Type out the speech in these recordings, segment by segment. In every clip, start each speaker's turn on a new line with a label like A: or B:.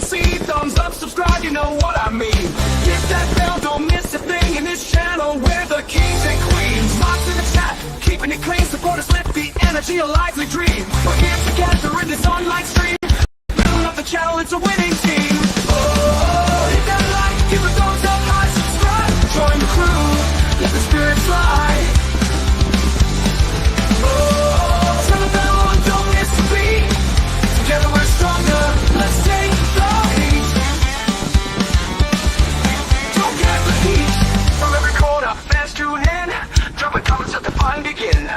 A: see. Thumbs up, subscribe, you know what I mean. Hit that bell, don't miss a thing in this channel. We're the kings and queens. Lots in the chat, keeping it clean. Support us, lift the energy, a lively dream. We're here together in this online stream. Building up the channel, it's a winning team. Oh, hit that like, give a thumbs up, high, subscribe. Join the crew, let the spirit fly. Oh, turn the bell on, don't miss a beat. Together we're stronger, let's take the heat. Don't get the heat. From every corner, fans tune in. Dropping comments at the fun begin.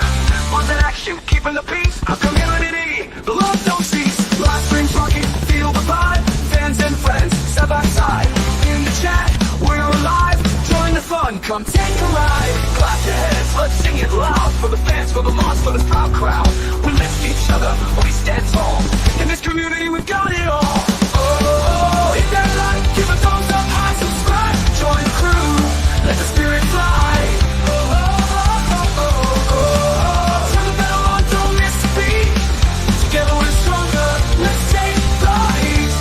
A: One's in action, keeping the peace. Our community, the love don't cease. Live stream rocking, feel the vibe. Fans and friends, side by side. In the chat, we're alive. Join the fun, come take a ride. Clap your hands, let's sing it loud. For the fans, for the lost, for this proud crowd. We lift each other, we stand tall. In this community, we've got it all. Oh, hit that like, give a thumbs up, high, subscribe. Join the crew, let the spirit fly. Oh, oh, oh, oh, oh, oh. Turn the bell on, don't miss a beat. Together we're stronger, let's take the heat.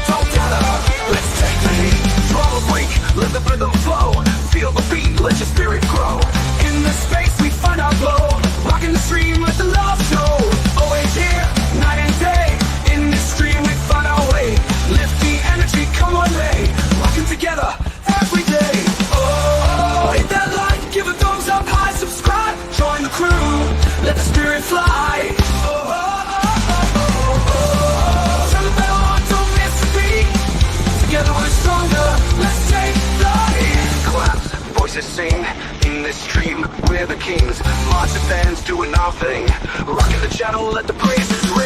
A: Don't gather, let's take the heat. Draw a break, let the rhythm flow. Feel the beat, let your spirit grow. In the space we find our glow. Rocking the stream, let the love show. Always here, night and day. In this stream we find our way. Lift the energy, come on, lay. Rocking together, every day. Oh, hit that like, give a thumbs up, high, subscribe. Join the crew, let the spirit fly. Oh, oh, oh, oh, oh, oh. Turn the bell on, don't miss a beat. Together we're stronger, let's take the heat. Claps, voices sing. In this stream, we're the kings. Lots of fans doing our thing. Rocking the channel, let the praises ring.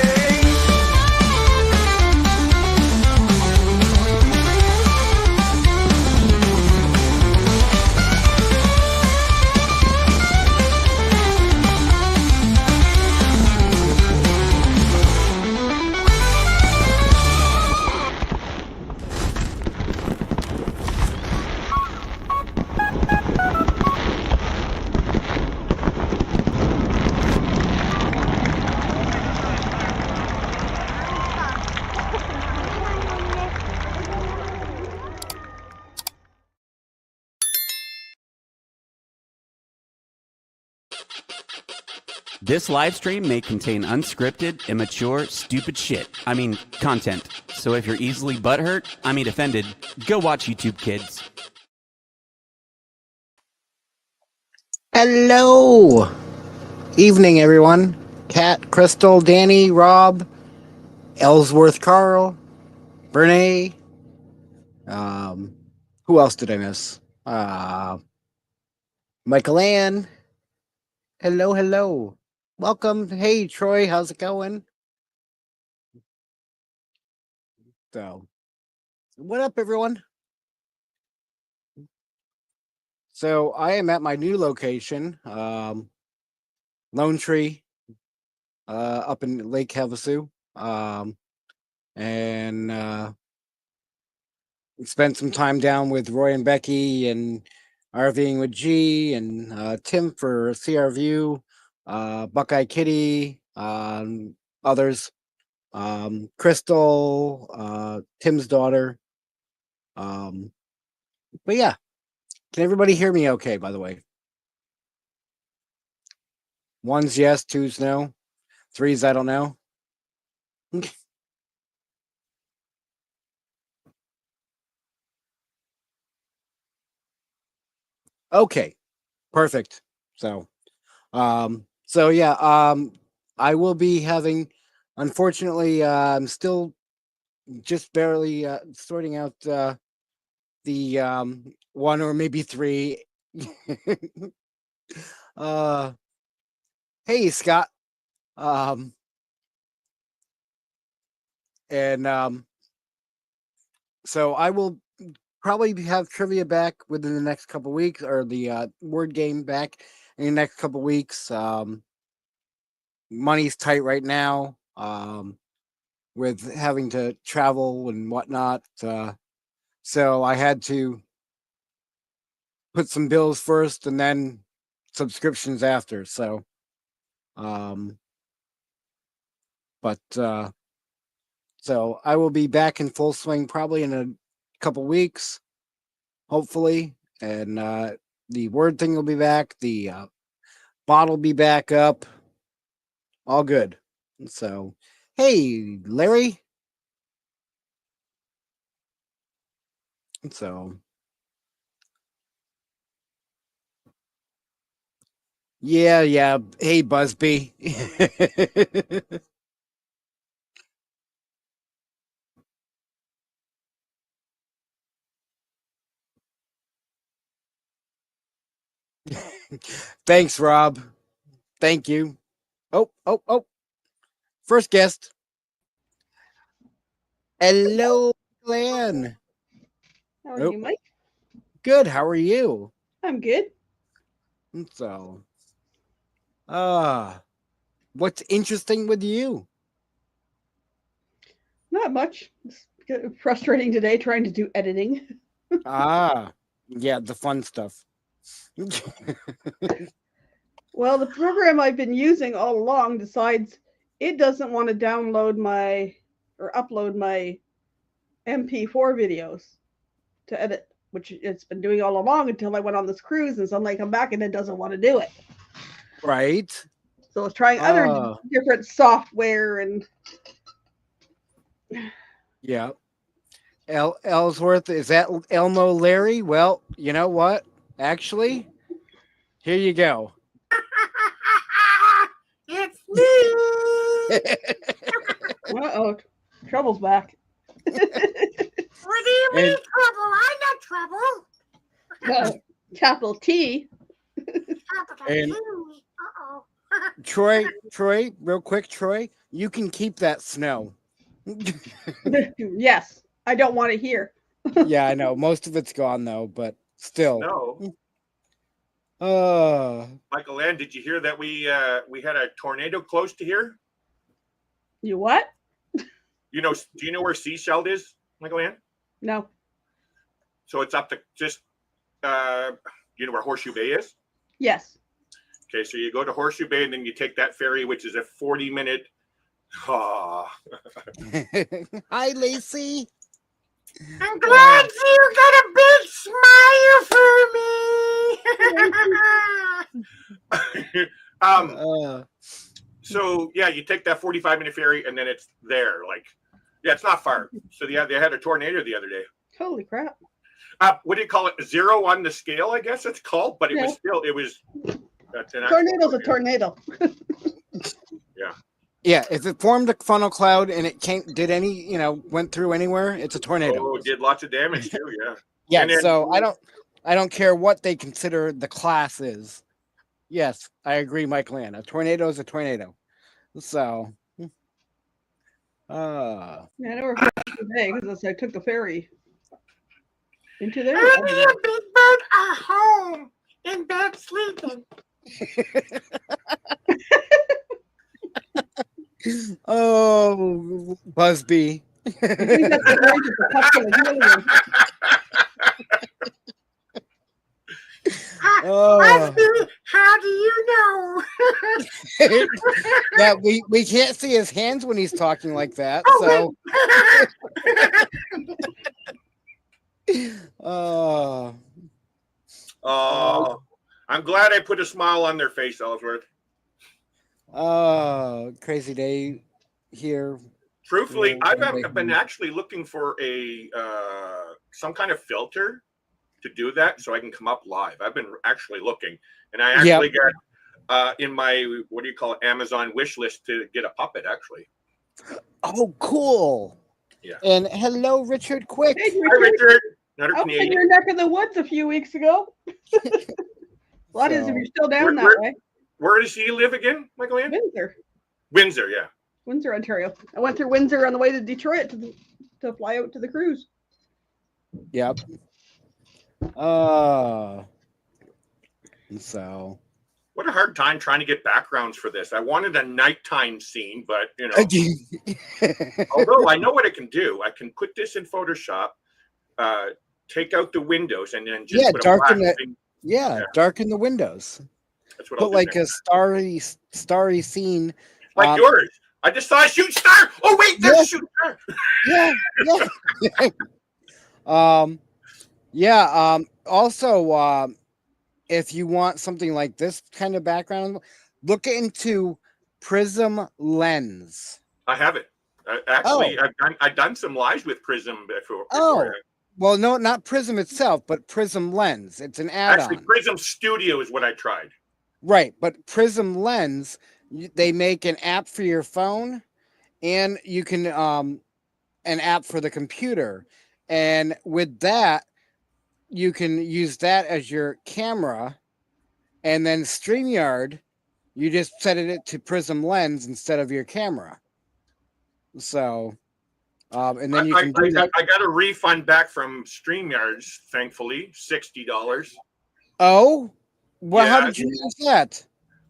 B: This live stream may contain unscripted, immature, stupid shit. I mean, content. So if you're easily offended, go watch YouTube, kids.
C: Hello! Evening, everyone. Kat, Crystal, Danny, Rob, Ellsworth, Carl, Brene. Who else did I miss? Michael Ann. Hello, hello. Welcome. Hey, Troy, how's it going? So, what up, everyone? So, I am at my new location, Lonetree, up in Lake Havasu. And spent some time down with Roy and Becky and RVing with G and Tim for CR View, Buckeye Kitty, others, Crystal, Tim's daughter. But yeah, can everybody hear me okay, by the way? One's yes, two's no, three's I don't know. Okay, perfect. So yeah, I will be having, unfortunately, I'm still just barely sorting out the one or maybe three. Hey, Scott. So I will probably have trivia back within the next couple weeks, or the word game back in the next couple weeks. Money's tight right now, with having to travel and whatnot. So I had to put some bills first and then subscriptions after. So, but So I will be back in full swing probably in a couple weeks, hopefully. And the word thing will be back. The bot will be back up. All good. So, hey, Larry. So, yeah. Hey, Busby. Thanks, Rob. Thank you. Oh. First guest. Hello, Glenn.
D: How are
C: Oh,
D: you, Mike?
C: good. How are you?
D: I'm good.
C: So, what's interesting with you?
D: Not much. It's frustrating today trying to do editing.
C: Yeah, the fun stuff.
D: Well, the program I've been using all along decides it doesn't want to download my or upload my MP4 videos to edit, which it's been doing all along until I went on this cruise and suddenly I come back and it doesn't want to do it.
C: Right.
D: So it's trying other different software and
C: Yeah. Ellsworth, is that Elmo Larry? Well, you know what? Actually, here you go.
E: It's me.
D: uh-oh, trouble's back.
E: What do you mean trouble? I'm not trouble.
D: Capital T.
E: Capital
C: And-
E: T. Uh-oh.
C: Troy, real quick, Troy, you can keep that snow.
D: Yes, I don't want it here.
C: Yeah, I know. Most of it's gone though, but still.
F: No. Michael Ann, did you hear that we had a tornado close to here?
D: You what?
F: You know, do you know where Seashell is, Michael Ann?
D: No.
F: So it's up to just you know where Horseshoe Bay is?
D: Yes.
F: Okay, so you go to Horseshoe Bay and then you take that ferry, which is a 40-minute.
C: Hi, Lacey.
E: I'm glad you got a big smile for me.
F: So yeah, you take that 45-minute ferry and then it's there. Like, yeah, it's not far. So yeah, they had a tornado the other day.
D: Holy crap.
F: What do you call it? 0 on the scale, I guess it's called, but it was still, it was. That's an
D: Tornado's a tornado.
F: Yeah.
C: Yeah, if it formed a funnel cloud and it went through anywhere, it's a tornado.
F: Oh, it did lots of damage too. Yeah.
C: Yeah,
F: And then-
C: so I don't care what they consider the class is. Yes, I agree, Mike Land. A tornado is a tornado. So,
D: Yeah, I know we're today because I took the ferry into there.
E: Only a big bird at home in bed sleeping.
C: oh, Busby.
D: I think that's the noise of the popular helium.
E: How do you know?
C: Yeah, we can't see his hands when he's talking like that. So,
F: I'm glad I put a smile on their face, Ellsworth.
C: crazy day here.
F: Truthfully,
C: Yeah,
F: I've been actually looking for a some kind of filter to do that so I can come up live. I've been actually looking, and I actually got in my Amazon wish list to get a puppet actually.
C: Oh, cool.
F: Yeah.
C: And hello, Richard Quick.
D: Hey,
F: Hi, Richard. Another
D: I was in
F: Canadian.
D: your neck of the woods a few weeks ago. What is if you're still down that way?
F: Where does he live again, Michael Ann?
D: Windsor.
F: Windsor, yeah.
D: Windsor, Ontario. I went through Windsor on the way to Detroit to fly out to the cruise.
C: Yep. So.
F: What a hard time trying to get backgrounds for this. I wanted a nighttime scene, but you know. Although I know what I can do. I can put this in Photoshop, take out the windows, and then just put
C: darken
F: a black
C: it.
F: thing.
C: Yeah, darken the windows.
F: That's what
C: Put
F: I'll do
C: like
F: next.
C: a starry scene.
F: Like yours. I just saw a shooting star. Oh wait, there's
C: Yeah.
F: a shooting star.
C: Also, if you want something like this kind of background, look into Prism Lens.
F: I have it. Actually, I've done some lives with Prism before.
C: Oh, well, no, not Prism itself, but Prism Lens. It's an
F: Actually,
C: add-on.
F: Prism Studio is what I tried.
C: Right, but Prism Lens, they make an app for your phone, and you can an app for the computer, and with that, you can use that as your camera, and then StreamYard, you just set it to Prism Lens instead of your camera. So, and then you can do that.
F: I got a refund back from StreamYards, thankfully, $60.
C: Oh, well, how
F: Yeah.
C: did you use that?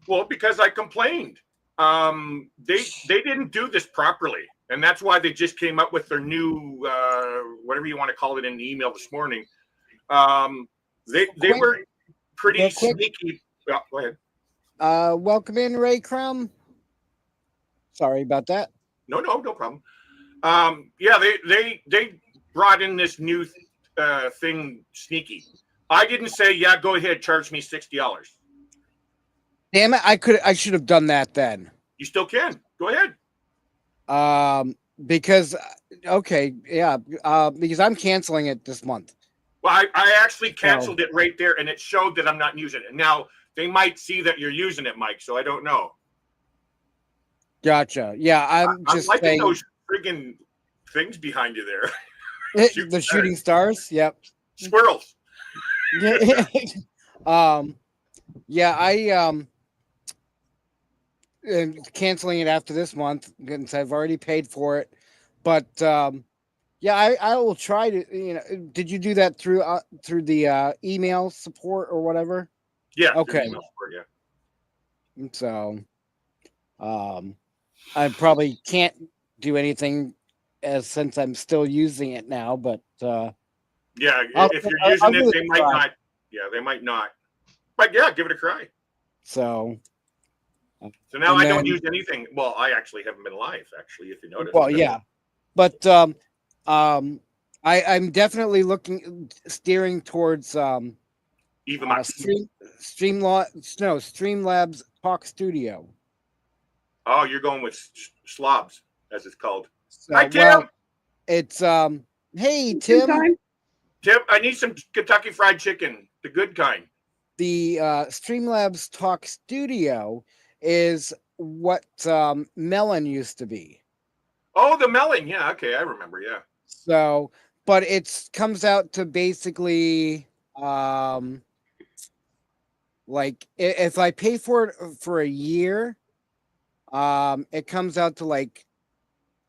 F: Well, because I complained. They didn't do this properly, and that's why they just came up with their new whatever you want to call it in the email this morning. They were pretty sneaky. Yeah, go ahead.
C: Welcome in, Ray Crumb. Sorry about that.
F: No problem. Yeah, they brought in this new thing sneaky. I didn't say, yeah, go ahead, charge me $60.
C: Damn it! I should have done that then.
F: You still can. Go ahead.
C: Because okay, yeah. Because I'm canceling it this month.
F: Well, I actually canceled it right there, and it showed that I'm not using it. Now they might see that you're using it, Mike. So I don't know.
C: Gotcha. Yeah, I'm just
F: liking
C: saying,
F: those friggin' things behind you there.
C: the shooting stars. Yep.
F: Squirrels.
C: Yeah, I am canceling it after this month since I've already paid for it. But yeah, I will try to. Did you do that through the email support or whatever?
F: Yeah.
C: Okay.
F: Email support, yeah.
C: So, I probably can't do anything since I'm still using it now. But
F: yeah, if you're using it, they might not. Yeah, they might not. But yeah, give it a try.
C: So
F: now I don't use anything. Well, I actually haven't been live, actually, if you notice.
C: Well, yeah, but I'm definitely steering towards Streamlabs Talk Studio.
F: Oh, you're going with Slobs, as it's called.
C: So,
F: Hi, Tim.
C: well, it's hey Tim.
F: Tim, I need some Kentucky Fried Chicken, the good kind.
C: The Streamlabs Talk Studio is what Melon used to be.
F: Oh, the Melon. Yeah, okay, I remember. Yeah.
C: So, but it comes out to basically like if I pay for it for a year, it comes out to like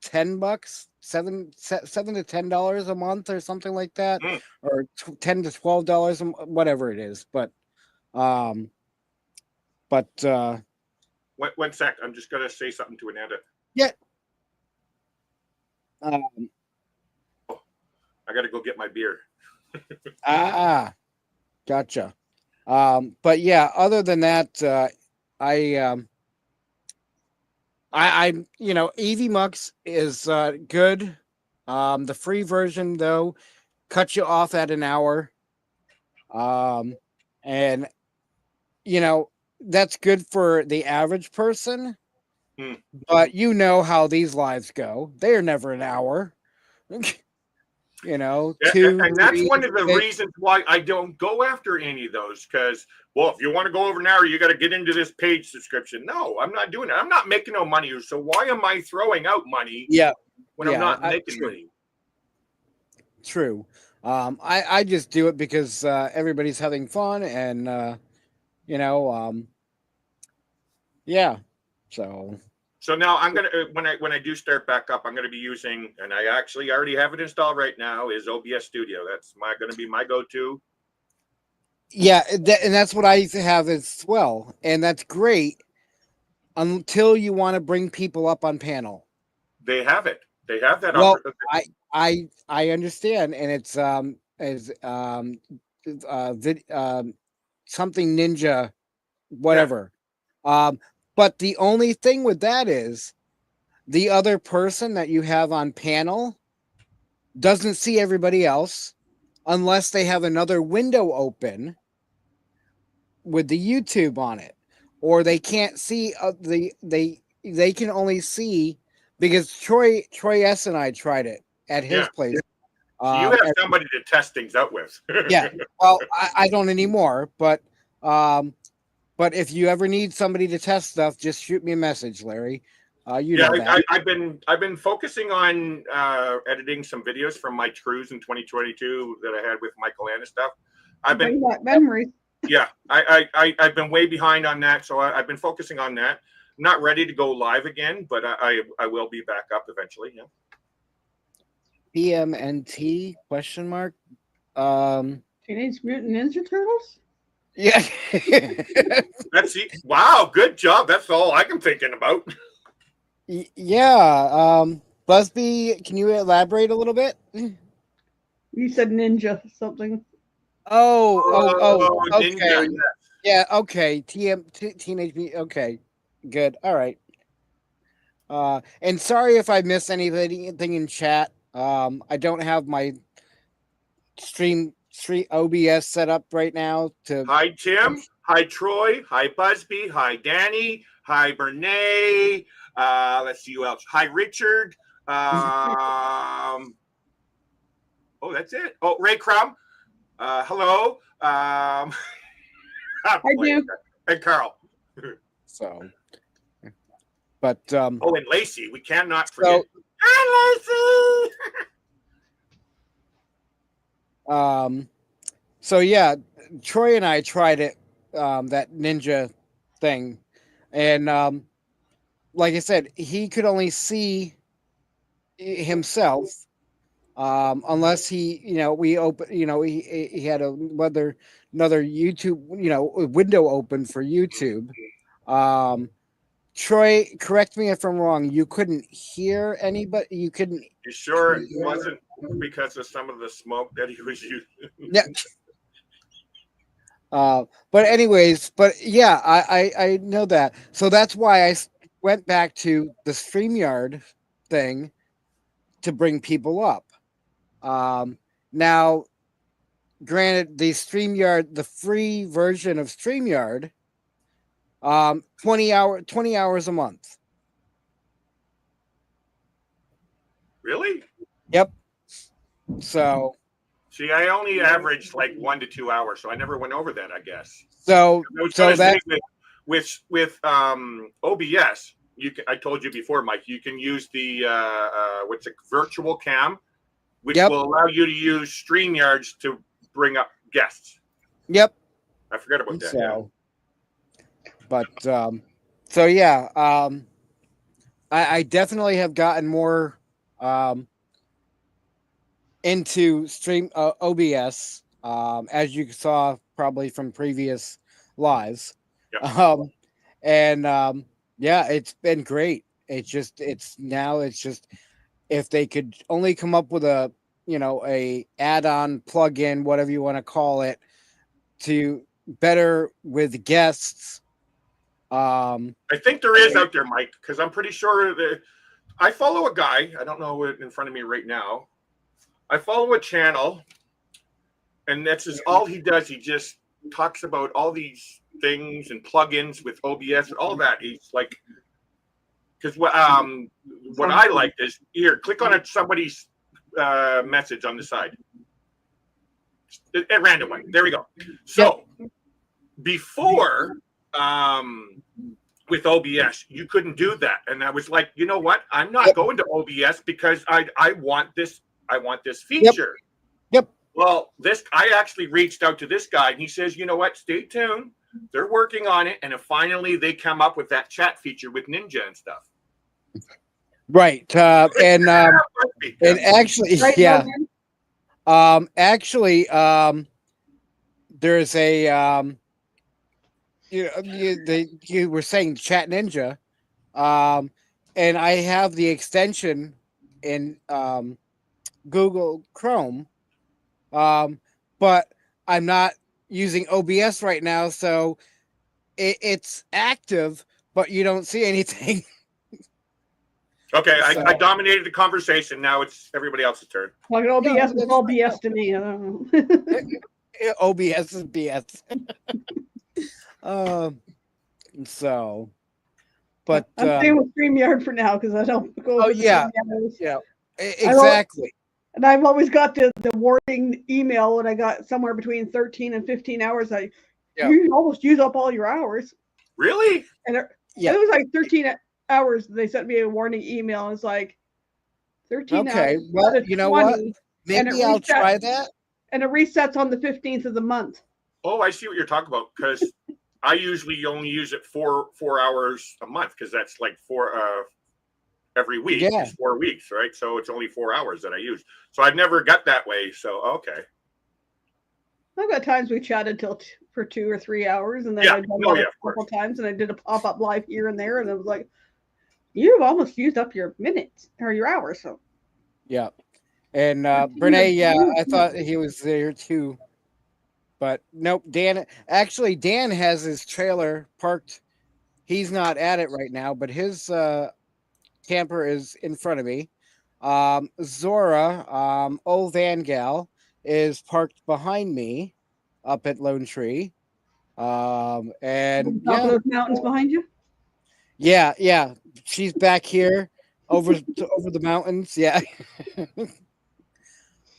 C: $10, $7 to $10 a month or something like that, or $10 to $12, whatever it is. But one
F: sec, I'm just gonna say something to Ananda.
C: Yeah.
F: I gotta go get my beer.
C: Gotcha. But yeah, other than that, I'm EVMux is good. The free version though cuts you off at an hour. And that's good for the average person. But you know how these lives go. They are never an hour. Two,
F: and that's
C: 3,
F: one of the
C: 6.
F: reasons why I don't go after any of those. Because, well, if you want to go over an hour, you got to get into this paid subscription. No, I'm not doing it. I'm not making no money. So why am I throwing out money? When I'm not making money.
C: True. I just do it because everybody's having fun, and yeah. So
F: now I'm gonna when I do start back up, I'm gonna be using, and I actually already have it installed right now, is OBS Studio. That's gonna be my go-to.
C: Yeah, and that's what I have as well, and that's great until you want to bring people up on panel.
F: They have it. They have that.
C: Well, I understand, and it's something Ninja, whatever. Yeah. But the only thing with that is the other person that you have on panel doesn't see everybody else unless they have another window open with the YouTube on it, or they can't see they can only see, because Troy S and I tried it at his
F: Yeah.
C: place.
F: So you have somebody to test things out with.
C: Yeah. Well, I don't anymore, but if you ever need somebody to test stuff, just shoot me a message, Larry. You
F: Yeah,
C: know that.
F: I've been focusing on editing some videos from my cruise in 2022 that I had with Michael and stuff. I've been
D: Bring back memories.
F: Yeah, I've been way behind on that, so I've been focusing on that. Not ready to go live again, but I will be back up eventually. Yeah.
C: PMNT question mark.
D: Teenage Mutant Ninja Turtles.
C: Yeah.
F: That's it. Wow, good job. That's all I'm thinking about.
C: Yeah. Busby, can you elaborate a little bit?
D: You said ninja something.
C: Oh, okay.
F: Ninja.
C: Yeah, okay. Teenage Mutant. Okay, good. All right. And sorry if I missed anything in chat. I don't have my stream OBS set up right now to.
F: Hi, Tim. Hi, Troy. Hi, Busby. Hi, Danny. Hi, Bernay. Let's see who else. Hi, Richard. Oh, that's it. Oh, Ray Crum. Hello.
D: I do.
F: And Carl.
C: So, but
F: Oh, and Lacey. We cannot forget.
C: so
F: Hi, Lacey.
C: so yeah, Troy and I tried it, that ninja thing, and like I said, he could only see himself, unless we open, he had another YouTube, window open for YouTube. Troy, correct me if I'm wrong. You couldn't hear anybody. You couldn't.
F: You sure it wasn't because of some of the smoke that he was using?
C: Yeah. But anyways, yeah, I know that. So that's why I went back to the StreamYard thing to bring people up. Now, granted, the free version of StreamYard, 20 hours a month.
F: Really?
C: Yep. So.
F: See, I only averaged like 1 to 2 hours, so I never went over that, I guess.
C: So that
F: with OBS, I told you before, Mike, you can use the what's it, virtual cam, which will allow you to use StreamYards to bring up guests.
C: Yep.
F: I forgot about that.
C: So, but so yeah, I definitely have gotten more into OBS, as you saw probably from previous lives.
F: Yep.
C: Yeah, it's been great. It's just if they could only come up with a add-on plug-in, whatever you want to call it, to better with guests.
F: I think there is out there, Mike, because I'm pretty sure that I follow a guy. I don't know it in front of me right now. I follow a channel, and that's just all he does. He just talks about all these things and plugins with OBS and all that. He's like, because what I like is here. Click on somebody's message on the side. At random one. There we go. So before, with OBS, you couldn't do that, and I was like, you know what? I'm not going to OBS because I want this. I want this feature.
C: Yep.
F: Well, I actually reached out to this guy, and he says, you know what? Stay tuned. They're working on it, and finally they come up with that chat feature with Ninja and stuff.
C: Right. And actually,
D: Right,
C: yeah.
D: Logan?
C: Actually, there's a you were saying Chat Ninja, and I have the extension in Google Chrome, but I'm not using OBS right now, so it's active, but you don't see anything.
F: Okay,
C: So-
F: I dominated the conversation. Now it's everybody else's turn.
D: Like OBS,
C: No,
D: it's
C: that's
D: all
C: fine.
D: BS to me. I don't know.
C: OBS is BS. So, but
D: I'm staying with StreamYard for now because I don't go
C: oh
D: for the
C: yeah,
D: 7 hours.
C: yeah,
D: I don't-
C: exactly.
D: And I've always got the warning email when I got somewhere between 13 and 15 hours.
C: Yeah.
D: You almost use up all your hours.
F: Really?
D: And it
C: Yeah.
D: was like 13 hours. They sent me a warning email. It's like 13
C: Okay,
D: hours.
C: well,
D: out of
C: you know what?
D: 20, and it
C: Maybe I'll
D: resets.
C: try that.
D: And it resets on the 15th of the month.
F: Oh, I see what you're talking about. Because I usually only use it 4 hours a month because that's like every week.
C: Yeah.
F: It's 4 weeks, right? So it's only 4 hours that I use. So I've never got that way. So okay.
D: I've got times we chatted for 2 or 3 hours, and then
F: Yeah.
D: I've done
F: Oh,
D: that
F: yeah,
D: a
F: of course.
D: couple times, and I did a pop-up live here and there, and it was like, you've almost used up your minutes or your hours. So
C: Yeah. And Brene, yeah, I thought he was there too. But nope, Dan has his trailer parked. He's not at it right now, but his camper is in front of me. Zora, old Van Gal, is parked behind me up at Lonetree. And
D: top of
C: yeah,
D: those mountains behind you.
C: yeah, she's back here over the mountains. Yeah.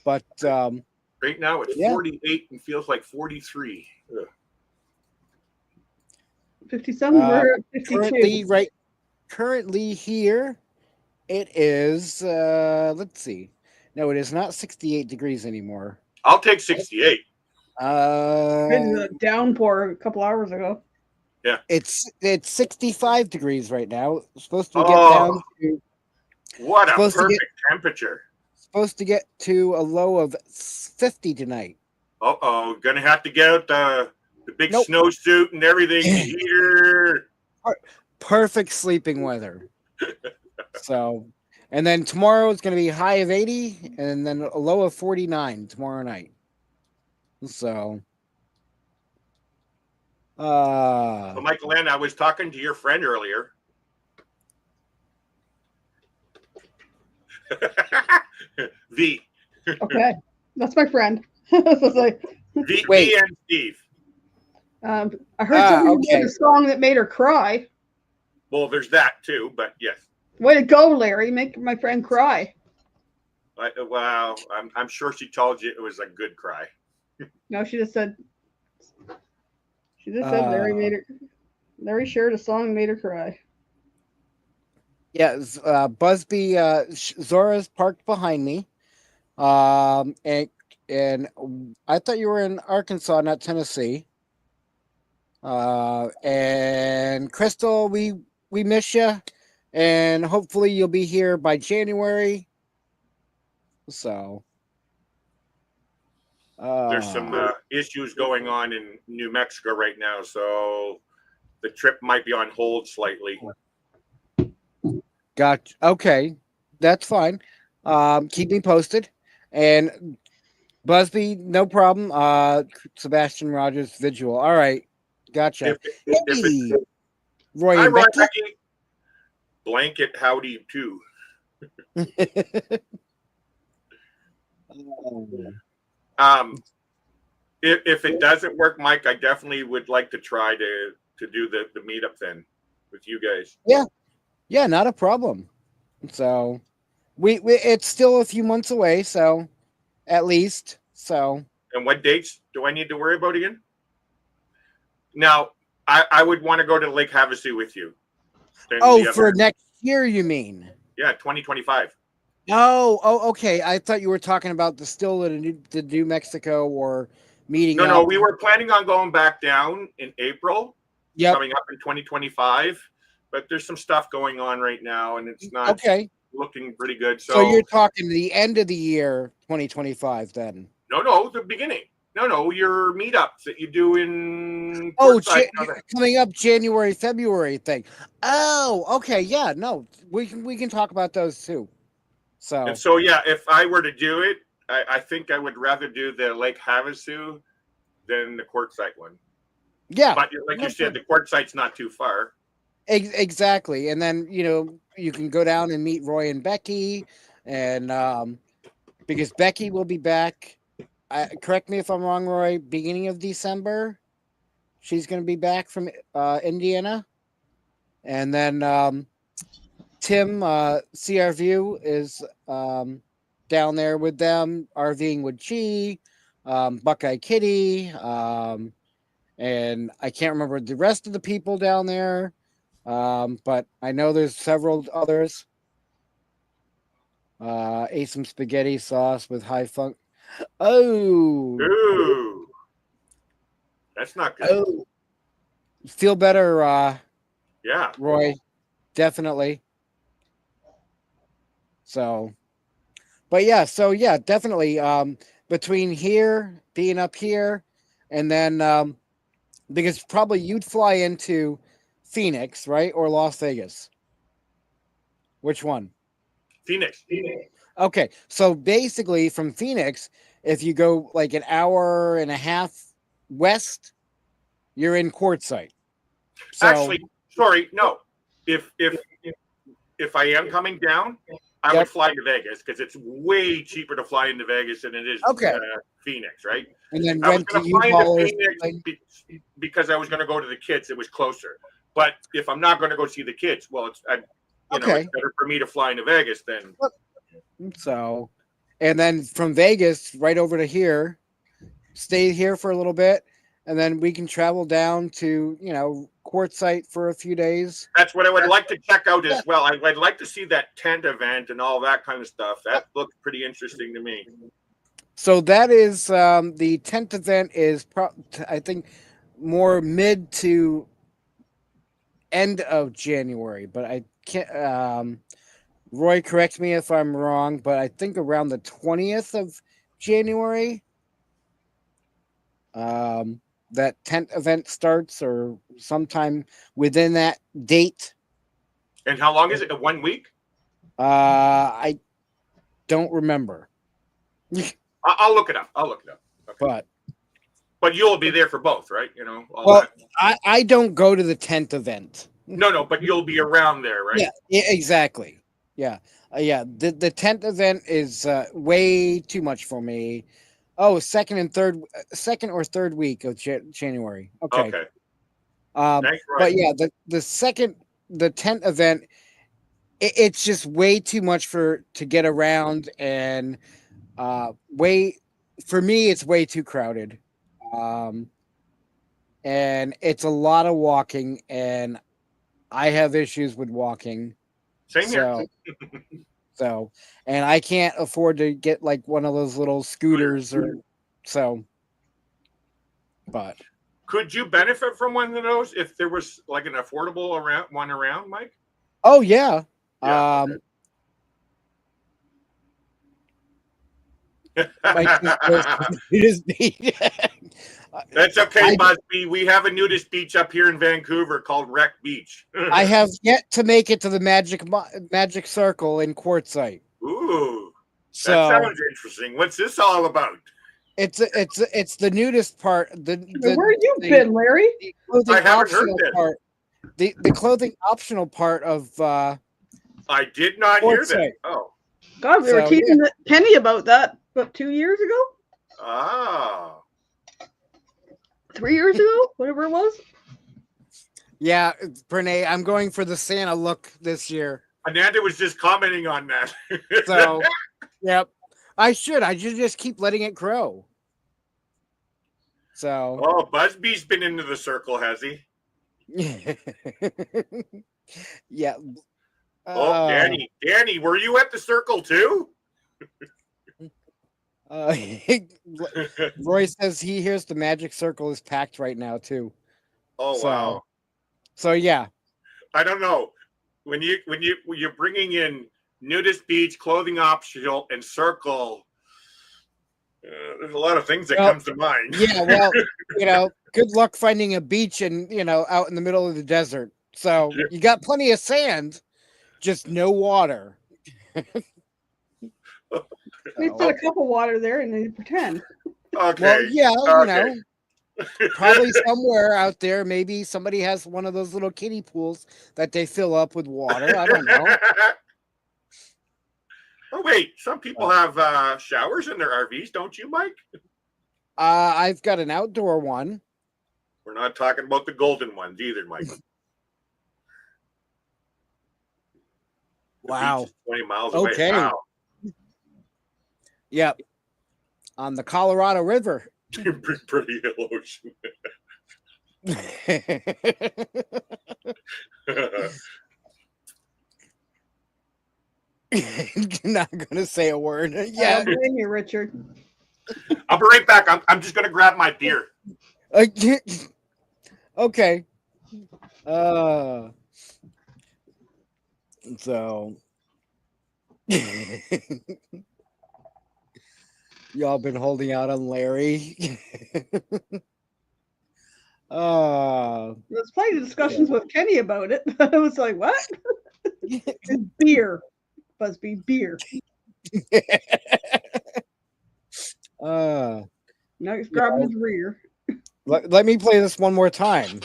C: But
F: Right now it's
C: Yeah.
F: 48 and feels like 43. Ugh.
D: 57. We're at 52.
C: currently here it is let's see. No, it is not 68 degrees anymore.
F: I'll take 68.
D: We had a downpour a couple hours ago.
C: It's 65 degrees right now. It's supposed to get
F: Oh.
C: down to
F: What a
C: Supposed to get-
F: perfect temperature.
C: supposed to get to a low of 50 tonight.
F: Uh-oh. Gonna have to get out the big
C: Nope.
F: snowsuit and everything, the heater.
C: Perfect sleeping weather. So, and then tomorrow it's going to be high of 80 and then a low of 49 tomorrow night. So,
F: So Michael Ann, I was talking to your friend earlier. V.
D: Okay, that's my friend. It's like,
F: V
C: Wait.
F: and Steve.
D: I heard somebody
C: okay.
D: wrote a song that made her cry.
F: Well, there's that too, but yes.
D: Way to go, Larry! Make my friend cry.
F: Wow, I'm sure she told you it was a good cry.
D: No, she just said. She just said Larry made her. Larry shared a song and made her cry.
C: yeah, Busby, Zora's parked behind me. And I thought you were in Arkansas, not Tennessee. And Crystal, we miss you, and hopefully you'll be here by January. So,
F: There's some issues going on in New Mexico right now, so the trip might be on hold slightly.
C: Gotcha. Okay, that's fine. Keep me posted. And Busby, no problem. Sebastian Rogers visual. All right, gotcha. Hey, Roy
F: Hi,
C: and
F: Roy,
C: Becky.
F: Becky. Blanket howdy too. If it doesn't work, Mike, I definitely would like to try to do the meetup then with you guys.
C: Yeah, not a problem. So we it's still a few months away, so at least. So
F: And what dates do I need to worry about again? Now, I would want to go to Lake Havasu with you.
C: for next year you mean?
F: Yeah, 2025.
C: Oh, okay. I thought you were talking about the New Mexico or meeting up.
F: No, we were planning on going back down in April,
C: Yep.
F: coming up in 2025, but there's some stuff going on right now, and it's not
C: Okay.
F: looking pretty good.
C: So you're talking the end of the year, 2025, then?
F: No, the beginning. No, your meetups that you do in
C: Oh,
F: Portside.
C: coming up January, February thing. Oh, okay. Yeah, no, we can talk about those too. So
F: And so, yeah, if I were to do it, I think I would rather do the Lake Havasu than the Quartzsite one.
C: yeah,
F: But like you said, the Quartzsite's not too far.
C: Exactly. And then, you can go down and meet Roy and Becky, and because Becky will be back. Correct me if I'm wrong, Roy. Beginning of December, she's going to be back from Indiana, and then Tim CRView is down there with them, RVing with Chi, Buckeye Kitty, and I can't remember the rest of the people down there, but I know there's several others. Ate some spaghetti sauce with high funk. Oh,
F: Ooh, that's not good.
C: oh, feel better,
F: Yeah.
C: Roy. Definitely. So, but yeah, definitely. Between here, being up here, and then because probably you'd fly into Phoenix, right, or Las Vegas. Which one?
F: Phoenix.
C: Okay, so basically from Phoenix, if you go like an hour and a half west, you're in Quartzsite. So,
F: Actually, sorry, no. If I am coming down, I would fly to Vegas because it's way cheaper to fly into Vegas than it is Phoenix, right?
C: And then
F: I was
C: rent
F: going
C: to
F: to fly into
C: U-Haul
F: Phoenix because I was going to go to the kids. It was closer. But if I'm not going to go see the kids, well, it's better for me to fly into Vegas than.
C: So, and then from Vegas right over to here, stay here for a little bit, and then we can travel down to Quartzsite for a few days.
F: That's what I would like to check out as well. I'd like to see that tent event and all that kind of stuff. That looked pretty interesting to me.
C: So that is the tent event is I think more mid to end of January, but I can't. Roy, correct me if I'm wrong, but I think around the 20th of January, that tent event starts, or sometime within that date.
F: And how long is it? 1 week?
C: I don't remember.
F: I'll look it up. Okay. But you'll be there for both, right?
C: I don't go to the tent event.
F: No, but you'll be around there, right?
C: Yeah, exactly. Yeah. The tent event is way too much for me. Oh, second or third week of January. Okay.
F: Thanks,
C: but yeah, the tent event, it's just way too much to get around, and for me, it's way too crowded. And it's a lot of walking, and I have issues with walking.
F: Same here.
C: So, and I can't afford to get like one of those little scooters but
F: could you benefit from one of those if there was like an affordable one around, Mike?
C: Oh yeah.
F: That's okay, Busby. We have a nudist beach up here in Vancouver called Wreck Beach.
C: I have yet to make it to the magic circle in Quartzsite.
F: Ooh, that sounds interesting. What's this all about?
C: It's the nudist part.
D: Where have you been, Larry?
F: I haven't heard that.
C: The clothing optional part of.
F: I did not hear that. Oh,
D: God, we were teasing Penny about that 2 years ago.
F: Ah.
D: 3 years ago, whatever it was.
C: Yeah, Brene, I'm going for the Santa look this year.
F: Ananda was just commenting on that.
C: So, yep. I should just keep letting it grow. So.
F: Oh, Busby's been into the circle, has he?
C: Yeah.
F: Oh, Danny, were you at the circle too?
C: Roy says he hears the magic circle is packed right now too.
F: Oh, wow.
C: So yeah.
F: I don't know. When you're bringing in nudist beach, clothing optional, and circle, there's a lot of things that comes to mind.
C: Yeah, well, good luck finding a beach and out in the middle of the desert. So you got plenty of sand, just no water.
D: We put a cup of water there and then pretend.
F: Okay.
C: Well, yeah, Probably somewhere out there. Maybe somebody has one of those little kiddie pools that they fill up with water. I don't know.
F: Oh wait, some people have showers in their RVs, don't you, Mike?
C: I've got an outdoor one.
F: We're not talking about the golden ones either, Mike.
C: Wow.
F: The beach is 20 miles away.
C: Okay.
F: Wow.
C: Yep. On the Colorado River.
F: Pretty ocean.
C: Not gonna say a word. Yeah.
D: I don't blame you, Richard.
F: I'll be right back. I'm just gonna grab my beer.
C: Okay. So y'all been holding out on Larry.
D: There's plenty of discussions with Kenny about it. I was like, what? It's beer. Busby, beer. Now he's grabbing his rear.
C: Let me play this one more time.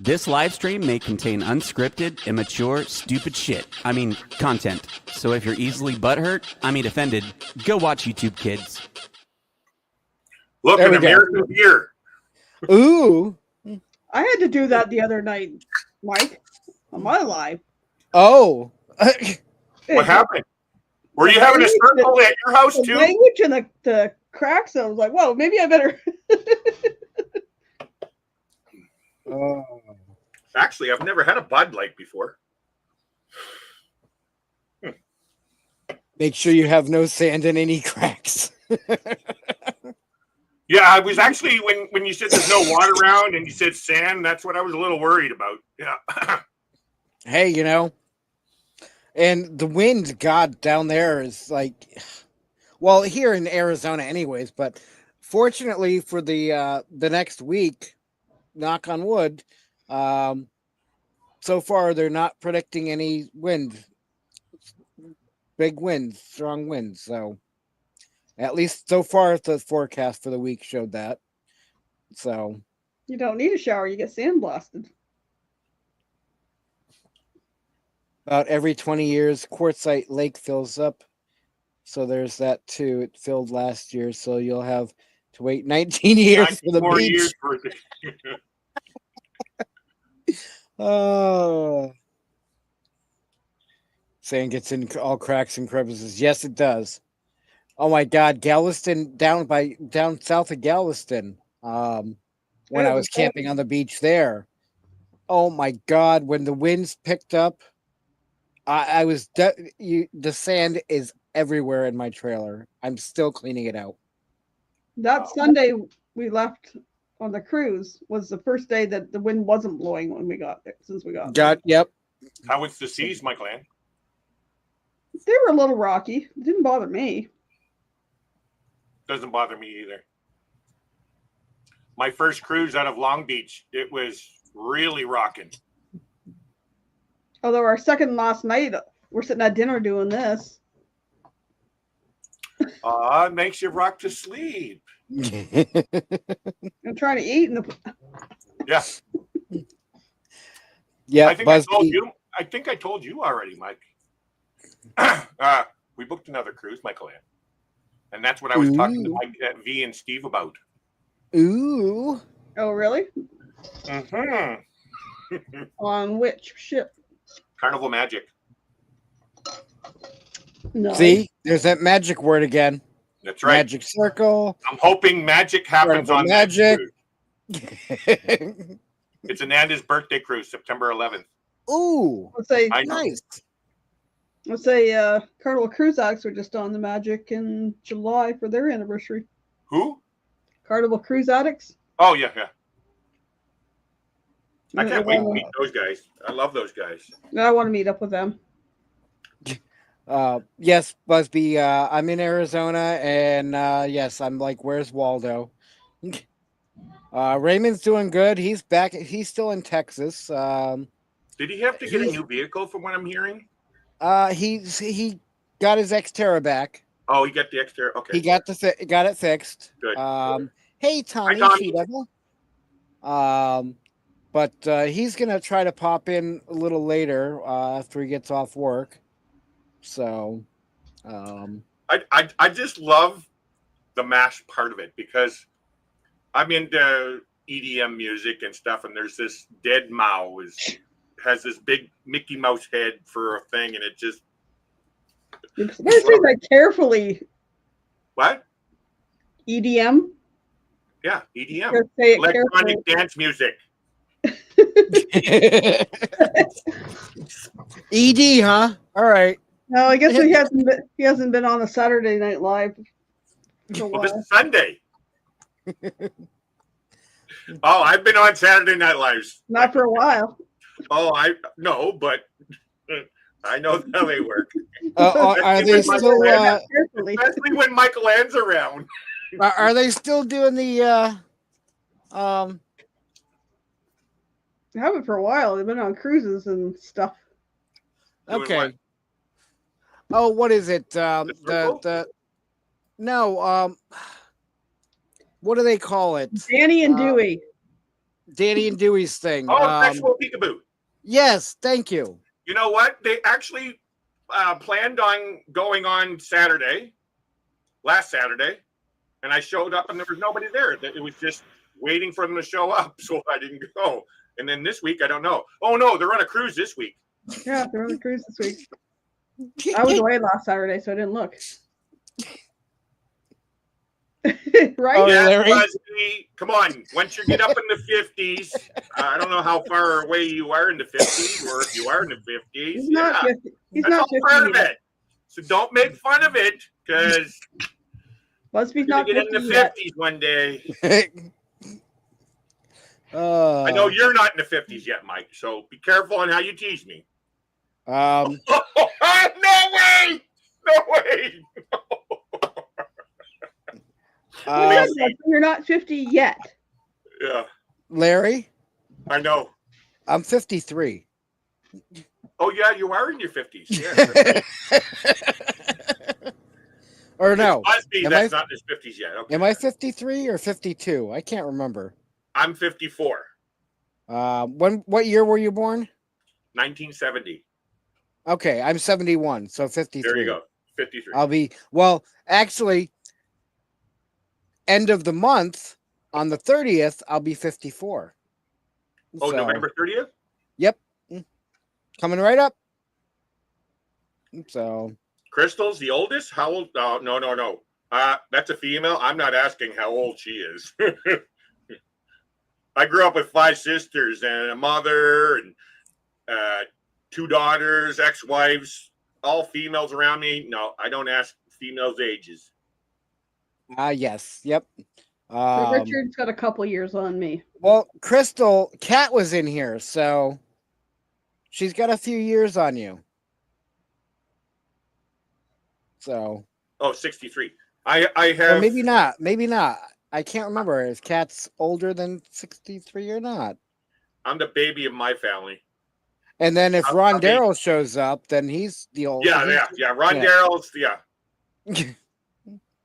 B: This live stream may contain unscripted, immature, stupid shit. I mean, content. So if you're easily butthurt, offended, go watch YouTube Kids.
F: Look,
C: There
F: an
C: we go.
F: American beer.
C: Ooh.
D: I had to do that the other night, Mike, on my live.
C: Oh.
F: What happened? Were you having a circle at your house
D: The
F: too?
D: language and the cracks. I was like, whoa, maybe I better.
C: Oh.
F: Actually, I've never had a Bud Light before.
C: Make sure you have no sand in any cracks.
F: Yeah, I was actually when you said there's no water around and you said sand, that's what I was a little worried about. Yeah.
C: Hey, and the wind, God, down there is like, well, here in Arizona, anyways. But fortunately for the next week, knock on wood, so far they're not predicting any wind, big winds, strong winds. So at least so far, the forecast for the week showed that. So
D: You don't need a shower. You get sandblasted.
C: about every 20 years, Quartzsite Lake fills up. So there's that too. It filled last year, so you'll have to wait 19 years for the
F: 94
C: beach.
F: years for it.
C: Oh, sand gets in all cracks and crevices. Yes, it does. Oh my God, Galveston, down south of Galveston. When I was camping on the beach there. Oh my God, when the winds picked up, I was the sand is everywhere in my trailer. I'm still cleaning it out.
D: That Sunday we left on the cruise was the first day that the wind wasn't blowing when we got there. Since we got there.
C: Yep.
F: How was the seas, Michael Ann?
D: They were a little rocky. It didn't bother me.
F: Doesn't bother me either. My first cruise out of Long Beach, it was really rocking.
D: Although our second last night, we're sitting at dinner doing this.
F: It makes you rock to sleep.
D: I'm trying to eat in the.
F: Yeah.
C: Yeah,
F: I think I told you already, Mike. We booked another cruise, Michael Ann. And that's what I was talking to Mike, V and Steve about.
C: Ooh.
D: Oh, really?
F: Mm-hmm.
D: On which ship?
F: Carnival Magic.
D: No.
C: See, there's that magic word again.
F: That's right.
C: Magic circle.
F: I'm hoping magic happens
C: Carnival
F: on
C: Magic.
F: that cruise. It's Ananda's birthday cruise, September 11th.
C: Ooh.
D: Let's say.
F: I know.
C: Nice.
D: Let's say Carnival Cruise Acts were just on the Magic in July for their anniversary.
F: Who?
D: Carnival Cruise Addicts.
F: Oh, yeah. I
D: I
F: can't wait to meet those guys. I love those guys.
D: want to meet up with them.
C: Yes, Busby. I'm in Arizona, and yes, I'm like, where's Waldo? Raymond's doing good. He's back. He's still in Texas.
F: Did he have to get a new vehicle from what I'm hearing?
C: He got his Xterra back.
F: Oh, he got the extra. Okay.
C: He got it fixed.
F: Good.
C: Hey, Tommy,
F: Tommy.
C: She Devil. But he's gonna try to pop in a little later after he gets off work. So,
F: I just love the mash part of it because I'm into EDM music and stuff, and there's this Dead Mao has this big Mickey Mouse head for a thing, and it just
D: You better say that carefully.
F: what?
D: EDM.
F: Yeah, EDM,
D: You say it
F: electronic
D: carefully.
F: dance music.
C: ED, huh? All right.
D: No, I guess he hasn't been on a Saturday Night Live for a
F: Well, this
D: while.
F: is Sunday. Oh, I've been on Saturday Night Lives.
D: Not for a while.
F: Oh, I no, but I know how they work.
C: Are they still?
F: Especially when Michael Ann's around.
C: Are they still doing the?
D: I haven't for a while. They've been on cruises and stuff.
F: Doing
C: Okay.
F: what?
C: Oh, what is it?
F: Circle?
C: No. What do they call it?
D: Danny and Dewey.
C: Danny and Dewey's thing.
F: Oh, Sexual Peekaboo.
C: Yes, thank you.
F: You know what? They actually planned on going on last Saturday, and I showed up and there was nobody there. It was just waiting for them to show up, so I didn't go. And then this week, I don't know. Oh no, they're on a cruise this week.
D: Yeah, they're on a cruise this week. I was away last Saturday, so I didn't look. Right?
C: Oh,
F: Yeah,
C: Larry?
F: Busby, come on. Once you get up in the 50s, I don't know how far away you are in the 50s, or if you are in the 50s.
D: He's not 50. He's
F: That's
D: not
F: all
D: 50
F: part of
D: yet.
F: it. So don't make fun of it, because
D: Busby's
F: you're
D: not
F: going to get in
D: 50
F: the
D: yet.
F: 50s one day.
C: I
F: I know you're not in the 50s yet, Mike, so be careful on how you tease me.
C: Um,
F: No way! No way!
D: You're not 50 yet.
F: Yeah,
C: Larry,
F: I know.
C: I'm 53.
F: Oh, yeah, you are in your 50s. Yeah, that's right.
C: Or no?
F: Busby,
C: Am
F: that's
C: I-
F: not in his 50s yet. Okay.
C: Am I 53 or 52? I can't remember.
F: I'm 54.
C: What year were you born?
F: 1970.
C: Okay, I'm 71, so 53.
F: There you go. 53.
C: I'll be actually end of the month on the 30th, I'll be 54.
F: Oh,
C: So,
F: November 30th?
C: Yep. Coming right up. So
F: Crystal's the oldest? How old? Oh, no. That's a female. I'm not asking how old she is. I grew up with 5 sisters and a mother and 2 daughters, ex-wives, all females around me. No, I don't ask females' ages.
C: yes, yep.
D: So Richard's got a couple years on me.
C: Well, Crystal, Kat was in here, so she's got a few years on you. So.
F: Oh, 63. I have.
C: Or maybe not. Maybe not. I can't remember if Kat's older than 63 or not.
F: I'm the baby of my family.
C: And then if Ron Darrell shows up, then he's the oldest.
F: Yeah. Ron Darrell's, yeah.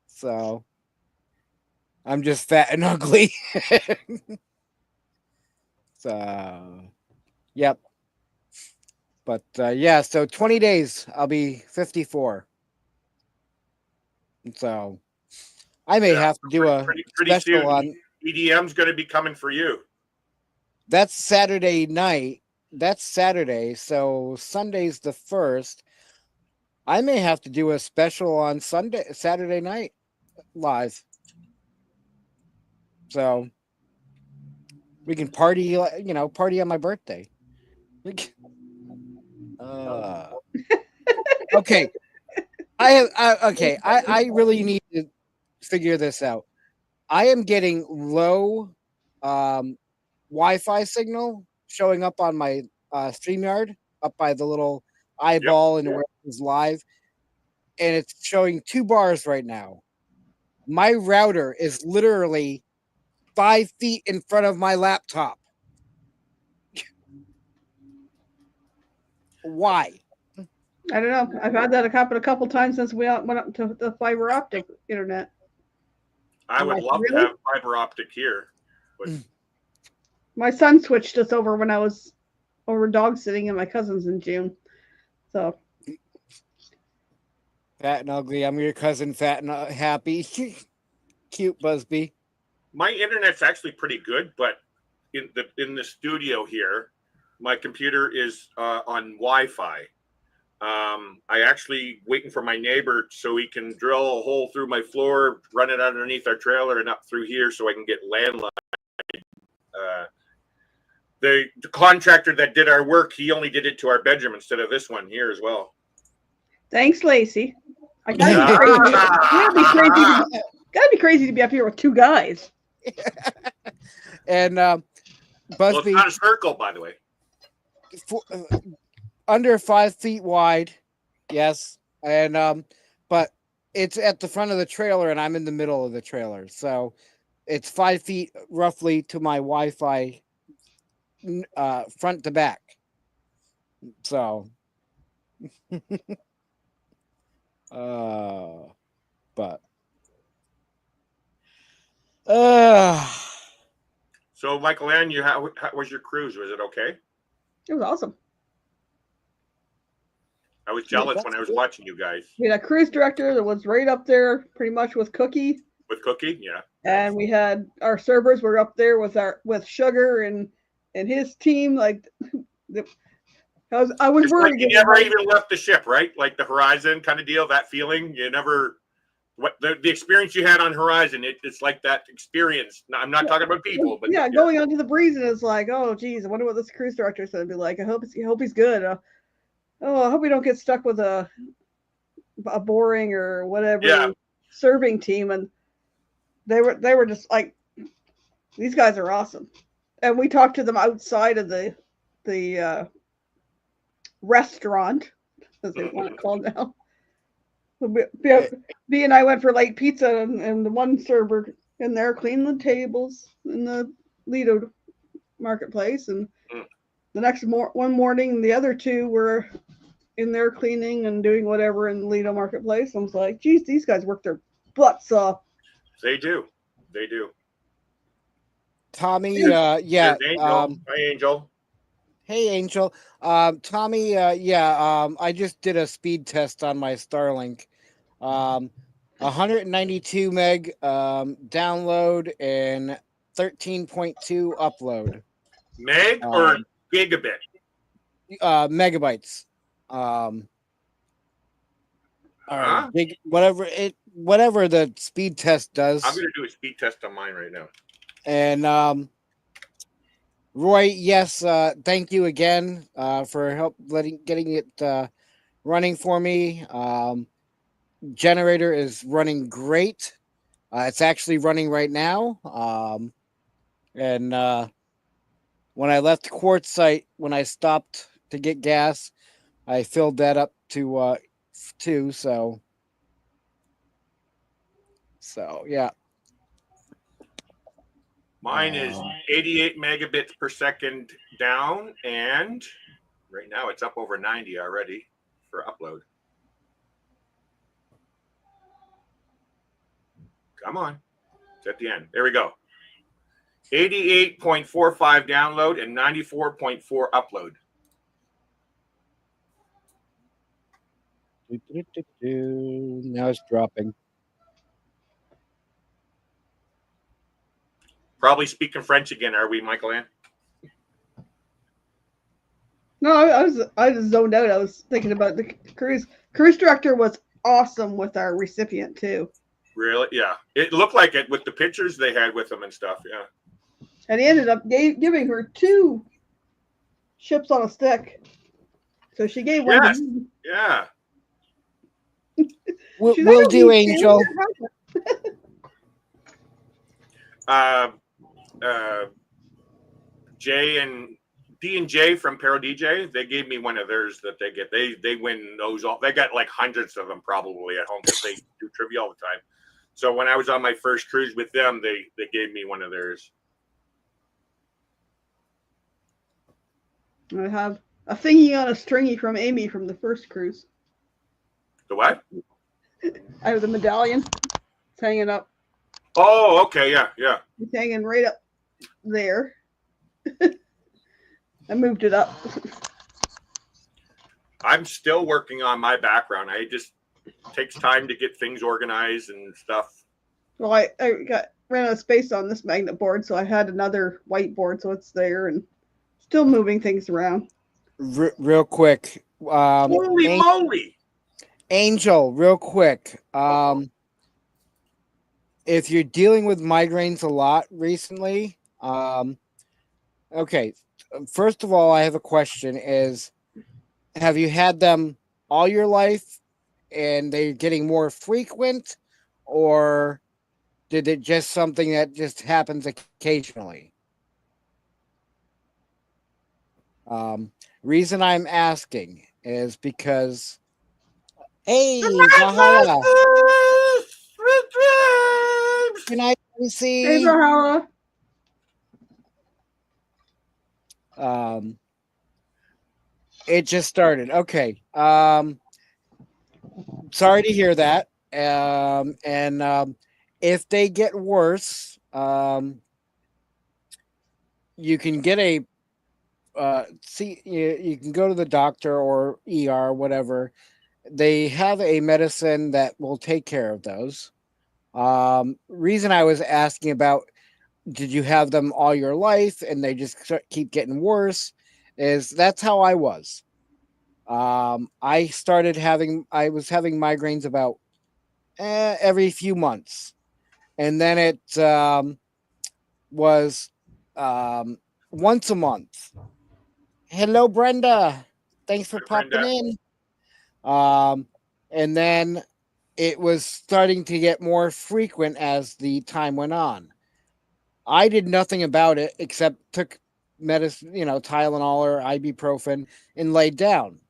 C: So I'm just fat and ugly. So, yep. But yeah, so 20 days, I'll be 54. So I may have to do a
F: pretty
C: special
F: soon.
C: on.
F: EDM's going to be coming for you.
C: That's Saturday night. That's Saturday. So Sunday's the 1st. I may have to do a special on Saturday night live. So we can party, party on my birthday. Okay. I really need to figure this out. I am getting low Wi-Fi signal showing up on my StreamYard up by the little eyeball and where it is live, and it's showing 2 bars right now. My router is literally 5 feet in front of my laptop. Why?
D: I don't know. I've had that happen a couple times since we went up to the fiber optic internet.
F: I
D: I'm
F: would
D: like,
F: love to
D: really?
F: have fiber optic here. But
D: My son switched us over when I was over dog sitting at my cousin's in June. So
C: Fat and ugly. I'm your cousin, fat and happy. Cute Busby.
F: my internet's actually pretty good, but in the studio here, my computer is on Wi-Fi. I actually waiting for my neighbor so he can drill a hole through my floor, run it underneath our trailer and up through here so I can get landline. The contractor that did our work, he only did it to our bedroom instead of this one here as well.
D: thanks, Lacey. I gotta be crazy. Gotta be crazy to be up here with two guys.
C: And
F: Well,
C: Busby,
F: it's not a circle, by the way.
C: under 5 feet wide, yes, and but it's at the front of the trailer, and I'm in the middle of the trailer, so it's 5 feet roughly to my Wi-Fi, front to back. So, but,
F: So, Michael Ann, how was your cruise? Was it okay?
D: It was awesome.
F: I was jealous
C: that's
F: when I was
C: good.
F: watching you guys
D: We had a cruise director that was right up there, pretty much with Cookie,
F: with Cookie. Yeah,
D: and we had our servers were up there with Sugar and his team. Like, I was
F: it's
D: worried.
F: like you never even left the ship, right? Like the Horizon kind of deal. That feeling you never. What the experience you had on Horizon? It's like that experience. I'm not talking about people, but
D: yeah, going onto the breeze and it's like, oh geez, I wonder what this cruise director is going to be like. I hope he's good. I hope we don't get stuck with a boring or whatever serving team. And they were just like, these guys are awesome. And we talked to them outside of the restaurant, as they want it called now. B and I went for light pizza, and the one server in there cleaned the tables in the Lido marketplace, and the next one morning the other two were in there cleaning and doing whatever in the Lido marketplace. I was like, geez, these guys work their butts off.
F: They do.
C: Tommy,
F: There's Angel. Hi, Angel.
C: Hey, Angel. Tommy, I just did a speed test on my Starlink. 192 meg download and 13.2 upload.
F: Meg or gigabit?
C: Megabytes. Whatever the speed test does.
F: I'm gonna do a speed test on mine right now.
C: And Roy, yes, thank you again for getting it running for me. Generator is running great. It's actually running right now. And when I left Quartzsite, when I stopped to get gas, I filled that up to 2. So yeah.
F: Mine is 88 megabits per second down, and right now it's up over 90 already for upload. Come on. It's at the end. There we go. 88.45 download and 94.4 upload.
C: Now it's dropping.
F: Probably speaking French again, are we, Michael Ann?
D: No, I just zoned out. I was thinking about the cruise. Cruise director was awesome with our recipient too.
F: Really? Yeah. It looked like it with the pictures they had with them and stuff. Yeah.
D: And he ended up giving her 2 ships on a stick. So she gave one.
F: Yes. Yeah.
C: We'll do, Angel.
F: Jay and D&J from Paro DJ, they gave me one of theirs that they get. They win those all. They got like hundreds of them probably at home because they do trivia all the time. So when I was on my first cruise with them, they gave me one of theirs.
D: I have a thingy on a stringy from Amy from the first cruise.
F: The what?
D: I have the medallion. It's hanging up.
F: Oh, okay, yeah, yeah.
D: It's hanging right up there. I moved it up.
F: I'm still working on my background. I just takes time to get things organized and stuff.
D: Well, I ran out of space on this magnet board, so I had another whiteboard, so it's there and still moving things around.
C: Real quick.
F: Holy moly!
C: Angel, real quick. If you're dealing with migraines a lot recently, okay. First of all, I have a question: have you had them all your life, and they're getting more frequent, or did it just something that just happens occasionally? Reason I'm asking is because, hey, Valhalla, good night, Lucy.
D: Hey, Valhalla.
C: It just started. Okay. Sorry to hear that. If they get worse, you can get a you can go to the doctor or ER, whatever. They have a medicine that will take care of those. Reason I was asking about, did you have them all your life and they just keep getting worse, is that's how I was. I was having migraines about every few months, and then it was once a month. Hello, Brenda. Thanks for popping in. And then it was starting to get more frequent as the time went on. I did nothing about it except took medicine, Tylenol or ibuprofen, and laid down.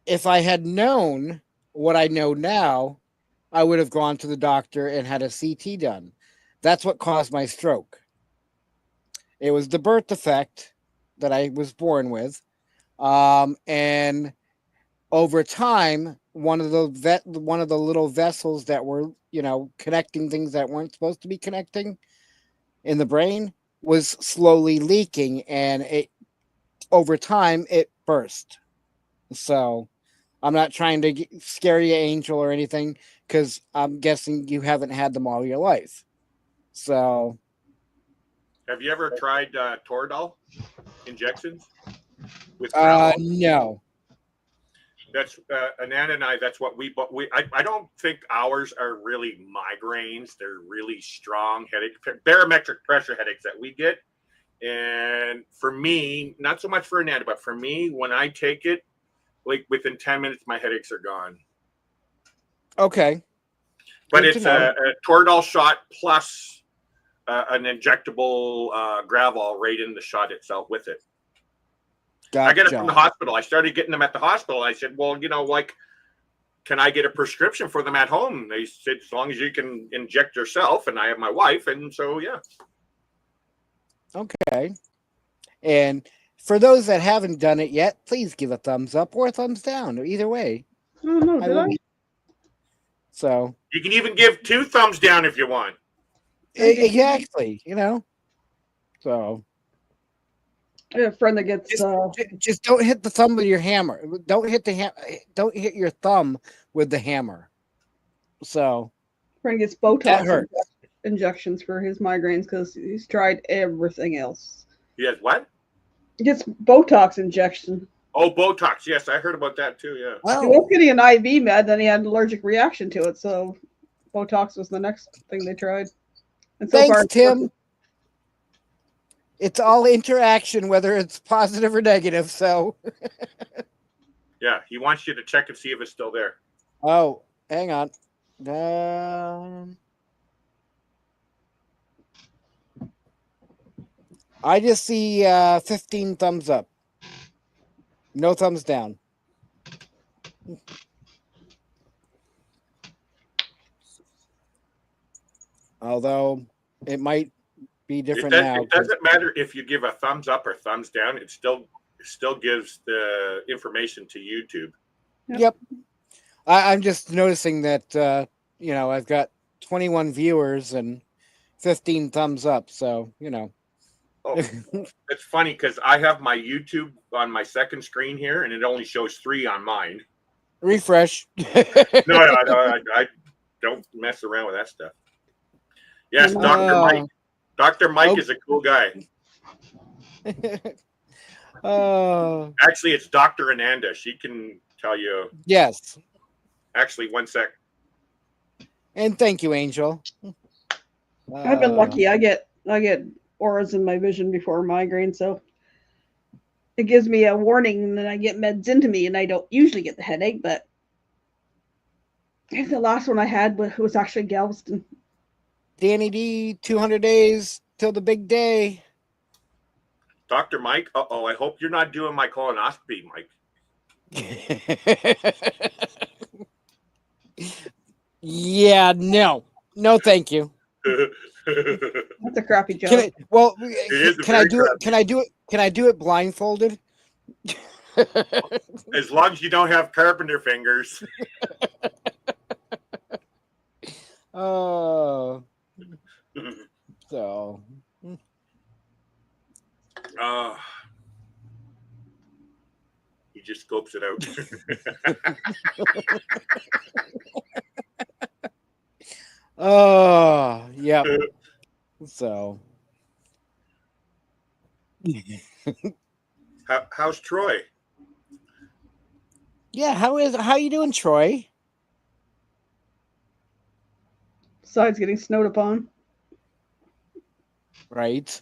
C: If I had known what I know now, I would have gone to the doctor and had a CT done. That's what caused my stroke. It was the birth defect that I was born with. And over time, one of the little vessels that were, connecting things that weren't supposed to be connecting in the brain was slowly leaking, and over time it burst. So I'm not trying to scare you, Angel, or anything, because I'm guessing you haven't had them all your life. So,
F: have you ever tried Toradol injections with
C: no.
F: That's Ananda and I. That's what I don't think ours are really migraines. They're really strong headache, barometric pressure headaches that we get. And for me, not so much for Ananda, but for me, when I take it, like within 10 minutes, my headaches are gone.
C: Okay.
F: But it's a Toradol shot plus an injectable Gravol right in the shot itself with it. Gotcha. I get it from the hospital. I started getting them at the hospital. I said, well, can I get a prescription for them at home? They said, as long as you can inject yourself, and I have my wife. And so, yeah.
C: Okay. And for those that haven't done it yet, please give a thumbs up or a thumbs down. Either way.
D: Oh, no, did I?
C: So.
F: You can even give 2 thumbs down if you want.
C: Exactly. So.
D: I have a friend that gets
C: just don't hit the thumb with your hammer. Don't hit your thumb with the hammer. So
D: friend gets Botox injections for his migraines because he's tried everything else.
F: He has what?
D: He gets Botox injection.
F: Oh, Botox. Yes, I heard about that too. Yeah.
C: Wow.
D: He was getting an IV med, then he had an allergic reaction to it, so Botox was the next thing they tried. And so
C: thanks, Tim. It's all interaction, whether it's positive or negative. So,
F: yeah, he wants you to check and see if it's still there.
C: Oh, hang on. I just see 15 thumbs up. No thumbs down. Although it might be different now.
F: It doesn't matter if you give a thumbs up or thumbs down. It still gives the information to YouTube.
C: Yep. I'm just noticing that I've got 21 viewers and 15 thumbs up. So, you know.
F: Oh, it's funny because I have my YouTube on my second screen here, and it only shows 3 on mine.
C: Refresh.
F: No, I don't mess around with that stuff. Yes, Dr. Mike. Dr. Mike is a cool guy. Actually, it's Dr. Ananda. She can tell you.
C: Yes.
F: Actually, one sec.
C: And thank you, Angel.
D: I've been lucky. I get auras in my vision before migraine, so it gives me a warning, and then I get meds into me, and I don't usually get the headache. But I think the last one I had was actually Galveston.
C: Danny D, 200 days till the big day.
F: Dr. Mike, I hope you're not doing my colonoscopy, Mike.
C: Yeah, no, thank you.
D: That's a crappy joke.
C: Can I do it? Can I do it blindfolded?
F: As long as you don't have carpenter fingers.
C: Oh, so.
F: He just scopes it out.
C: Oh, yeah. So.
F: How's Troy?
C: Yeah, how you doing, Troy?
D: Besides getting snowed upon.
C: Right.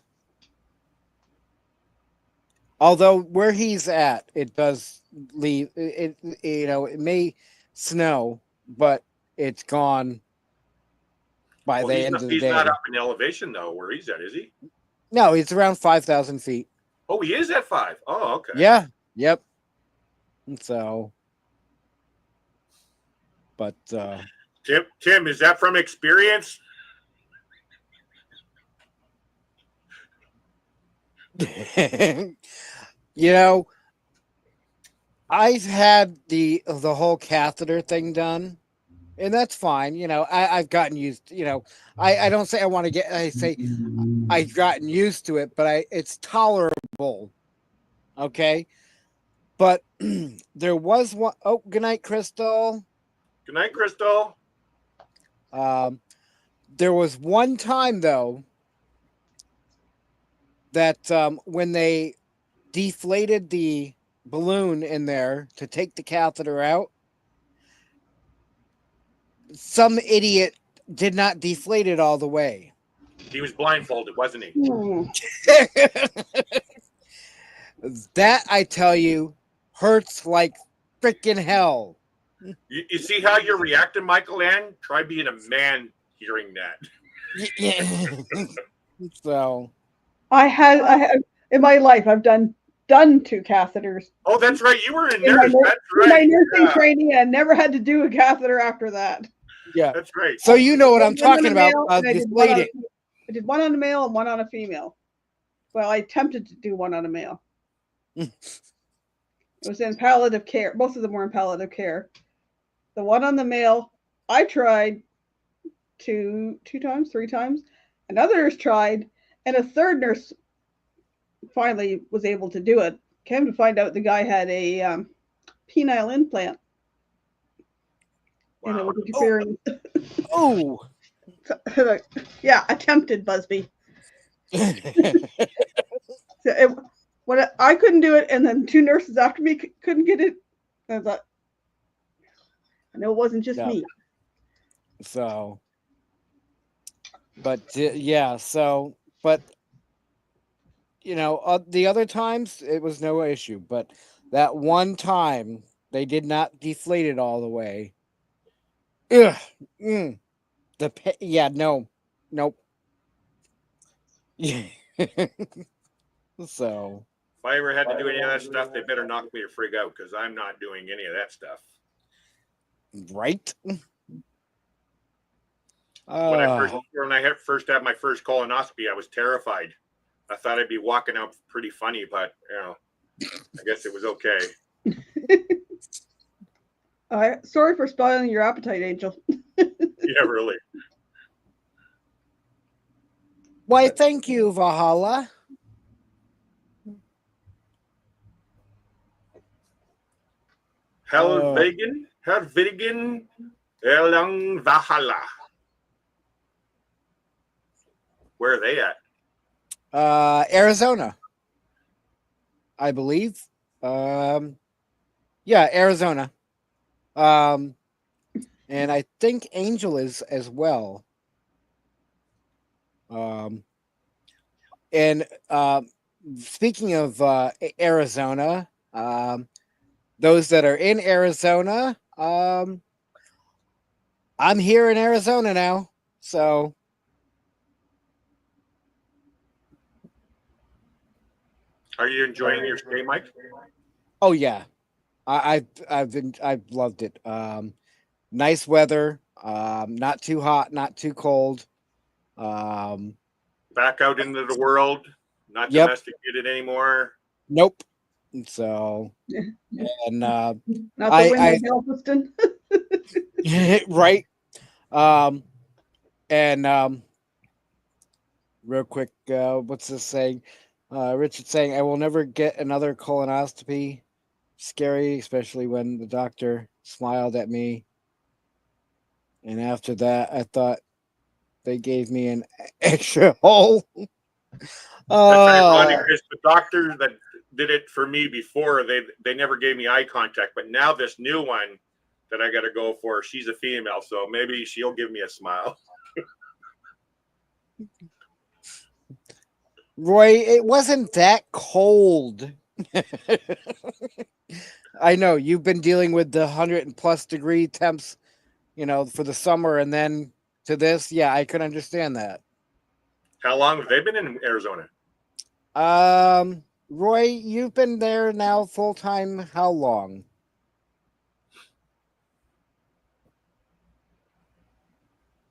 C: Although where he's at, it does leave it. You know, it may snow, but it's gone by the end of the day.
F: He's not up in elevation though, where he's at, is he?
C: No, it's around 5,000 feet.
F: Oh, he is at 5. Oh, okay.
C: Yeah. Yep. So, but
F: Tim, is that from experience?
C: You know, I've had the whole catheter thing done, and that's fine. You know, I've gotten used. You know, I don't say I want to get. I say I've gotten used to it, but it's tolerable. Okay, but there was one. Oh, good night, Crystal.
F: Good night, Crystal.
C: There was one time though that when they deflated the balloon in there to take the catheter out, some idiot did not deflate it all the way.
F: He was blindfolded, wasn't he?
C: That, I tell you, hurts like freaking hell.
F: You see how you're reacting, Michael Ann? Try being a man hearing that.
C: Yeah. So
D: I have in my life I've done 2 catheters.
F: Oh, that's right. You were in
D: In
F: nurse. That's
D: in my
F: right.
D: nursing training, and never had to do a catheter after that.
C: yeah.
F: That's right.
C: So you know what I'm
D: One on
C: talking
D: a
C: about.
D: male, and I did one on a male and one on a female. Well, I attempted to do one on a male. It was in palliative care. Both of them were in palliative care. The one on the male, I tried 2 times, 3 times. Another nurse tried, and a third nurse finally was able to do it. Came to find out the guy had a penile implant.
F: Wow.
D: And it was interfering.
C: Oh.
D: Yeah, attempted, Busby. When I couldn't do it, and then 2 nurses after me couldn't get it, I thought, I know it wasn't just me.
C: So, but yeah, so, but you know, the other times it was no issue, but that one time they did not deflate it all the way. Ugh. Nope. So,
F: if I ever had to do any of that stuff, they better knock me the frig out because I'm not doing any of that stuff.
C: Right?
F: When I first had my first colonoscopy, I was terrified. I thought I'd be walking out pretty funny, but you know, I guess it was okay.
D: Sorry for spoiling your appetite, Angel.
F: Yeah, really.
C: Why, thank you, Valhalla.
F: Helvegen, Elang Valhalla. Where are they at?
C: Arizona, I believe. Yeah, Arizona. And I think Angel is as well. And speaking of Arizona, those that are in Arizona, I'm here in Arizona now. So,
F: Are you enjoying your stay, Mike?
C: oh yeah, I've loved it. Nice weather, not too hot, not too cold.
F: Back out into the world, not
C: Yep.
F: domesticated anymore.
C: Nope. So, and
D: Not the
C: I
D: wind in Galveston.
C: right. And real quick, what's this saying? Richard saying, I will never get another colonoscopy. Scary, especially when the doctor smiled at me. And after that, I thought they gave me an extra hole.
F: That's ironic because the doctor that did it for me before, they never gave me eye contact, but now this new one that I got to go for, she's a female, so maybe she'll give me a smile.
C: Roy, it wasn't that cold. I know you've been dealing with the 100+ degree temps, for the summer, and then to this. Yeah, I could understand that.
F: How long have they been in Arizona?
C: Roy, you've been there now full time. How long?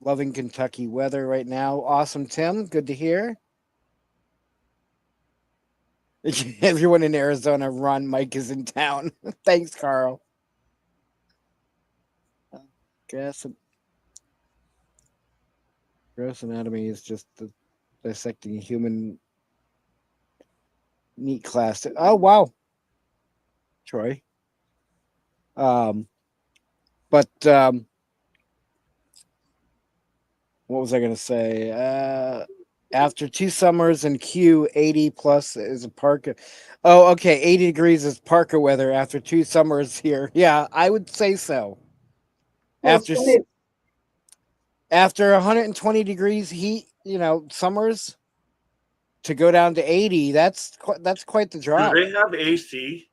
C: Loving Kentucky weather right now. Awesome, Tim. Good to hear. Everyone in Arizona, run. Mike is in town. Thanks, Carl. Gross anatomy is just the dissecting human meat class. Oh wow, Troy. But what was I going to say? After 2 summers in Q, 80+ is a parka. Oh, okay, 80 degrees is parka weather after 2 summers here. Yeah, I would say so.
D: Well,
C: After 120 degrees heat, summers, to go down to 80, that's quite the
F: Do
C: drop.
F: they have AC?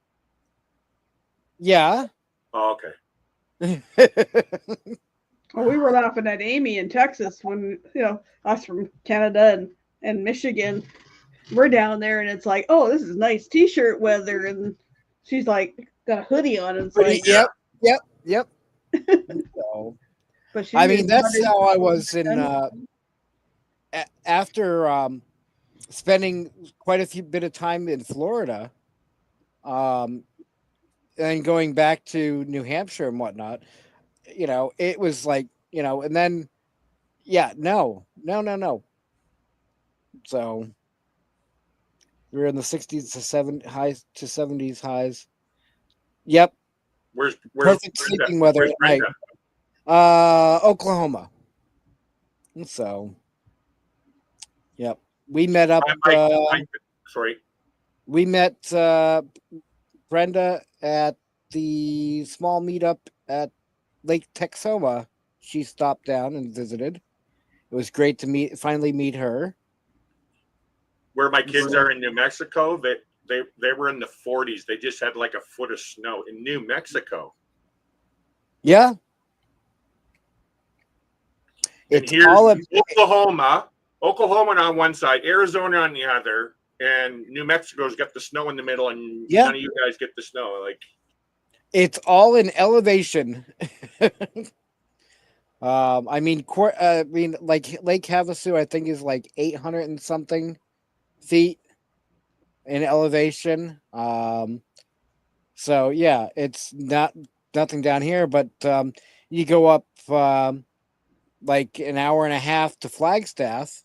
C: Yeah.
F: Oh, okay.
D: well, we were laughing at Amy in Texas when us from Canada and Michigan, we're down there, and it's like, oh, this is nice T-shirt weather, and she's like got a hoodie on, and it's like,
C: Yep. So,
D: but
C: I mean, that's how I was in after spending quite a bit of time in Florida, and going back to New Hampshire and whatnot. It was like, and then, yeah, no. So we were in the 60s to 70s highs. Yep.
F: Where's
C: Perfect sleeping weather
F: where's
C: at night.
F: Brenda?
C: Oklahoma. So, yep. We met up.
F: Sorry.
C: We met Brenda at the small meetup at Lake Texoma. She stopped down and visited. It was great to finally meet her.
F: Where my kids are in New Mexico, they were in the 40s. They just had like a foot of snow in New Mexico.
C: Yeah.
F: And here's Oklahoma on one side, Arizona on the other, and New Mexico's got the snow in the middle, and none of you guys get the snow. Like,
C: it's all in elevation. I mean, like Lake Havasu, I think is like 800 and something feet in elevation. So yeah, it's nothing down here, but you go up like an hour and a half to Flagstaff,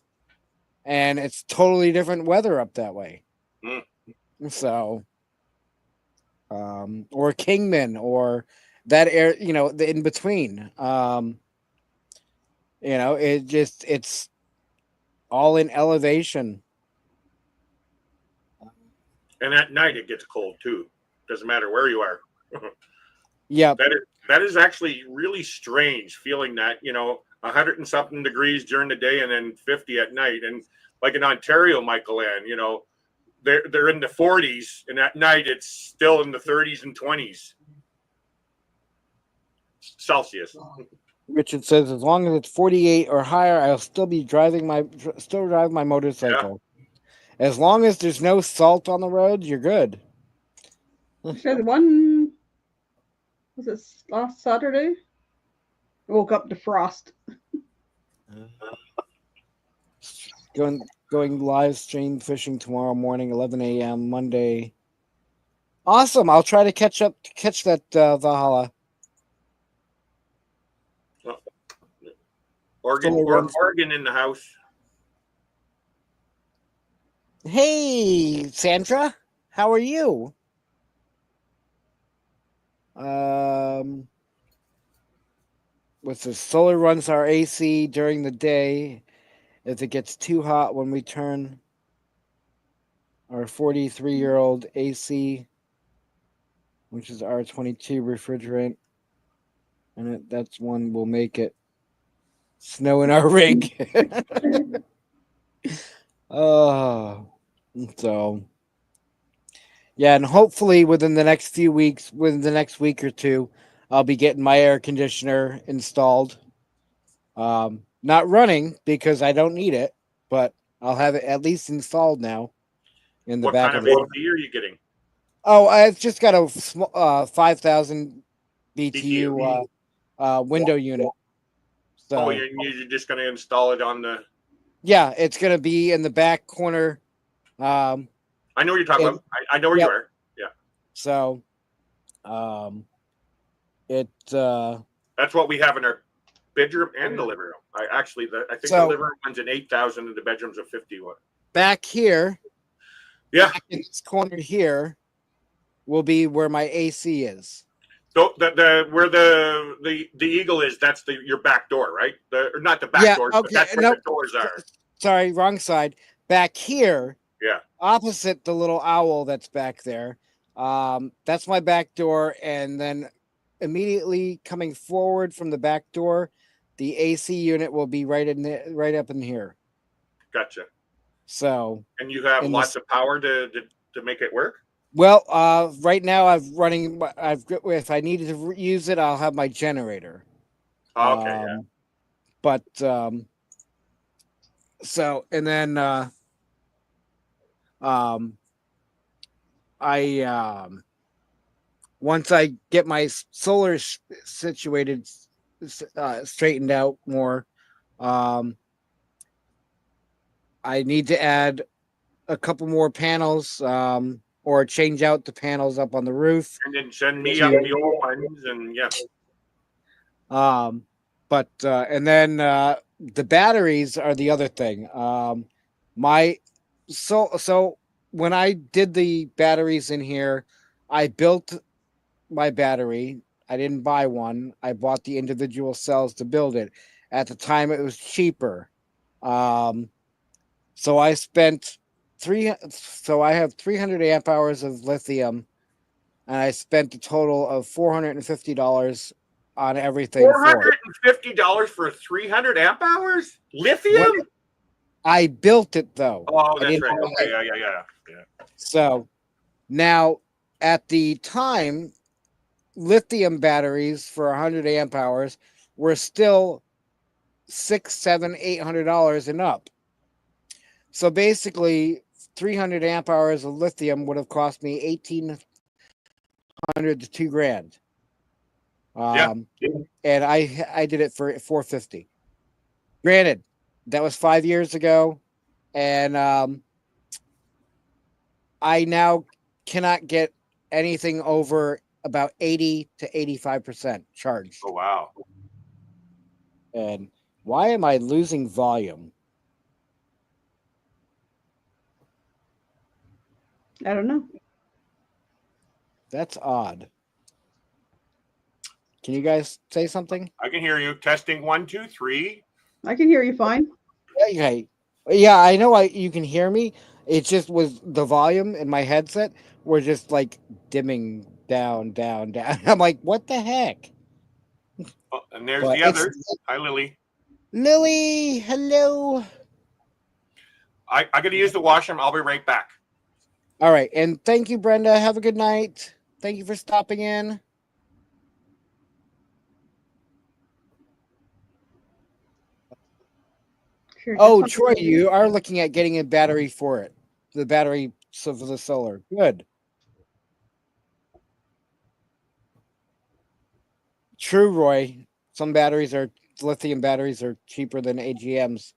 C: and it's totally different weather up that way.
F: Mm.
C: So, or Kingman, or that air, the in between. It's all in elevation.
F: And at night it gets cold too. Doesn't matter where you are.
C: Yep.
F: That is actually really strange feeling that, 100 and something degrees during the day and then 50 at night. And like in Ontario, Michael Ann, they're in the 40s, and at night it's still in the 30s and 20s Celsius.
C: Richard says, as long as it's 48 or higher, I'll still driving my motorcycle. Yeah. As long as there's no salt on the road, you're good.
D: Was it last Saturday? I woke up to frost.
C: Going live stream fishing tomorrow morning, 11 a.m. Monday. Awesome. I'll try to catch that Valhalla.
F: Oregon in the house.
C: Hey, Sandra, how are you? With the solar runs our AC during the day. If it gets too hot when we turn our 43-year-old AC, which is R22 refrigerant, and that's one will make it snow in our rig. So yeah, and hopefully within the next week or two, I'll be getting my air conditioner installed. Not running because I don't need it, but I'll have it at least installed now in the
F: what
C: back
F: kind
C: of
F: of
C: the
F: AC are you getting?
C: Oh, I've just got a 5,000 BTU window unit. So
F: you're just going to install it on the...
C: Yeah, it's going to be in the back corner.
F: I know what you're talking about. I know where you are. Yeah.
C: So,
F: that's what we have in our bedroom and the living room. I think the living room one's an 8,000 and the bedroom's a 51.
C: Back here,
F: back
C: in this corner here, will be where my AC is.
F: So where the eagle is, that's your back door, right? Or not the back door, but that's where the doors are.
C: Sorry, wrong side. Back here,
F: opposite
C: the little owl that's back there. That's my back door, and then immediately coming forward from the back door, the AC unit will be right up in here.
F: Gotcha.
C: So,
F: and you have lots of power to make it work?
C: Well, right now if I needed to use it, I'll have my generator.
F: Okay.
C: But so, and then I once I get my solar situated, straightened out more, I need to add a couple more panels, or change out the panels up on the roof.
F: And then send me up the old ones, and
C: and then the batteries are the other thing. So when I did the batteries in here, I built my battery. I didn't buy one. I bought the individual cells to build it. At the time, it was cheaper. So I spent So I have 300 amp hours of lithium, and I spent a total of $450 on everything.
F: $450 for 300 amp hours? Lithium?
C: I built it though.
F: Oh, that's right. Okay, yeah.
C: So now, at the time, lithium batteries for 100 amp hours were still $600, $700, $800 and up. So basically, 300 amp hours of lithium would have cost me $1,800 to $2,000. And I did it for $450. Granted, that was 5 years ago, and I now cannot get anything over about 80 to 85% charged.
F: Oh wow!
C: And why am I losing volume?
D: I don't know.
C: That's odd. Can you guys say something?
F: I can hear you. Testing 1, 2, 3.
D: I can hear you fine.
C: Okay. Yeah, I know you can hear me. It just was the volume in my headset were just like dimming down, down, down. I'm like, what the heck?
F: Oh, and there's
C: But
F: the other. Hi, Lily.
C: Lily, hello.
F: I got to use the washroom. I'll be right back.
C: All right, and thank you, Brenda. Have a good night. Thank you for stopping in.
D: Sure,
C: Oh,
D: just
C: Troy, you are looking at getting a battery for it. The battery for the solar. Good. True, Roy. Some lithium batteries are cheaper than AGMs.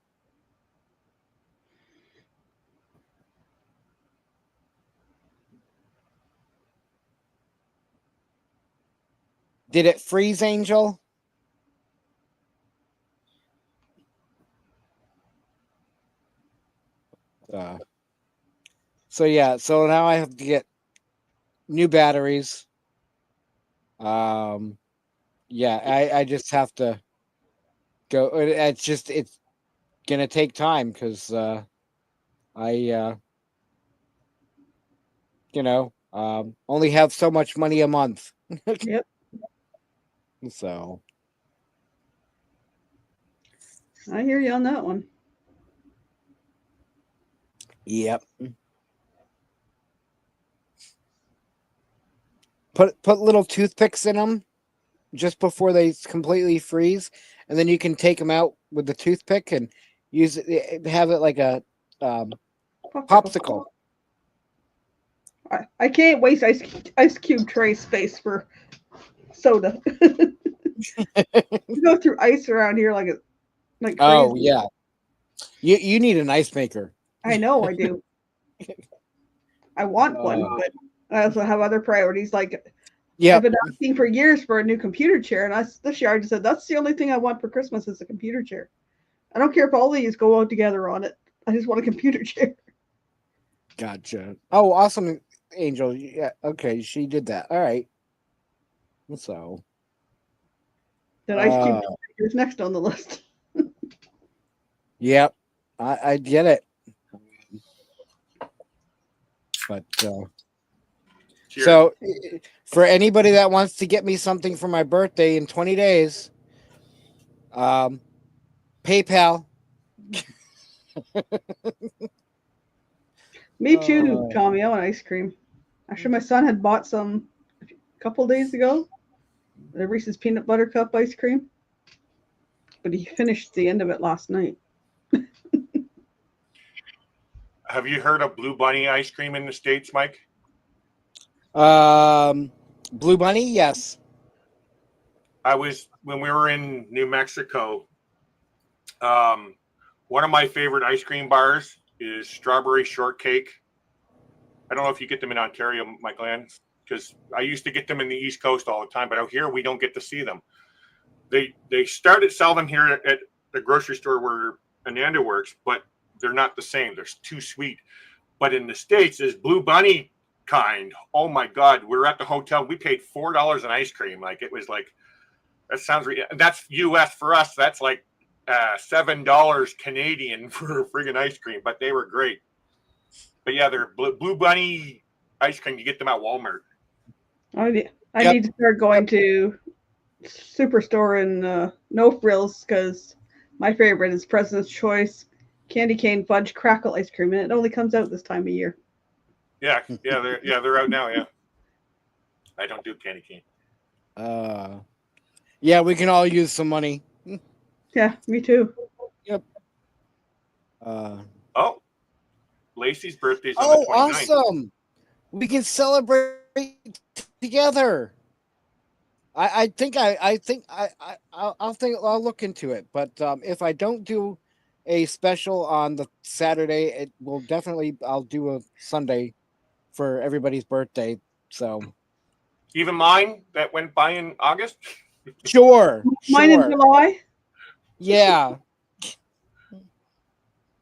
C: Did it freeze, Angel? So yeah, so now I have to get new batteries. Yeah, I just have to go. It's gonna take time because I only have so much money a month.
D: Yep.
C: So
D: I hear you on that one.
C: yep. Put little toothpicks in them just before they completely freeze, and then you can take them out with the toothpick and use it. Have it like a popsicle.
D: I can't waste ice cube tray space for soda. You go through ice around here like crazy.
C: Oh yeah, you need an ice maker.
D: I know I do. I want one, but I also have other priorities. Like
C: Yeah,
D: I've been asking for years for a new computer chair, and this year I just said that's the only thing I want for Christmas is a computer chair. I don't care if all these go out together on it. I just want a computer chair.
C: Gotcha. Oh, awesome, Angel. Yeah, okay, she did that. All right. So
D: Then Ice Cube is next on the list.
C: yep, I get it. But so for anybody that wants to get me something for my birthday in 20 days, PayPal.
D: Me too, Tommy. I want ice cream. Actually, my son had bought some a couple days ago. The Reese's peanut butter cup ice cream, but he finished the end of it last night.
F: Have you heard of Blue Bunny ice cream in the States, Mike?
C: Blue Bunny, yes.
F: When we were in New Mexico, one of my favorite ice cream bars is Strawberry Shortcake. I don't know if you get them in Ontario, Mike Land, because I used to get them in the East Coast all the time, but out here we don't get to see them. They started selling them here at the grocery store where Ananda works, but they're not the same. They're too sweet. But in the States, is Blue Bunny kind. Oh my God. We were at the hotel. We paid $4 an ice cream. Like it was like, that sounds, that's US for us. That's like $7 Canadian for friggin' ice cream, but they were great. But yeah, they're Blue Bunny ice cream. You get them at Walmart.
D: I need to start going to Superstore and No Frills because my favorite is President's Choice Candy Cane Fudge Crackle ice cream, and it only comes out this time of year.
F: Yeah, they're out now. Yeah, I don't do candy cane.
C: Yeah, we can all use some money.
D: Yeah, me too.
C: Yep.
F: Oh, Lacey's birthday's on the 29th.
C: Awesome! We can celebrate together. I'll look into it. But if I don't do a special on the Saturday, I'll do a Sunday for everybody's birthday. So
F: even mine that went by in August.
C: Sure.
D: Mine in July.
C: Yeah.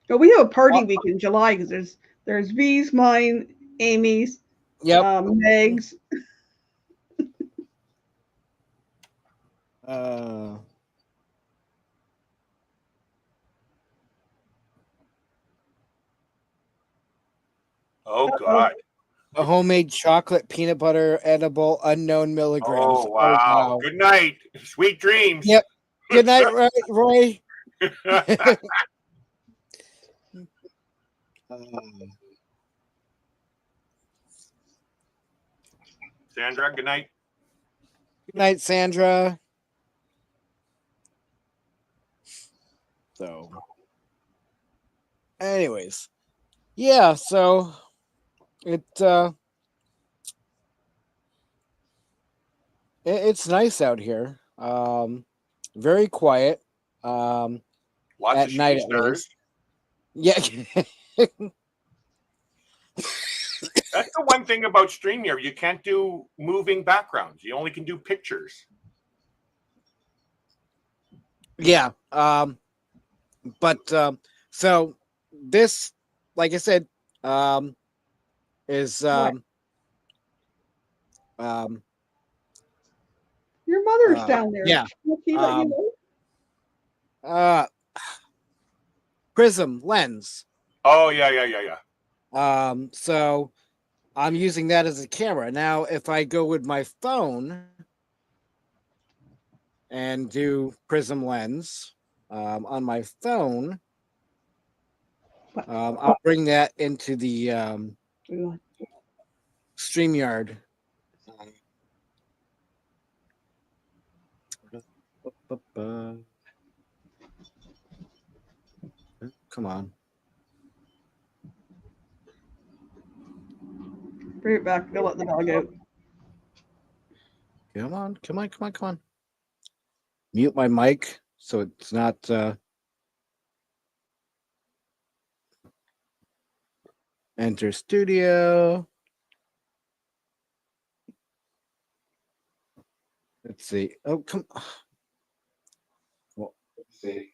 D: But we have a party week in July because there's V's, mine, Amy's,
C: Yep.
D: Meg's.
C: Uh,
F: Oh God.
C: a homemade chocolate peanut butter edible unknown milligrams.
F: Oh wow. Good night. Sweet dreams.
C: Yep. Good night, Roy.
F: Sandra, good night.
C: Good night, Sandra. So, anyways, yeah. So it's nice out here. Very quiet.
F: Lots
C: At
F: of
C: night
F: shooting
C: at
F: stars.
C: least. Yeah.
F: That's the one thing about StreamYard. You can't do moving backgrounds. You only can do pictures.
C: Yeah. But so this, like I said, is
D: What?
C: um
D: Your mother's down there.
C: yeah.
D: Will she let you
C: Um,
D: know?
C: prism lens.
F: Oh yeah.
C: So I'm using that as a camera. Now if I go with my phone and do prism lens on my phone, I'll bring that into the StreamYard. Come on.
D: Bring it back. Go let the dog out.
C: Come on. Mute my mic so it's not enter studio. Let's see. Oh, come. Well, let's see.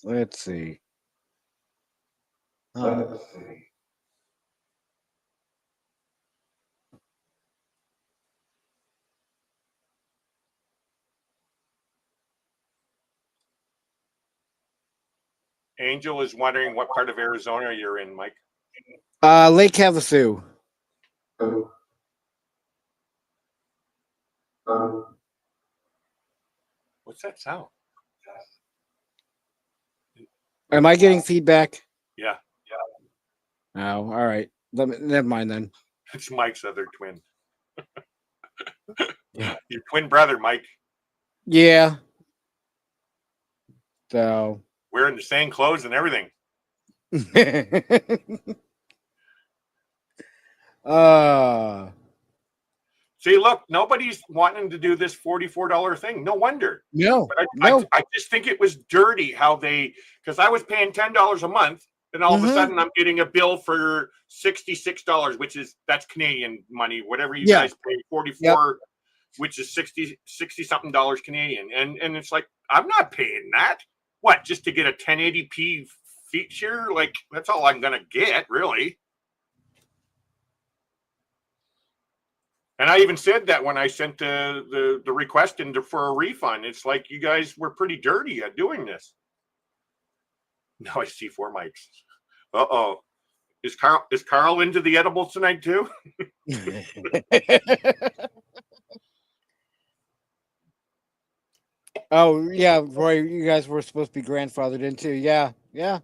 C: Let's see.
F: Angel is wondering what part of Arizona you're in, Mike.
C: Lake Havasu.
F: What's that sound?
C: Am I getting feedback?
F: Yeah,
C: Oh, all right. Never mind then.
F: it's Mike's other twin.
C: Yeah.
F: Your twin brother, Mike.
C: Yeah. So.
F: Wearing the same clothes and everything. See, look, nobody's wanting to do this $44 thing. No wonder.
C: No.
F: But
C: No.
F: I just think it was dirty how they, because I was paying $10 a month, and all of a sudden I'm getting a bill for $66, that's Canadian money. Whatever you guys pay, 44, which is 60 something dollars Canadian, and it's like I'm not paying that. What, just to get a 1080p feature? Like that's all I'm gonna get, really. And I even said that when I sent the request in for a refund. It's like you guys were pretty dirty at doing this. Now I see 4 mics. Uh-oh. Is Carl into the edibles tonight too?
C: Oh yeah, Roy, you guys were supposed to be grandfathered into. Yeah. Yep.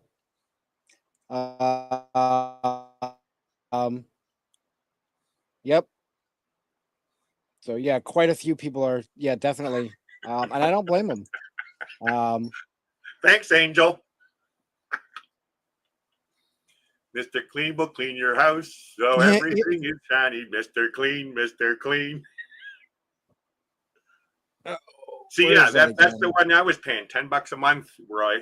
C: So yeah, quite a few people are. Yeah, definitely. And I don't blame them.
F: Thanks, Angel. Mr. Clean will clean your house, so everything is shiny. Mr. Clean, Mr. Clean. See, yeah, that's the one I was paying, $10 a month, Roy.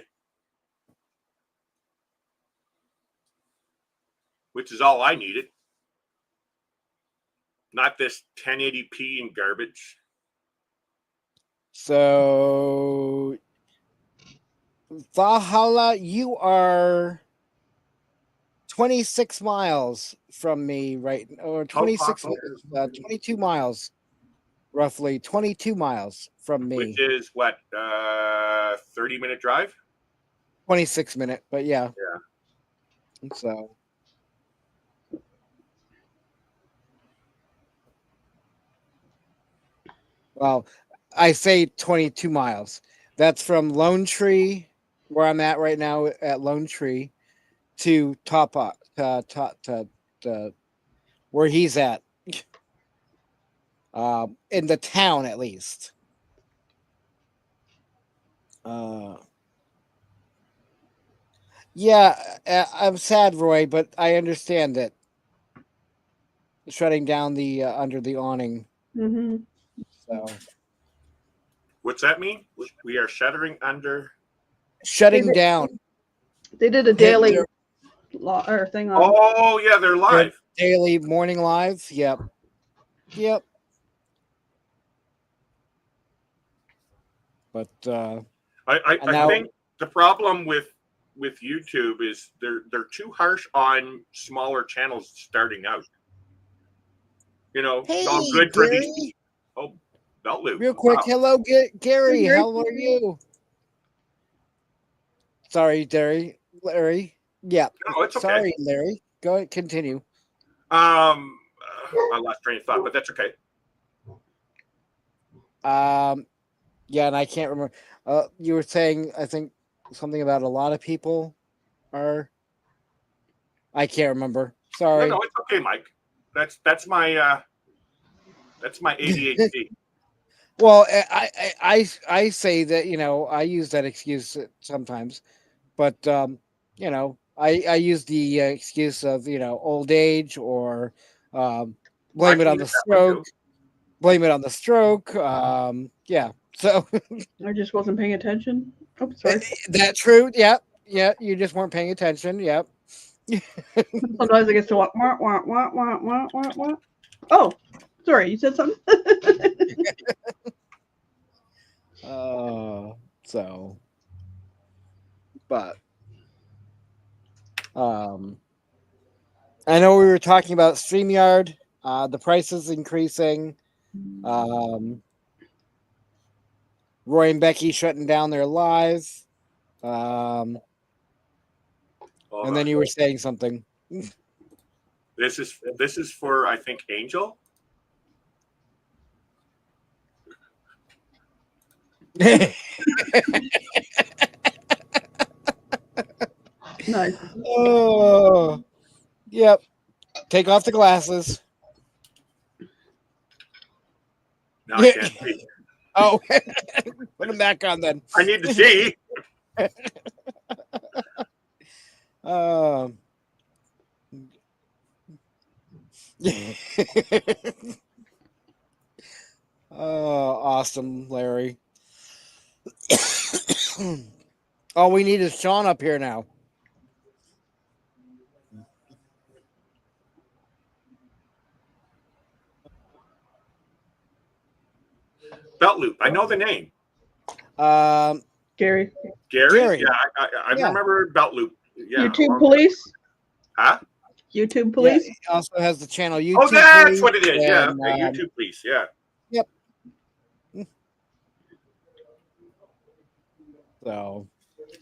F: Which is all I needed. not this 1080p and garbage.
C: So, Valhalla, you are 26 miles from me, right? Or 26, 22 miles, roughly 22 miles from
F: Which
C: me.
F: is what, 30-minute drive?
C: 26-minute, but yeah.
F: Yeah.
C: So, well, I say 22 miles. That's from Lonetree, where I'm at right now at Lonetree, to where he's at, in the town at least. Yeah, I'm sad, Roy, but I understand it. Shutting down the under the awning.
D: Mm-hmm.
C: So
F: What's that mean? We are shuttering under.
C: shutting down.
D: They did a daily or thing on.
F: Oh yeah, they're live.
C: Daily morning live. Yep. But
F: I think the problem with YouTube is they're too harsh on smaller channels starting out. You know,
C: hey,
F: it's all good
C: Gary.
F: for these. Oh, belt loop.
C: Real quick,
F: Wow.
C: hello, Gary.
D: Hey, Gary.
C: How are you? Sorry, Larry. Yeah.
F: No, it's okay.
C: Sorry, Larry. Go ahead, continue.
F: I lost train of thought, but that's okay.
C: Yeah, and I can't remember. You were saying, I think, something about a lot of people are. I can't remember. Sorry.
F: No, it's okay, Mike. That's my ADHD.
C: Well, I say that, I use that excuse sometimes, but I use the excuse of old age or blame it on the stroke. Blame it on the stroke. Yeah. So
D: I just wasn't paying attention. Oh, sorry.
C: that's true. Yeah. You just weren't paying attention. Yep.
D: Sometimes it gets to what? Oh, sorry. You said something.
C: So, but I know we were talking about StreamYard. The price is increasing. Roy and Becky shutting down their live. And then you were saying something.
F: This is for, I think, Angel.
D: Nice.
C: Oh, yep. Take off the glasses.
F: No, I can't see.
C: Oh, put them back on then.
F: I need to see.
C: Oh, awesome, Larry. All we need is Sean up here now.
F: Belt loop. I know the name.
D: Gary.
F: Gary? Yeah, I remember belt loop. Yeah.
D: YouTube police.
F: Huh?
D: YouTube police.
C: Yeah, he also has the channel YouTube.
F: Oh, that's
C: police,
F: what it is. Yeah.
C: and,
F: Okay, YouTube police. Yeah.
C: Yep. So.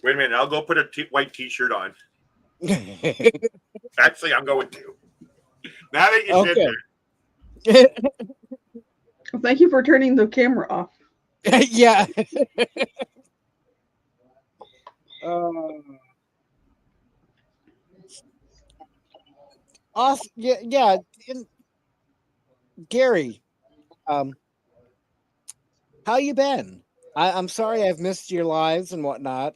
F: Wait a minute. I'll go put a white T-shirt on. Actually, I'm going to. Now that you said that.
D: Well, thank you for turning the camera off.
C: Yeah. Awesome. Yeah. Gary, how you been? I'm sorry I've missed your lives and whatnot.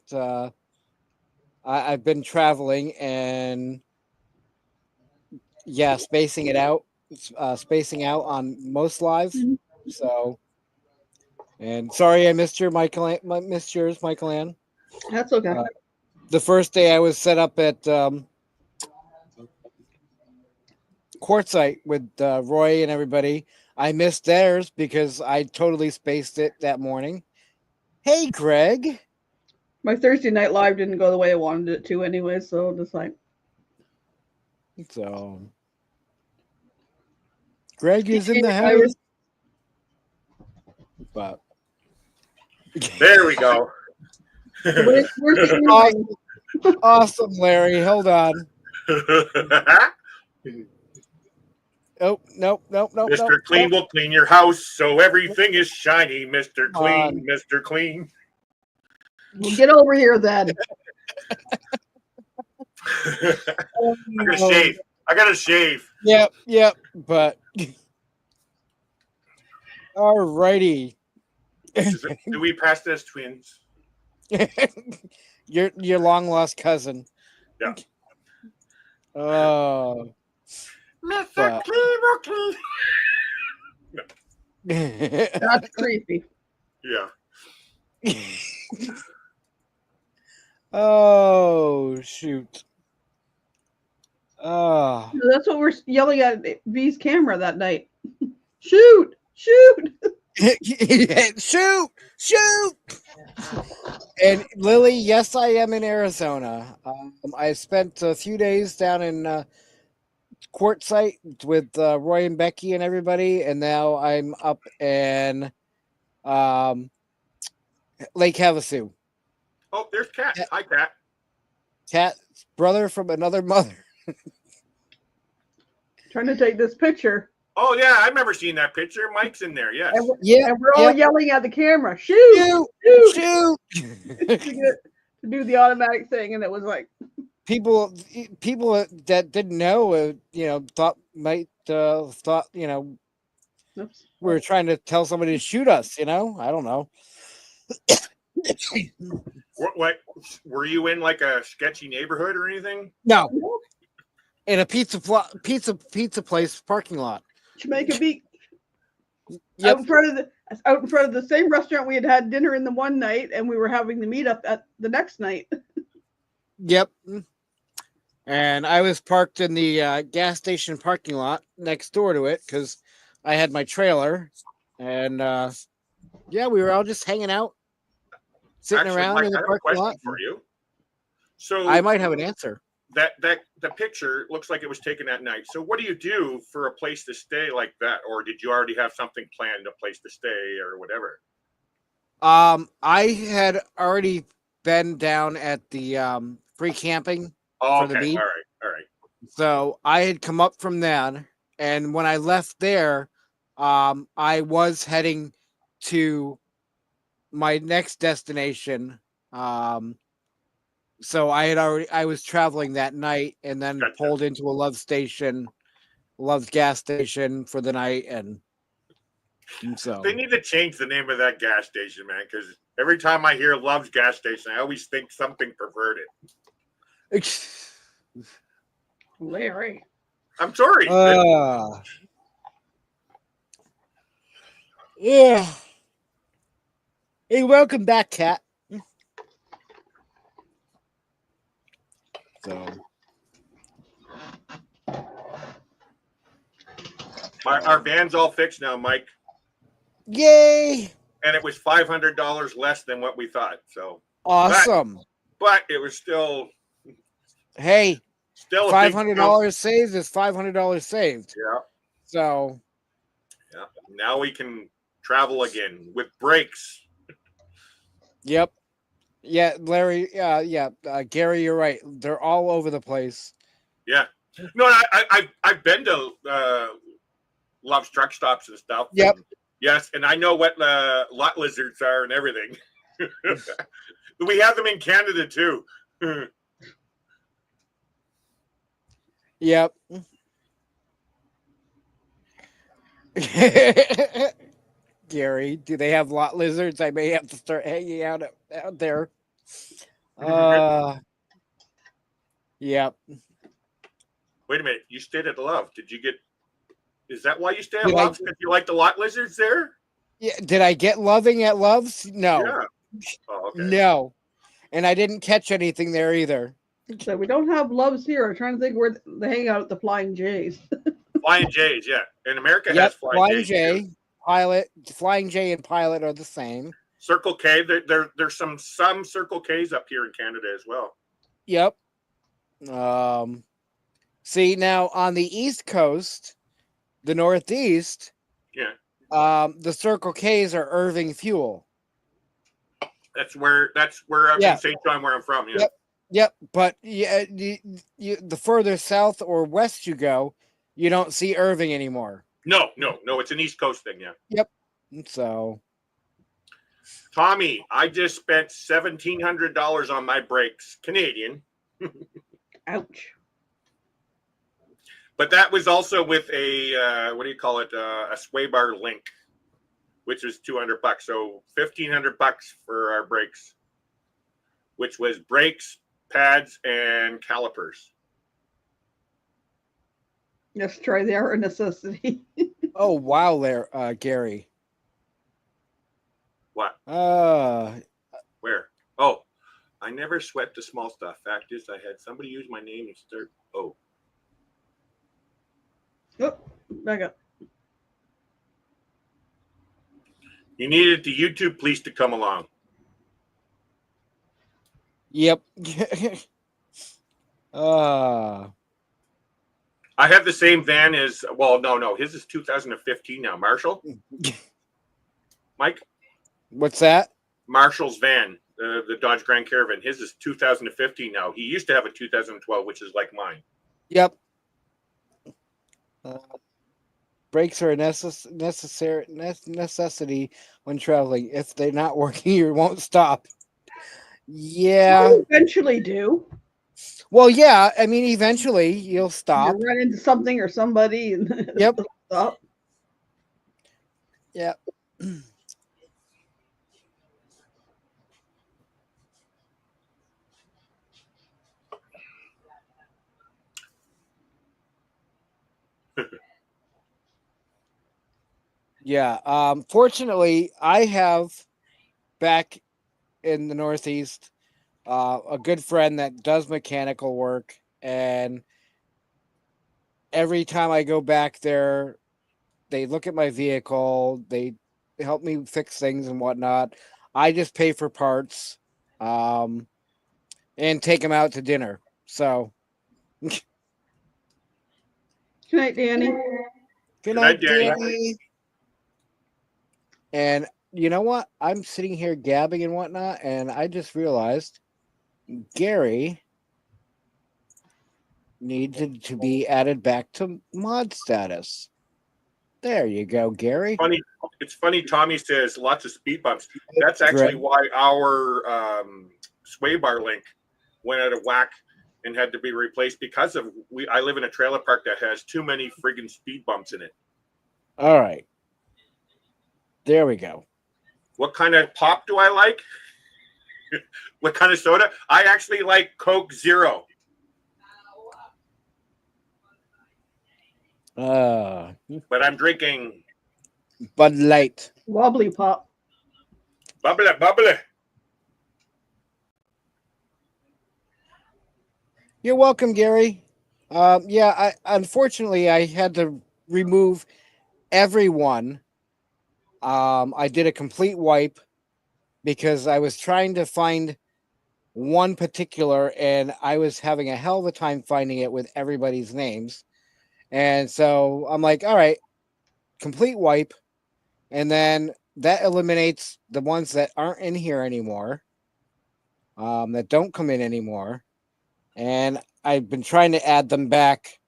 C: I've been traveling and spacing out on most lives. Mm-hmm. So, and sorry I missed yours, Michael Ann.
D: That's okay.
C: The first day I was set up at Quartzite with Roy and everybody. I missed theirs because I totally spaced it that morning. Hey, Greg.
D: My Thursday night live didn't go the way I wanted it to anyway, so just like
C: So, Greg is in the
D: I
C: house.
D: was-
C: But
F: There we go.
D: where's the
C: awesome,
D: earring?
C: awesome, Larry. Hold on. Oh, nope.
F: Mr. Clean will clean your house so everything is shiny. Mr.
C: Come on.
F: Clean, Mr. Clean.
D: Well, get over here then.
F: I gotta shave. I gotta shave.
C: Yep. But alrighty.
F: Do we pass this twins?
C: your long lost cousin.
F: Yeah.
C: Oh.
E: Mr. Clean will clean.
D: That's creepy.
F: Yeah.
C: Oh shoot. Oh.
D: That's what we're yelling at V's camera that night. Shoot! Shoot!
C: Shoot! And Lily, yes, I am in Arizona. I spent a few days down in Quartzite with Roy and Becky and everybody, and now I'm up in Lake Havasu.
F: Oh, there's Cat. Hi, Cat.
C: Cat's brother from another mother.
D: Trying to take this picture.
F: Oh, yeah, I remember seeing that picture. Mike's in there, yes.
D: And we're all yelling at the camera. Shoot!
C: Shoot!
D: to do the automatic thing, and it was like
C: people that didn't know, thought we were trying to tell somebody to shoot us. I don't know.
F: What? Were you in like a sketchy neighborhood or anything?
C: No, in a pizza place parking lot.
D: Jamaica Beach.
C: Yep.
D: Out in front of the same restaurant we had dinner in the one night, and we were having the meetup at the next night.
C: Yep. And I was parked in the gas station parking lot next door to it because I had my trailer, and we were all just hanging out, sitting around
F: Mike,
C: in the
F: I have a
C: parking
F: question
C: lot.
F: for you. So
C: I might have an answer.
F: That the picture looks like it was taken at night. So what do you do for a place to stay like that, or did you already have something planned, a place to stay or whatever?
C: I had already been down at the free camping for the beach.
F: All right.
C: So I had come up from that, and when I left there, I was heading to my next destination. So I was traveling that night, and then pulled into a Love's gas station for the night, and so
F: they need to change the name of that gas station, man, because every time I hear Love's gas station, I always think something perverted.
D: Larry.
F: I'm sorry.
C: Yeah. Hey, welcome back, Kat. So
F: our van's all fixed now, Mike.
C: Yay!
F: And it was $500 less than what we thought. So
C: awesome.
F: But it was still
C: still $500 saved is $500 saved.
F: Yeah.
C: So
F: now we can travel again with brakes.
C: Yep. Yeah, Larry. Gary, you're right. They're all over the place.
F: Yeah. No, I've been to Love's truck stops and stuff.
C: Yep.
F: And yes, and I know what lot lizards are and everything. We have them in Canada too.
C: Yep. Gary, do they have lot lizards? I may have to start hanging out there. Yep.
F: Wait a minute. You stayed at Love. Is that why you stayed at Love's? Because you like the lot lizards there?
C: Yeah. Did I get loving at Love's? No.
F: Yeah. Oh, okay.
C: No. And I didn't catch anything there either.
D: So we don't have Loves here. I'm trying to think where they hang out at the Flying J's.
F: Flying J's, yeah. And America
C: Yep,
F: has Flying J's.
C: J, Pilot, Flying J and Pilot are the same.
F: Circle K, there's some Circle K's up here in Canada as well.
C: Yep. See, now on the East Coast, the Northeast,
F: Yeah.
C: the Circle K's are Irving Fuel.
F: That's where I'm in St. John, where I'm from. Yeah.
C: Yep. But yeah, the further south or west you go, you don't see Irving anymore.
F: No. It's an East Coast thing. Yeah.
C: Yep. So,
F: Tommy, I just spent $1,700 on my brakes, Canadian.
D: Ouch.
F: But that was also with a a sway bar link, which was $200. So $1,500 for our brakes, which was brakes, pads, and calipers.
D: Let's try they are a necessity.
C: oh wow, there, Gary.
F: What?
C: Where?
F: Oh, I never sweat the small stuff. Fact is, I had somebody use my name and start. Oh.
D: Oh, back up.
F: You needed the YouTube police to come along.
C: Yep.
F: I have the same van as, well, no, his is 2015 now. Marshall? Mike?
C: What's that?
F: Marshall's van, the Dodge Grand Caravan. His is 2015 now. He used to have a 2012, which is like mine.
C: Yep. Brakes are a necessity when traveling. If they're not working, you won't stop. Yeah.
D: You'll eventually do.
C: Well, yeah. I mean, eventually you'll stop.
D: You run into something or somebody and
C: Yep.
D: stop.
C: Yep. Yeah. Fortunately, I have back in the Northeast a good friend that does mechanical work, and every time I go back there, they look at my vehicle, they help me fix things and whatnot. I just pay for parts, and take them out to dinner. So,
D: Good night, Danny.
C: good night, Danny. And you know what? I'm sitting here gabbing and whatnot, and I just realized Gary needed to be added back to mod status. There you go, Gary.
F: It's funny. Tommy says lots of speed bumps. That's actually why our sway bar link went out of whack and had to be replaced, because of I live in a trailer park that has too many friggin' speed bumps in it.
C: All right. There we go.
F: What kind of pop do I like? What kind of soda? I actually like Coke Zero. But I'm drinking
C: Bud Light.
D: Wobbly pop.
F: Bubbly.
C: You're welcome, Gary. Unfortunately I had to remove everyone. I did a complete wipe because I was trying to find one particular, and I was having a hell of a time finding it with everybody's names. And so I'm like, all right, complete wipe. And then that eliminates the ones that aren't in here anymore, that don't come in anymore. And I've been trying to add them back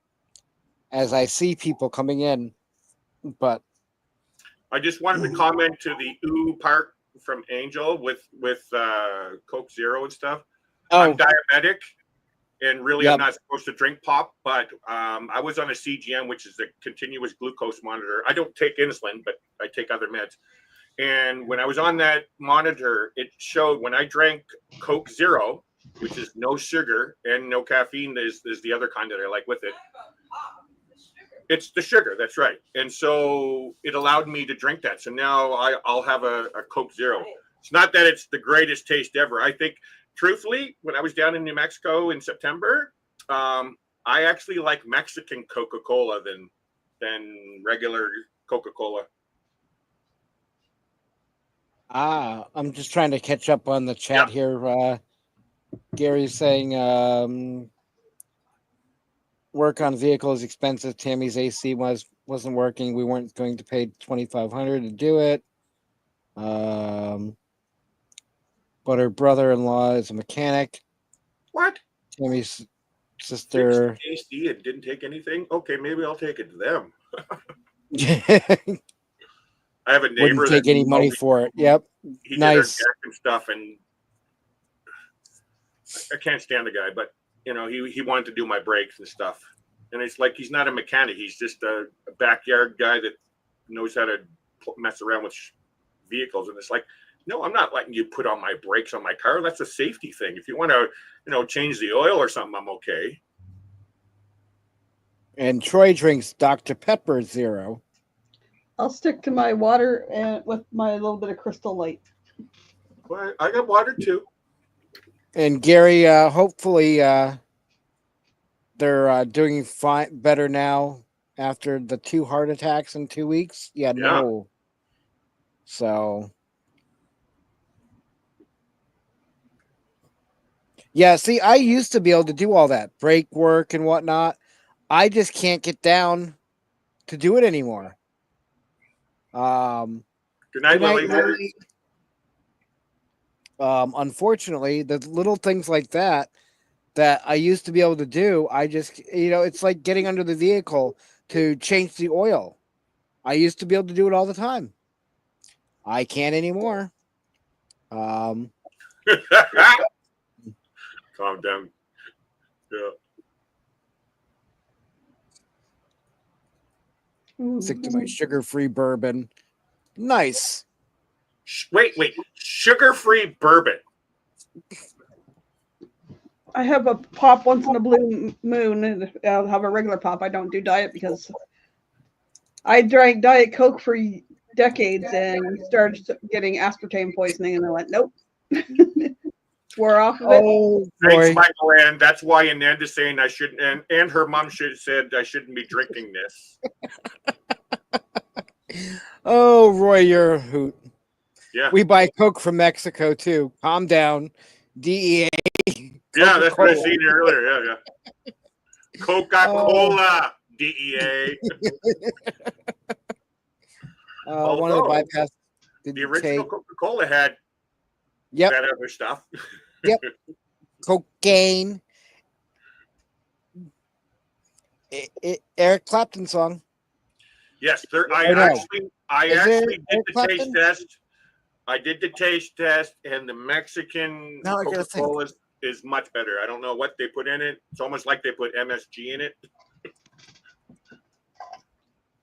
C: as I see people coming in, but
F: I just wanted to comment to the ooh part from Angel with Coke Zero and stuff.
C: Oh.
F: I'm diabetic, and really
C: Yep.
F: I'm not supposed to drink pop, but I was on a CGM, which is a continuous glucose monitor. I don't take insulin, but I take other meds. And when I was on that monitor, it showed when I drank Coke Zero, which is no sugar and no caffeine, is the other kind that I like with it. It's the sugar, that's right. And so it allowed me to drink that. So now I'll have a Coke Zero. It's not that it's the greatest taste ever. I think, truthfully, when I was down in New Mexico in September, I actually like Mexican Coca-Cola than than regular Coca-Cola.
C: I'm just trying to catch up on the chat here. Gary's saying work on vehicle is expensive. Tammy's AC wasn't working. We weren't going to pay $2,500 to do it. But her brother-in-law is a mechanic.
F: What?
C: Tammy's sister.
F: AC and didn't take anything? Okay, maybe I'll take it to them. I have a neighbor
C: Wouldn't take any money for it. Yep.
F: He
C: Nice.
F: did our deck and stuff, and I can't stand the guy, but he wanted to do my brakes and stuff. And it's like he's not a mechanic; he's just a backyard guy that knows how to mess around with vehicles. And it's like, no, I'm not letting you put on my brakes on my car. That's a safety thing. If you want to, change the oil or something, I'm okay.
C: And Troy drinks Dr. Pepper Zero.
D: I'll stick to my water and with my little bit of Crystal Light.
F: Well, I got water too.
C: And Gary, hopefully they're doing fine, better now after the 2 heart attacks in 2 weeks. Yeah, no. So, yeah, see, I used to be able to do all that brake work and whatnot. I just can't get down to do it anymore.
F: Good night, Lily.
C: Unfortunately, the little things like that I used to be able to do, I just, it's like getting under the vehicle to change the oil. I used to be able to do it all the time. I can't anymore.
F: Calm down. Yeah.
C: Stick to my sugar-free bourbon. Nice.
F: Wait. Sugar-free bourbon.
D: I have a pop once in a blue moon, and I'll have a regular pop. I don't do diet because I drank Diet Coke for decades and started getting aspartame poisoning, and I went, nope. Swore off of it.
C: Oh,
F: Thanks,
C: boy.
F: Michael. And that's why Ananda's saying I shouldn't, and her mom said I shouldn't be drinking this.
C: Oh, Roy, you're a hoot.
F: Yeah.
C: We buy Coke from Mexico, too. Calm down. DEA.
F: Yeah, that's what I seen earlier. Yeah. Coca-Cola, DEA.
C: One of the bypass.
F: The original Coca-Cola had
C: that
F: other stuff.
C: Yep. Cocaine. Eric Clapton song.
F: Yes, I actually did the taste test. I did the taste test, and the Mexican Coca-Cola is much better. I don't know what they put in it. It's almost like they put MSG in it.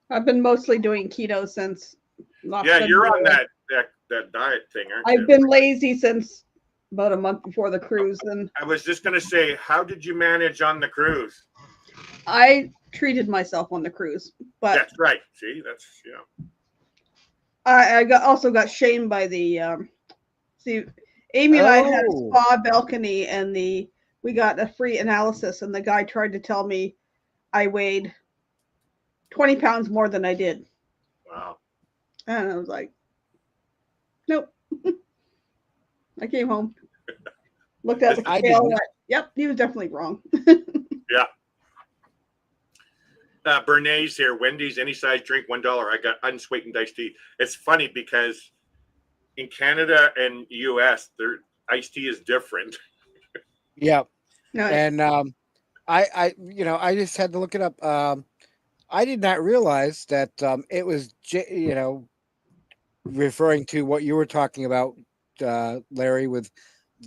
D: I've been mostly doing keto since last
F: Yeah, you're
D: February.
F: on that diet thing, aren't you?
D: I've been lazy since about a month before the cruise, and
F: I was just gonna say, how did you manage on the cruise?
D: I treated myself on the cruise. But
F: that's right. See, that's
D: I also got shamed by the Amy and I had a spa balcony, and we got a free analysis, and the guy tried to tell me I weighed 20 pounds more than I did.
F: Wow.
D: And I was like, nope. I came home, looked at the scale, went, yep, he was definitely wrong.
F: Yeah. Bernays here. Wendy's any size drink, $1. I got unsweetened iced tea. It's funny because in Canada and US, their iced tea is different.
C: Yeah.
D: No,
C: and I just had to look it up. I did not realize that it was referring to what you were talking about, Larry, with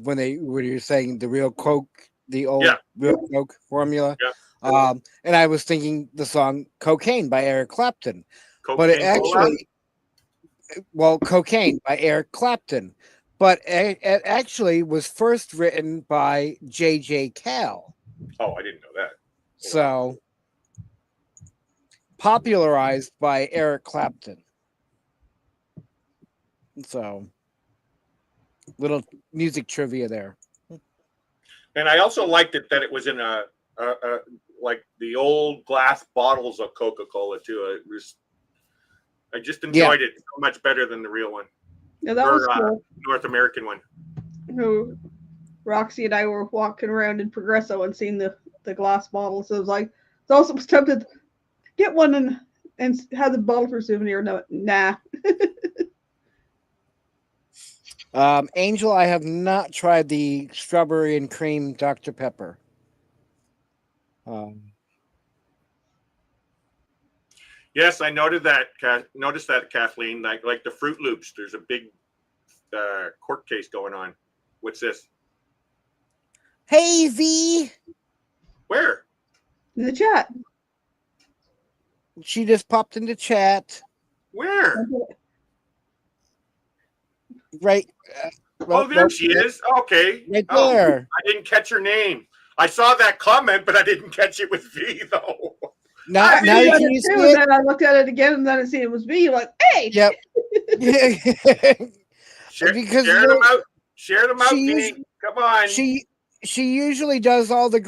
C: when you're saying the real Coke, the old real Coke formula.
F: Yeah.
C: And I was thinking the song "Cocaine" by Eric Clapton, but it "Cocaine" by Eric Clapton, but it actually was first written by J.J. Cale.
F: Oh, I didn't know that.
C: So popularized by Eric Clapton. So little music trivia there.
F: And I also liked it that it was in like the old glass bottles of Coca-Cola too. I just enjoyed it so much better than the real one.
D: Yeah, that was cool.
F: North American one.
D: Roxy and I were walking around in Progresso and seeing the glass bottles. So it was like, it's also was tempted to get one and have the bottle for souvenir. No, nah.
C: Angel, I have not tried the strawberry and cream Dr. Pepper.
F: Yes, I noticed that, Kathleen. Like the Fruit Loops, there's a big court case going on. What's this?
C: Hey, V.
F: Where?
D: In the chat.
C: She just popped into chat.
F: Where?
C: Right.
F: There she is. Okay.
C: Right there.
F: I didn't catch her name. I saw that comment, but I didn't catch it with V though.
C: Now you can see it.
D: Then I looked at it again, and then I see it was me. Like, hey.
C: Yep.
F: Share them out. Share them out, V. Come on.
C: She usually does all the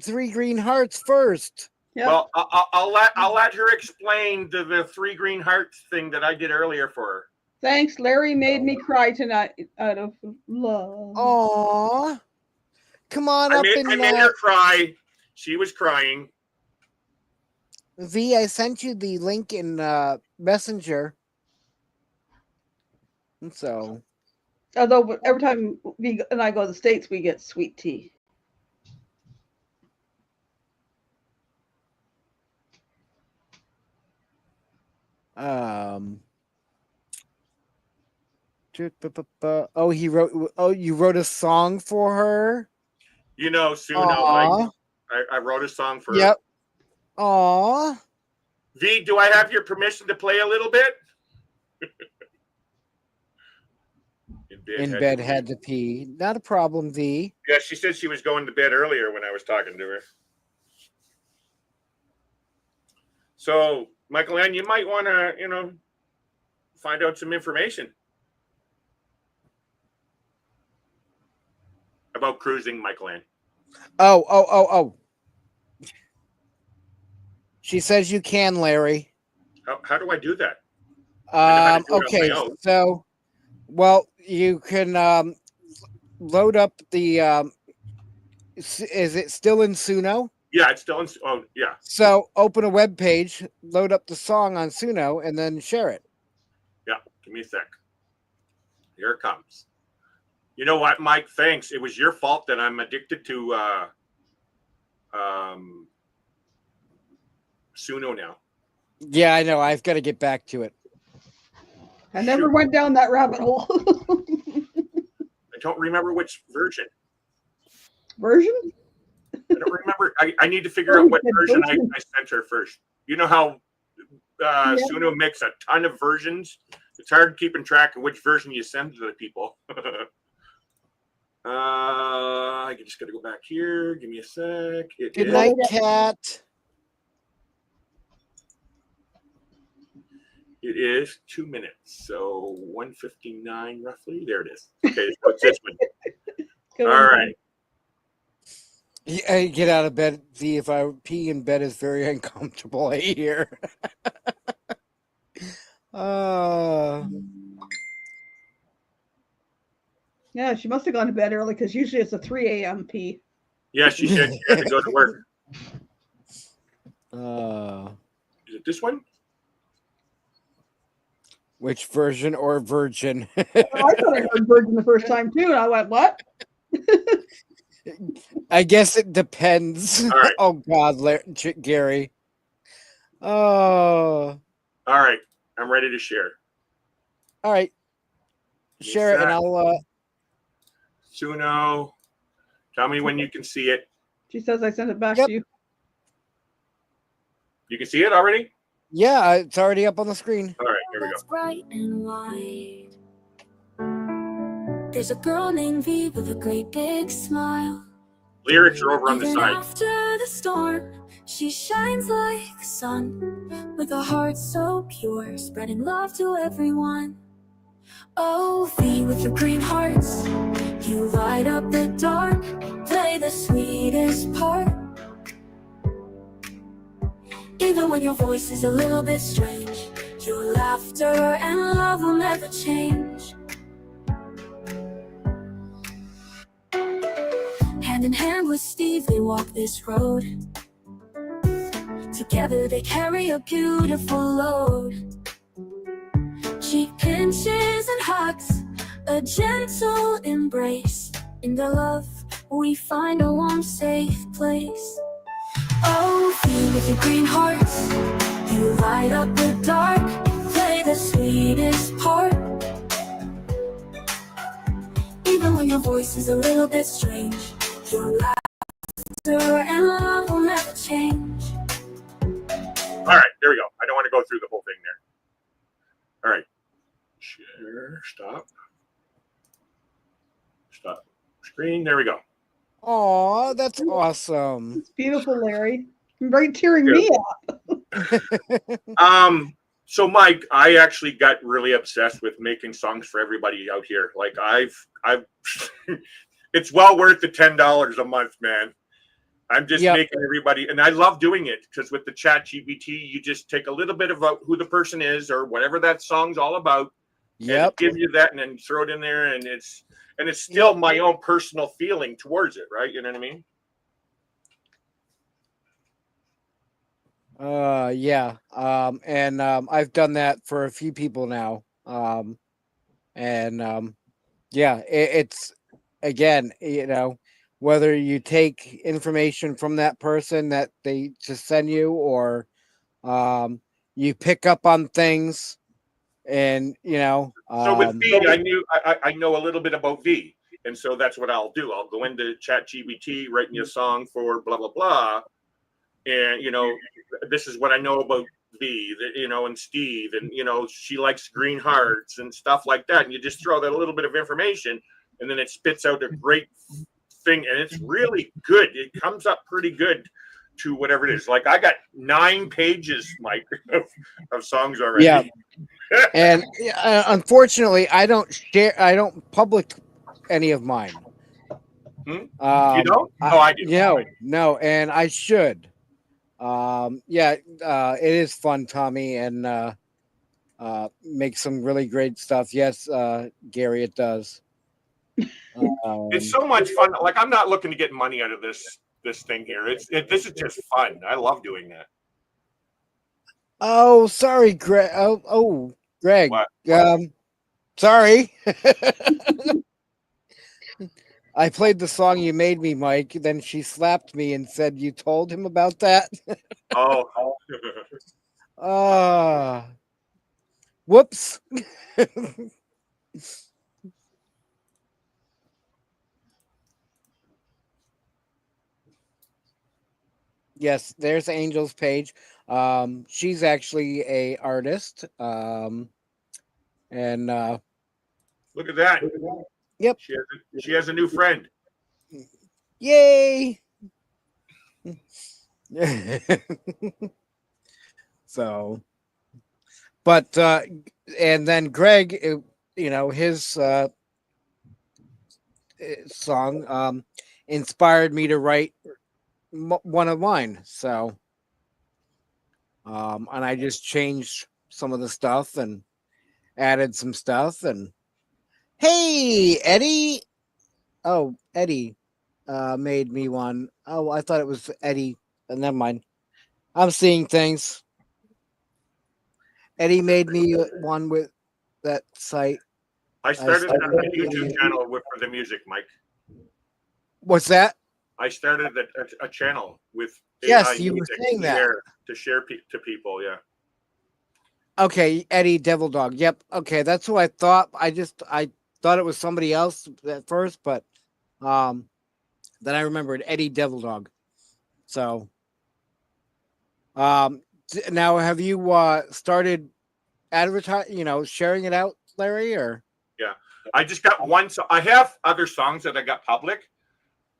C: three green hearts first.
D: Yep.
F: Well, I'll let her explain the three green hearts thing that I did earlier for her.
D: Thanks, Larry made me cry tonight out of love.
C: Aw. Come on up and
F: I made her cry. She was crying.
C: V, I sent you the link in Messenger. And so.
D: Although every time V and I go to the States, we get sweet tea.
C: Oh, you wrote a song for her?
F: You know, Suno, I wrote a song for her.
C: Yep. Aw.
F: V, do I have your permission to play a little bit?
C: In bed had to pee. Not a problem, V.
F: Yeah, she said she was going to bed earlier when I was talking to her. So, Michael Ann, you might want to, find out some information about cruising, Michael Ann.
C: Oh. She says you can, Larry.
F: How do I do that?
C: Okay, so, well, you can load up the. Is it still in Suno?
F: Yeah, it's still in. Oh, yeah.
C: So open a web page, load up the song on Suno, and then share it.
F: Yeah, give me a sec. Here it comes. You know what, Mike? Thanks. It was your fault that I'm addicted to Suno now.
C: Yeah, I know. I've got to get back to it.
D: I never went down that rabbit hole.
F: I don't remember which version.
D: Version?
F: I don't remember. I need to figure out what version I sent her first. You know how Suno makes a ton of versions? It's hard keeping track of which version you send to the people. I just got to go back here. Give me a sec.
C: Good night, Cat.
F: It is 2 minutes, so 1:59 roughly. There it is. Okay, so it's this one. All right.
C: Yeah, get out of bed. See, if I pee in bed is very uncomfortable. I hear.
D: Yeah, she must have gone to bed early because usually it's a 3 a.m. pee.
F: Yeah, she said she had to go to work. Is it this one?
C: Which version or virgin?
D: I thought I heard virgin the first time too, and I went, "What?"
C: I guess it depends.
F: All right.
C: Oh God, Gary. Oh.
F: All right, I'm ready to share.
C: All right. Share it, and I'll.
F: Suno, tell me when you can see it.
D: She says I sent it back to you.
F: You can see it already?
C: Yeah, it's already up on the screen.
F: All right, here we go.
G: Bright and white. There's a girl named V with a great big smile.
F: Lyrics are over on the
G: Even
F: side.
G: after the storm, she shines like the sun, with a heart so pure, spreading love to everyone. Oh, V with your green hearts, you light up the dark, play the sweetest part. Even when your voice is a little bit strange, your laughter and love will never change. Hand in hand with Steve, they walk this road. Together they carry a beautiful load. Cheek pinches and hugs, a gentle embrace. In their love, we find a warm, safe place. Oh, feel with your green hearts, you light up the dark, play the sweetest part. Even when your voice is a little bit strange, your laughter and love will never change.
F: All right, there we go. I don't want to go through the whole thing there. All right. Share, stop screen. There we go.
C: Oh, that's awesome.
D: It's beautiful, Larry. You're right, tearing me up.
F: So Mike, I actually got really obsessed with making songs for everybody out here. Like I've it's well worth the $10 a month, man. I'm just making everybody, and I love doing it because with the chat GPT, you just take a little bit about who the person is or whatever that song's all about. Yep. Give you that and then throw it in there, and it's still my own personal feeling towards it, right? You know what I mean?
C: Yeah. I've done that for a few people now. Yeah, it's again, you know, whether you take information from that person that they just send you, or you pick up on things, and you know.
F: So with V, I know a little bit about V, and so that's what I'll do. I'll go into ChatGPT, write me a song for blah blah blah, and you know, this is what I know about V, you know, and Steve, and you know, she likes green hearts and stuff like that, and you just throw that a little bit of information, and then it spits out a great thing, and it's really good. It comes up pretty good to whatever it is. Like I got 9 pages, Mike, of songs already.
C: Yeah. And unfortunately, I don't public any of mine.
F: You don't? I do.
C: No, and I should. It is fun, Tommy, and make some really great stuff. Yes, Gary, it does.
F: It's so much fun. Like I'm not looking to get money out of this thing here. This is just fun. I love doing that.
C: Oh, sorry, Greg. Oh, Greg.
F: What?
C: Sorry. I played the song you made me, Mike. Then she slapped me and said, "You told him about that?"
F: Oh.
C: Whoops. Yes, there's Angel's page. She's actually a artist. And
F: look at that.
C: Yep.
F: She has a new friend.
C: Yay. So, but and then Greg, you know, his song inspired me to write one of mine. So, and I just changed some of the stuff and added some stuff. And hey, Eddie. Oh, Eddie made me one. Oh, I thought it was Eddie. Never mind. I'm seeing things. Eddie made me one with that site.
F: I started a YouTube channel for the music, Mike.
C: What's that?
F: I started a channel with
C: yes, you were saying that
F: to share to people. Yeah.
C: Okay, Eddie Devil Dog. Yep. Okay, that's who I thought. I thought it was somebody else at first, but then I remembered Eddie Devil Dog. So, now have you started advertising? You know, sharing it out, Larry? Or
F: yeah, I just got one. So I have other songs that I got public,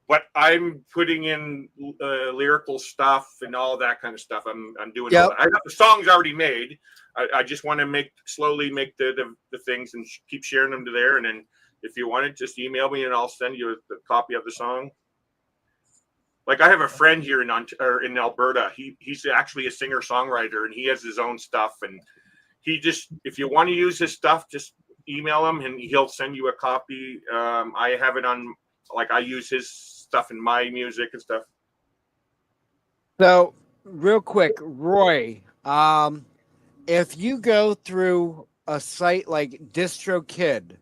F: but I'm putting in lyrical stuff and all that kind of stuff. I'm doing all that. I got the songs already made. I just want to slowly make the things and keep sharing them to there. And then if you want it, just email me and I'll send you a copy of the song. like I have a friend here in Alberta. He's actually a singer songwriter, and he has his own stuff. And he just, if you want to use his stuff, just email him, and he'll send you a copy. I have it on, like, I use his stuff in my music and stuff.
C: So, real quick, Roy, if you go through a site like DistroKid,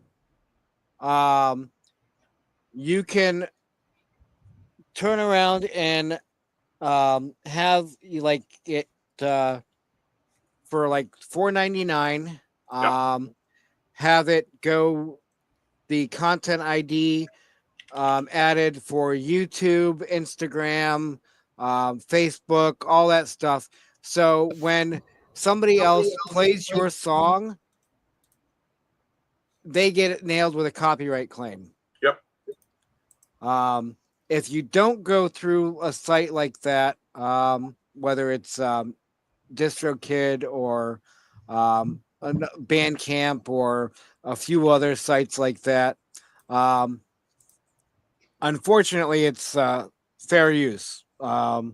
C: you can turn around and have you like it for like $4.99. Have it go the content ID added for YouTube, Instagram, Facebook, all that stuff. So when somebody else plays your song, they get it nailed with a copyright claim.
F: Yep.
C: If you don't go through a site like that, whether it's DistroKid or Bandcamp or a few other sites like that, unfortunately, it's fair use. But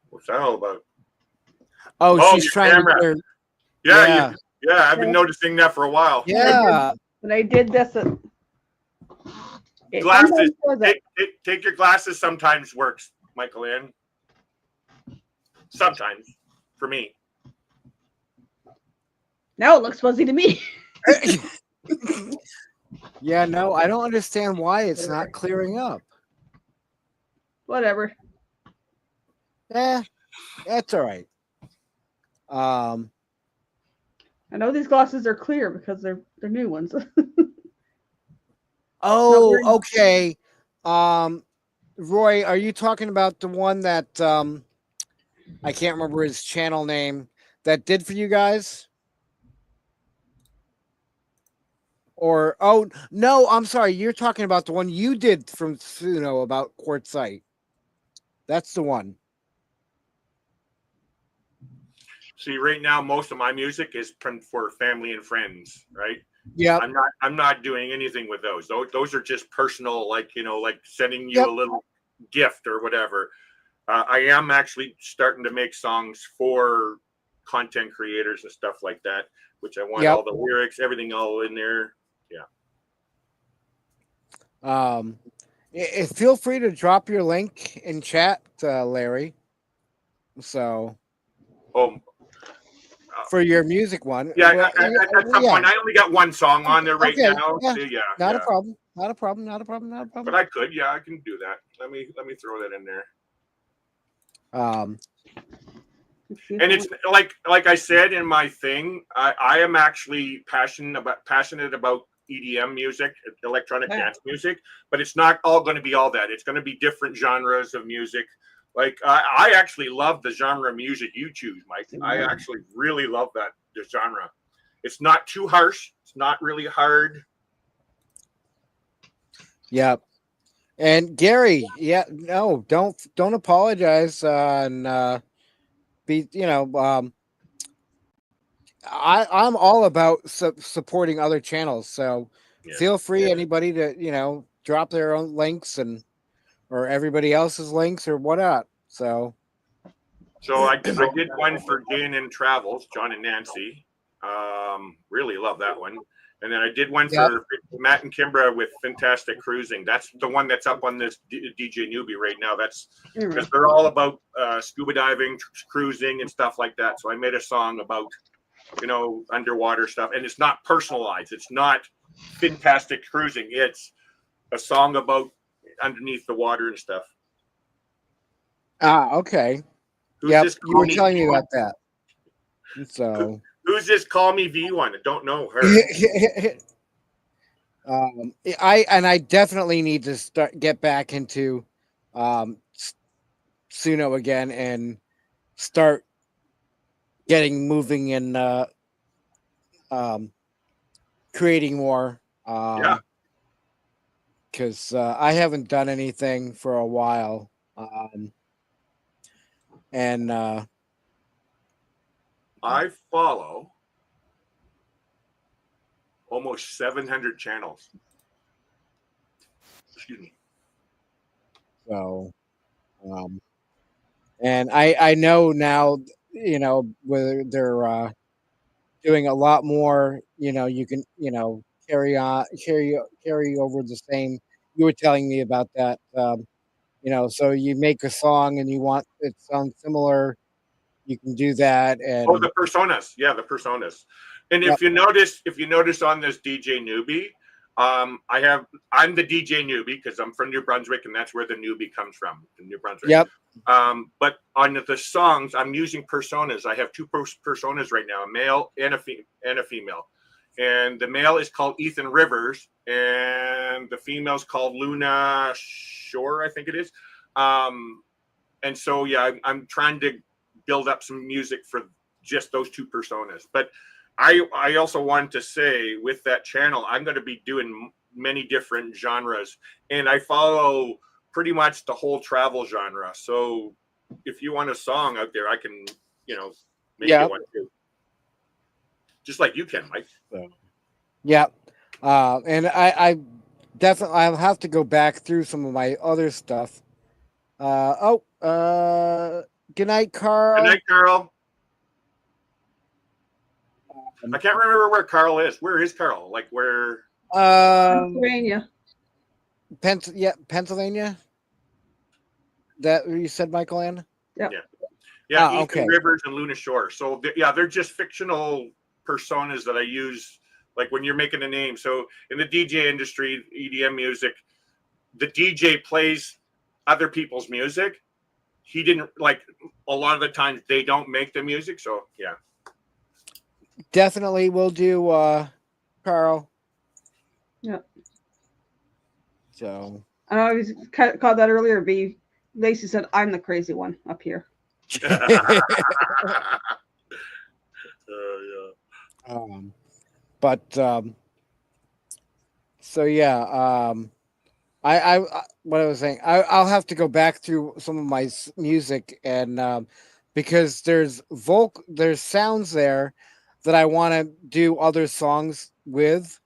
F: What's that all about?
C: she's
F: your
C: trying
F: camera.
C: to clear.
F: Yeah. I've been noticing that for a while.
C: Yeah.
D: When I did this,
F: Glasses. Take your glasses. Sometimes works, Michael Ann. Sometimes, for me.
D: Now it looks fuzzy to me.
C: Yeah, no, I don't understand why it's not clearing up.
D: Whatever.
C: That's all right.
D: I know these glasses are clear because they're new ones.
C: Oh, okay. Roy, are you talking about the one that I can't remember his channel name that did for you guys? Or no, I'm sorry, you're talking about the one you did from Suno about Quartzite. That's the one.
F: See, right now, most of my music is for family and friends, right?
C: Yeah.
F: I'm not doing anything with those. Those are just personal, like sending you a little gift or whatever. I am actually starting to make songs for content creators and stuff like that, which I want all the lyrics, everything all in there. Yeah.
C: Feel free to drop your link in chat, Larry. So. For your music one.
F: Yeah, at some point, I only got one song on there right now.
C: Yeah.
F: So
C: Not a problem. Not a problem.
F: But I could, I can do that. Let me throw that in there. And it's like I said in my thing, I am actually passionate about EDM music, electronic dance music, but it's not all going to be all that. It's going to be different genres of music. Like I actually love the genre of music you choose, Mike. I actually really love the genre. It's not too harsh. It's not really hard.
C: Yeah. And Gary, don't apologize and be I'm all about supporting other channels. So feel free anybody to drop their own links or everybody else's links or whatnot. So
F: I did one for J&N Travels, John and Nancy. Really love that one. And then I did one for Matt and Kimbra with Fantastic Cruising. That's the one that's up on this DJ Newbie right now. That's because they're all about scuba diving, cruising, and stuff like that. So I made a song about underwater stuff, and it's not personalized. It's not Fantastic Cruising. It's a song about underneath the water and stuff.
C: Okay. You were telling me about that. So
F: who's this Call Me V1? I don't know her.
C: I definitely need to get back into Suno again and start getting moving and creating more. Because I haven't done anything for a while. And
F: I follow almost 700 channels. Excuse me.
C: So, and I know now, whether they're doing a lot more, you can, carry over the same. You were telling me about that, so you make a song and you want it to sound similar, you can do that.
F: Oh,
C: And
F: the personas. Yeah, the personas. And
C: yep,
F: if you notice on this DJ newbie, I'm the DJ newbie because I'm from New Brunswick, and that's where the newbie comes from, New Brunswick.
C: yep,
F: But on the songs, I'm using personas. I have two personas right now, a male and a female. And the male is called Ethan Rivers, and the female is called Luna Shore, I think it is. And so, yeah, I'm trying to build up some music for just those two personas. But I also wanted to say with that channel, I'm going to be doing many different genres, and I follow pretty much the whole travel genre. So if you want a song out there, I can, make you one too. Just like you can, Mike.
C: so, yeah. And I definitely, I'll have to go back through some of my other stuff. Good night, Carl.
F: Good night, Carl. I can't remember where Carl is. Where is Carl? Like where?
D: Pennsylvania.
C: Pennsylvania. That you said, Michael Ann?
D: Yep.
F: Yeah. Ethan
C: Okay.
F: Rivers and Luna Shore. So they're just fictional personas that I use, like when you're making a name. So in the DJ industry, EDM music, the DJ plays other people's music. He didn't, like, a lot of the times they don't make the music. So yeah.
C: Definitely will do, Carl.
D: Yep.
C: So
D: I was caught that earlier. B. Lacey said, "I'm the crazy one up here."
F: Yeah.
C: So yeah, I what I was saying, I'll have to go back through some of my music, and because there's sounds there that I want to do other songs with,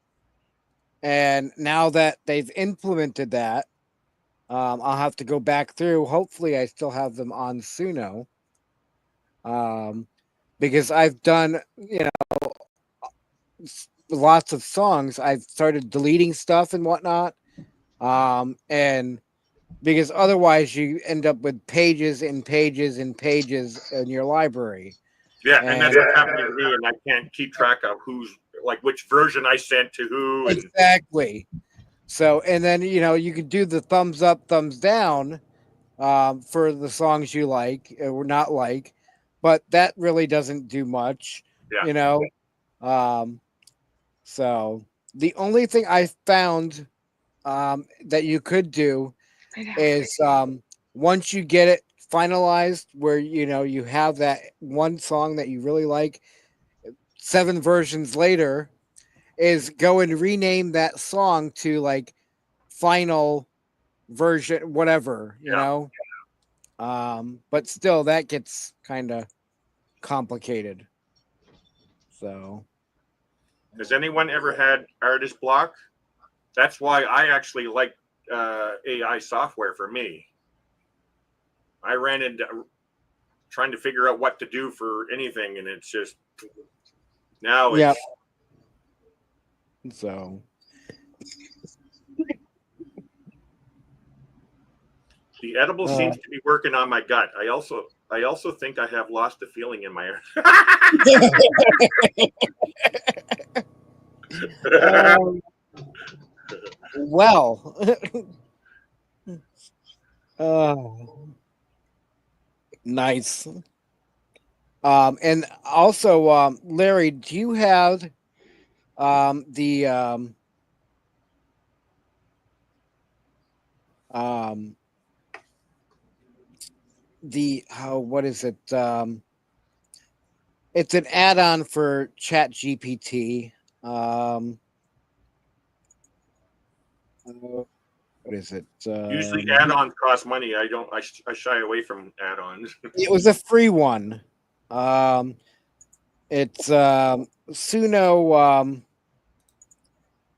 C: and now that they've implemented that, I'll have to go back through. Hopefully, I still have them on Suno, because I've done, lots of songs. I've started deleting stuff and whatnot, and because otherwise you end up with pages and pages and pages in your library.
F: Yeah, and that's what's happening to me, and I can't keep track of who's, like, which version I sent to who. And
C: Exactly. So, and then you could do the thumbs up, thumbs down, for the songs you like or not like, but that really doesn't do much.
F: yeah.
C: So the only thing I found, that you could do is, once you get it finalized, where you have that one song that you really like, 7 versions later, is go and rename that song to like final version, whatever, but still that gets kind of complicated. So
F: Has anyone ever had artist block? That's why I actually like AI software for me. I ran into trying to figure out what to do for anything, and it's just now it's
C: Yep. So
F: the edible seems to be working on my gut. I also think I have lost the feeling in my
C: well, nice. And also, Larry, do you have what is it? It's an add-on for Chat GPT. What is it?
F: usually add-ons cost money. I shy away from add-ons.
C: It was a free one. It's Suno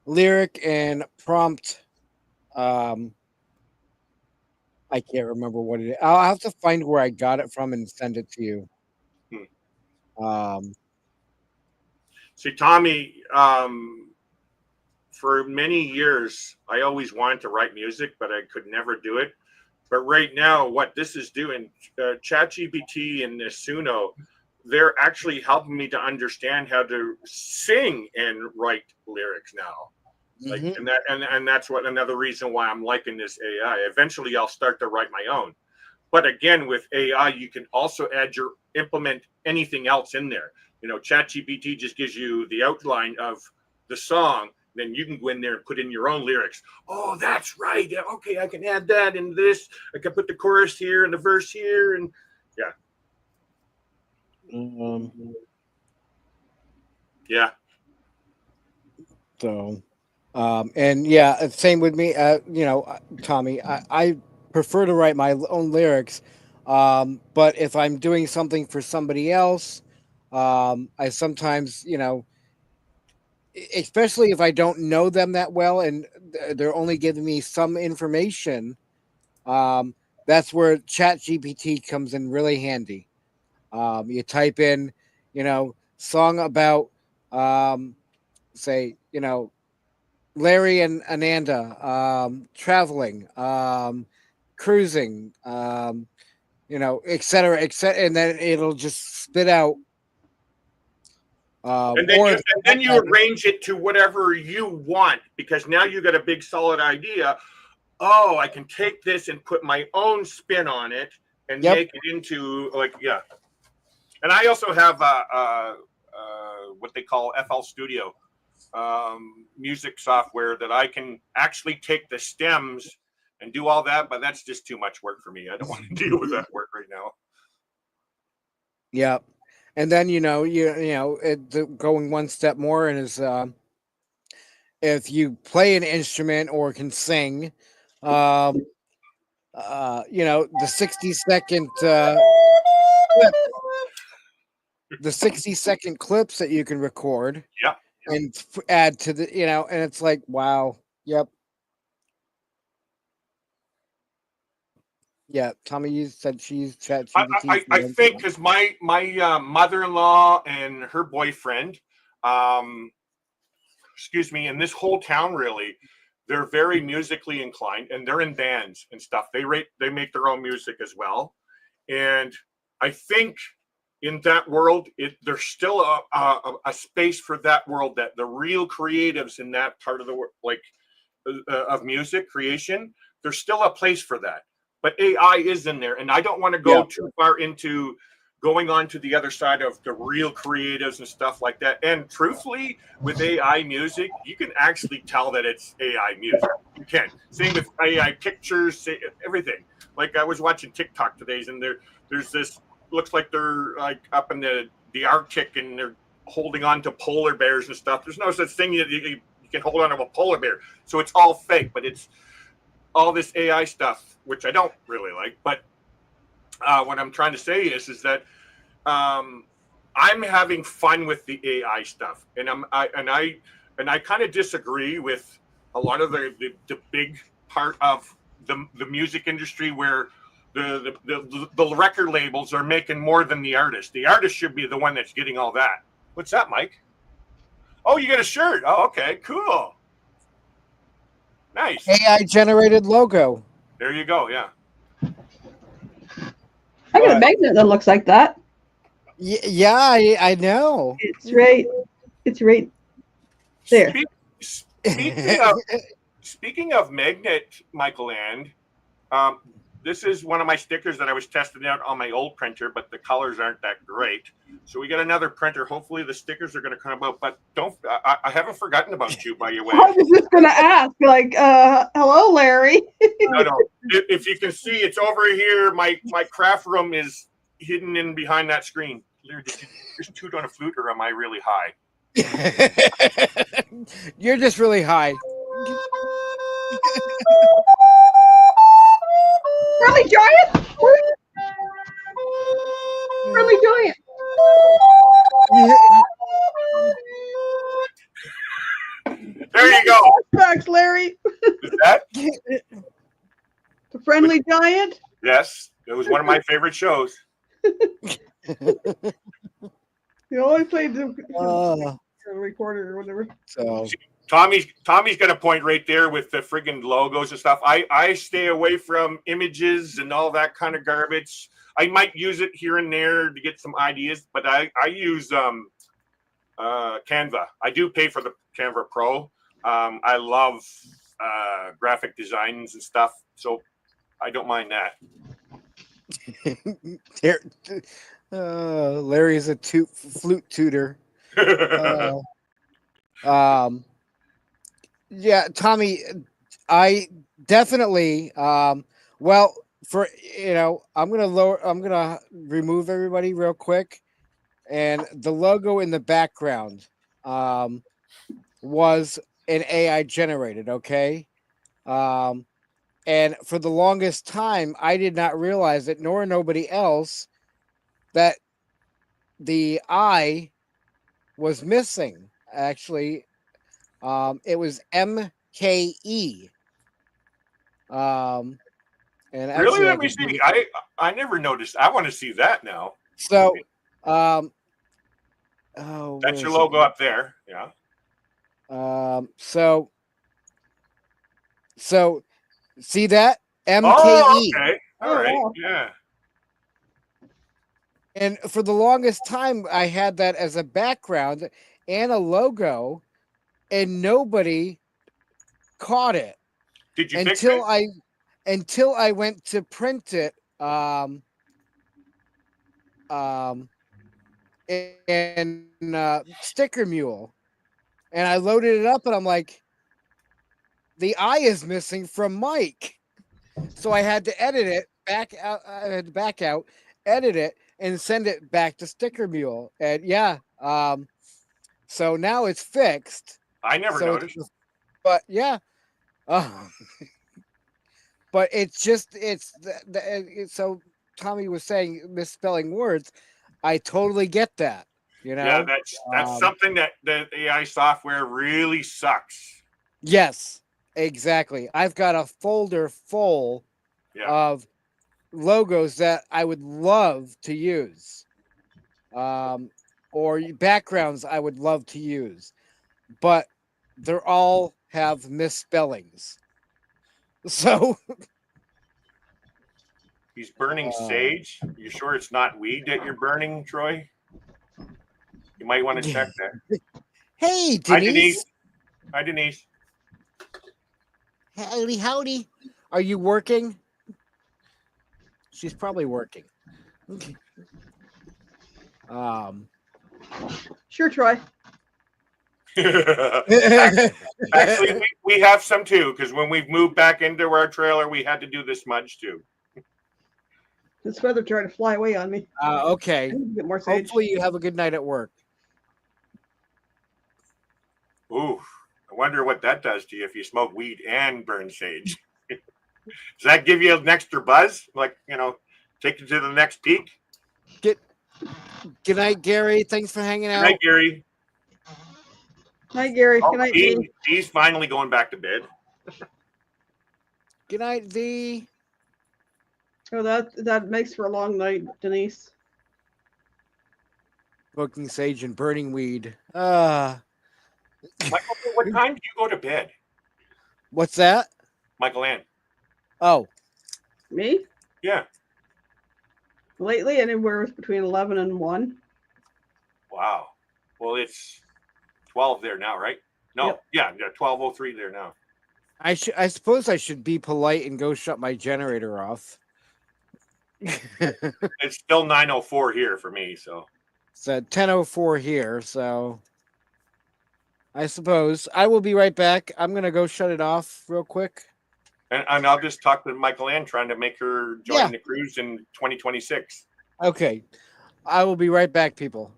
C: lyric and prompt. I can't remember what it is. I'll have to find where I got it from and send it to you. Um,
F: See, Tommy, for many years, I always wanted to write music, but I could never do it. But right now, what this is doing, ChatGPT and Suno, they're actually helping me to understand how to sing and write lyrics now. Like, and that's what another reason why I'm liking this AI. Eventually, I'll start to write my own. But again, with AI, you can also implement anything else in there. You know, ChatGPT just gives you the outline of the song. Then you can go in there and put in your own lyrics. Oh, that's right. Yeah, okay, I can add that in this. I can put the chorus here and the verse here, and yeah, yeah.
C: So, and yeah, same with me. You know, Tommy, I prefer to write my own lyrics. But if I'm doing something for somebody else, I sometimes, you know, especially if I don't know them that well and they're only giving me some information, that's where Chat GPT comes in really handy. You type in, you know, song about, say, you know, Larry and Ananda traveling, cruising, you know, et cetera, and then it'll just spit out.
F: And then you arrange it to whatever you want, because now you got a big solid idea. Oh, I can take this and put my own spin on it and make it into, like, yeah. And I also have what they call FL Studio music software that I can actually take the stems and do all that, but that's just too much work for me. I don't want to deal with that work right now.
C: Yeah. And then, you know, going one step more and is if you play an instrument or can sing, you know, the 60-second the 60-second clips that you can record, and add to the, you know, and it's like, wow, yep. Yeah, Tommy, you said she used ChatGPT.
F: I think because my mother-in-law and her boyfriend, excuse me, and this whole town really, they're very musically inclined, and they're in bands and stuff. They make their own music as well, and I think in that world, there's still a space for that world, that the real creatives in that part of the world, like of music creation, there's still a place for that. But AI is in there, and I don't want to go too far into going on to the other side of the real creatives and stuff like that. And truthfully, with AI music, you can actually tell that it's AI music. You can. Same with AI pictures, everything. Like I was watching TikTok today, and there's this, looks like they're like up in the Arctic, and they're holding on to polar bears and stuff. There's no such thing you can hold on to a polar bear. So it's all fake, but it's all this AI stuff, which I don't really like. But what I'm trying to say is that I'm having fun with the AI stuff, and I kind of disagree with a lot of the big part of the music industry, where the record labels are making more than the artist. The artist should be the one that's getting all that. What's that, Mike? Oh, you got a shirt. Oh, okay, cool. Nice.
C: AI generated logo.
F: There you go. Yeah.
D: I got a magnet that looks like that.
C: Yeah, I know.
D: It's right there.
F: Speaking of magnet, Michael, and this is one of my stickers that I was testing out on my old printer, but the colors aren't that great. So we got another printer. Hopefully the stickers are going to come out, but I haven't forgotten about you, by the way.
D: I was just going to ask, like, hello, Larry.
F: No. If you can see, it's over here. My craft room is hidden in behind that screen. Larry, did you just toot on a flute, or am I really high?
C: You're just really high.
D: Really giant? Really giant.
F: There you go.
D: Flashbacks, Larry.
F: Is that?
D: The Friendly Giant.
F: Yes. It was one of my favorite shows.
D: You always played the
C: Uh,
D: recorder or whatever.
C: so
F: Tommy's got a point right there with the friggin' logos and stuff. I stay away from images and all that kind of garbage. I might use it here and there to get some ideas, but I use Canva. I do pay for the Canva Pro. I love graphic designs and stuff, so I don't mind that.
C: Larry's a flute tutor. Yeah, Tommy, I definitely well, for I'm gonna remove everybody real quick, and the logo in the background was an AI generated, okay? And for the longest time I did not realize it, nor nobody else, that the I was missing. Actually, it was MKE. And
F: Really?
C: actually,
F: Let me see. I never noticed. I want to see that now.
C: so,
F: That's your logo up there. Yeah.
C: So see that MKE.
F: Oh, okay. All right.
D: wow.
F: Yeah.
C: And for the longest time, I had that as a background and a logo, and nobody caught it
F: Did you fix it?
C: until I went to print it in Sticker Mule, and I loaded it up, and I'm like, the I is missing from Mike, so I had to edit it back out. I had to back out, edit it, and send it back to Sticker Mule, and yeah, so now it's fixed.
F: I never noticed.
C: But yeah, but it's so Tommy was saying misspelling words. I totally get that.
F: Yeah, that's something that the AI software really sucks.
C: Yes, exactly. I've got a folder full of logos that I would love to use, or backgrounds I would love to use, but they're all have misspellings. So
F: he's burning sage. You sure it's not weed that you're burning, Troy? You might want to check that.
C: Hey, Denise.
F: Hi, Denise.
C: Howdy. Are you working? She's probably working.
D: Sure, Troy.
F: Actually, we have some too, because when we've moved back into our trailer, we had to do the smudge too.
D: This feather tried to fly away on me.
C: Okay.
D: Get more sage.
C: Hopefully you have a good night at work.
F: Ooh, I wonder what that does to you if you smoke weed and burn sage. Does that give you an extra buzz? Like, take you to the next peak?
C: Good night, Gary. Thanks for hanging out.
F: Good night, Gary.
D: Night, Gary. Good night, Dean.
F: He's finally going back to bed.
C: Good night, V.
D: Oh, that makes for a long night, Denise.
C: Smoking sage and burning weed.
F: Michael, what time do you go to bed?
C: What's that?
F: Michael Ann.
C: Oh.
D: Me?
F: Yeah.
D: Lately, anywhere between 11 and 1.
F: Wow. Well, it's 12 there now, right? No. Yep. Yeah, 12:03 there now.
C: I suppose I should be polite and go shut my generator off.
F: It's still 9:04 here for me, so.
C: It's at 10:04 here, so I suppose I will be right back. I'm gonna go shut it off real quick.
F: And I'll just talk to Michael Ann, trying to make her join the cruise in 2026.
C: Okay. I will be right back, people.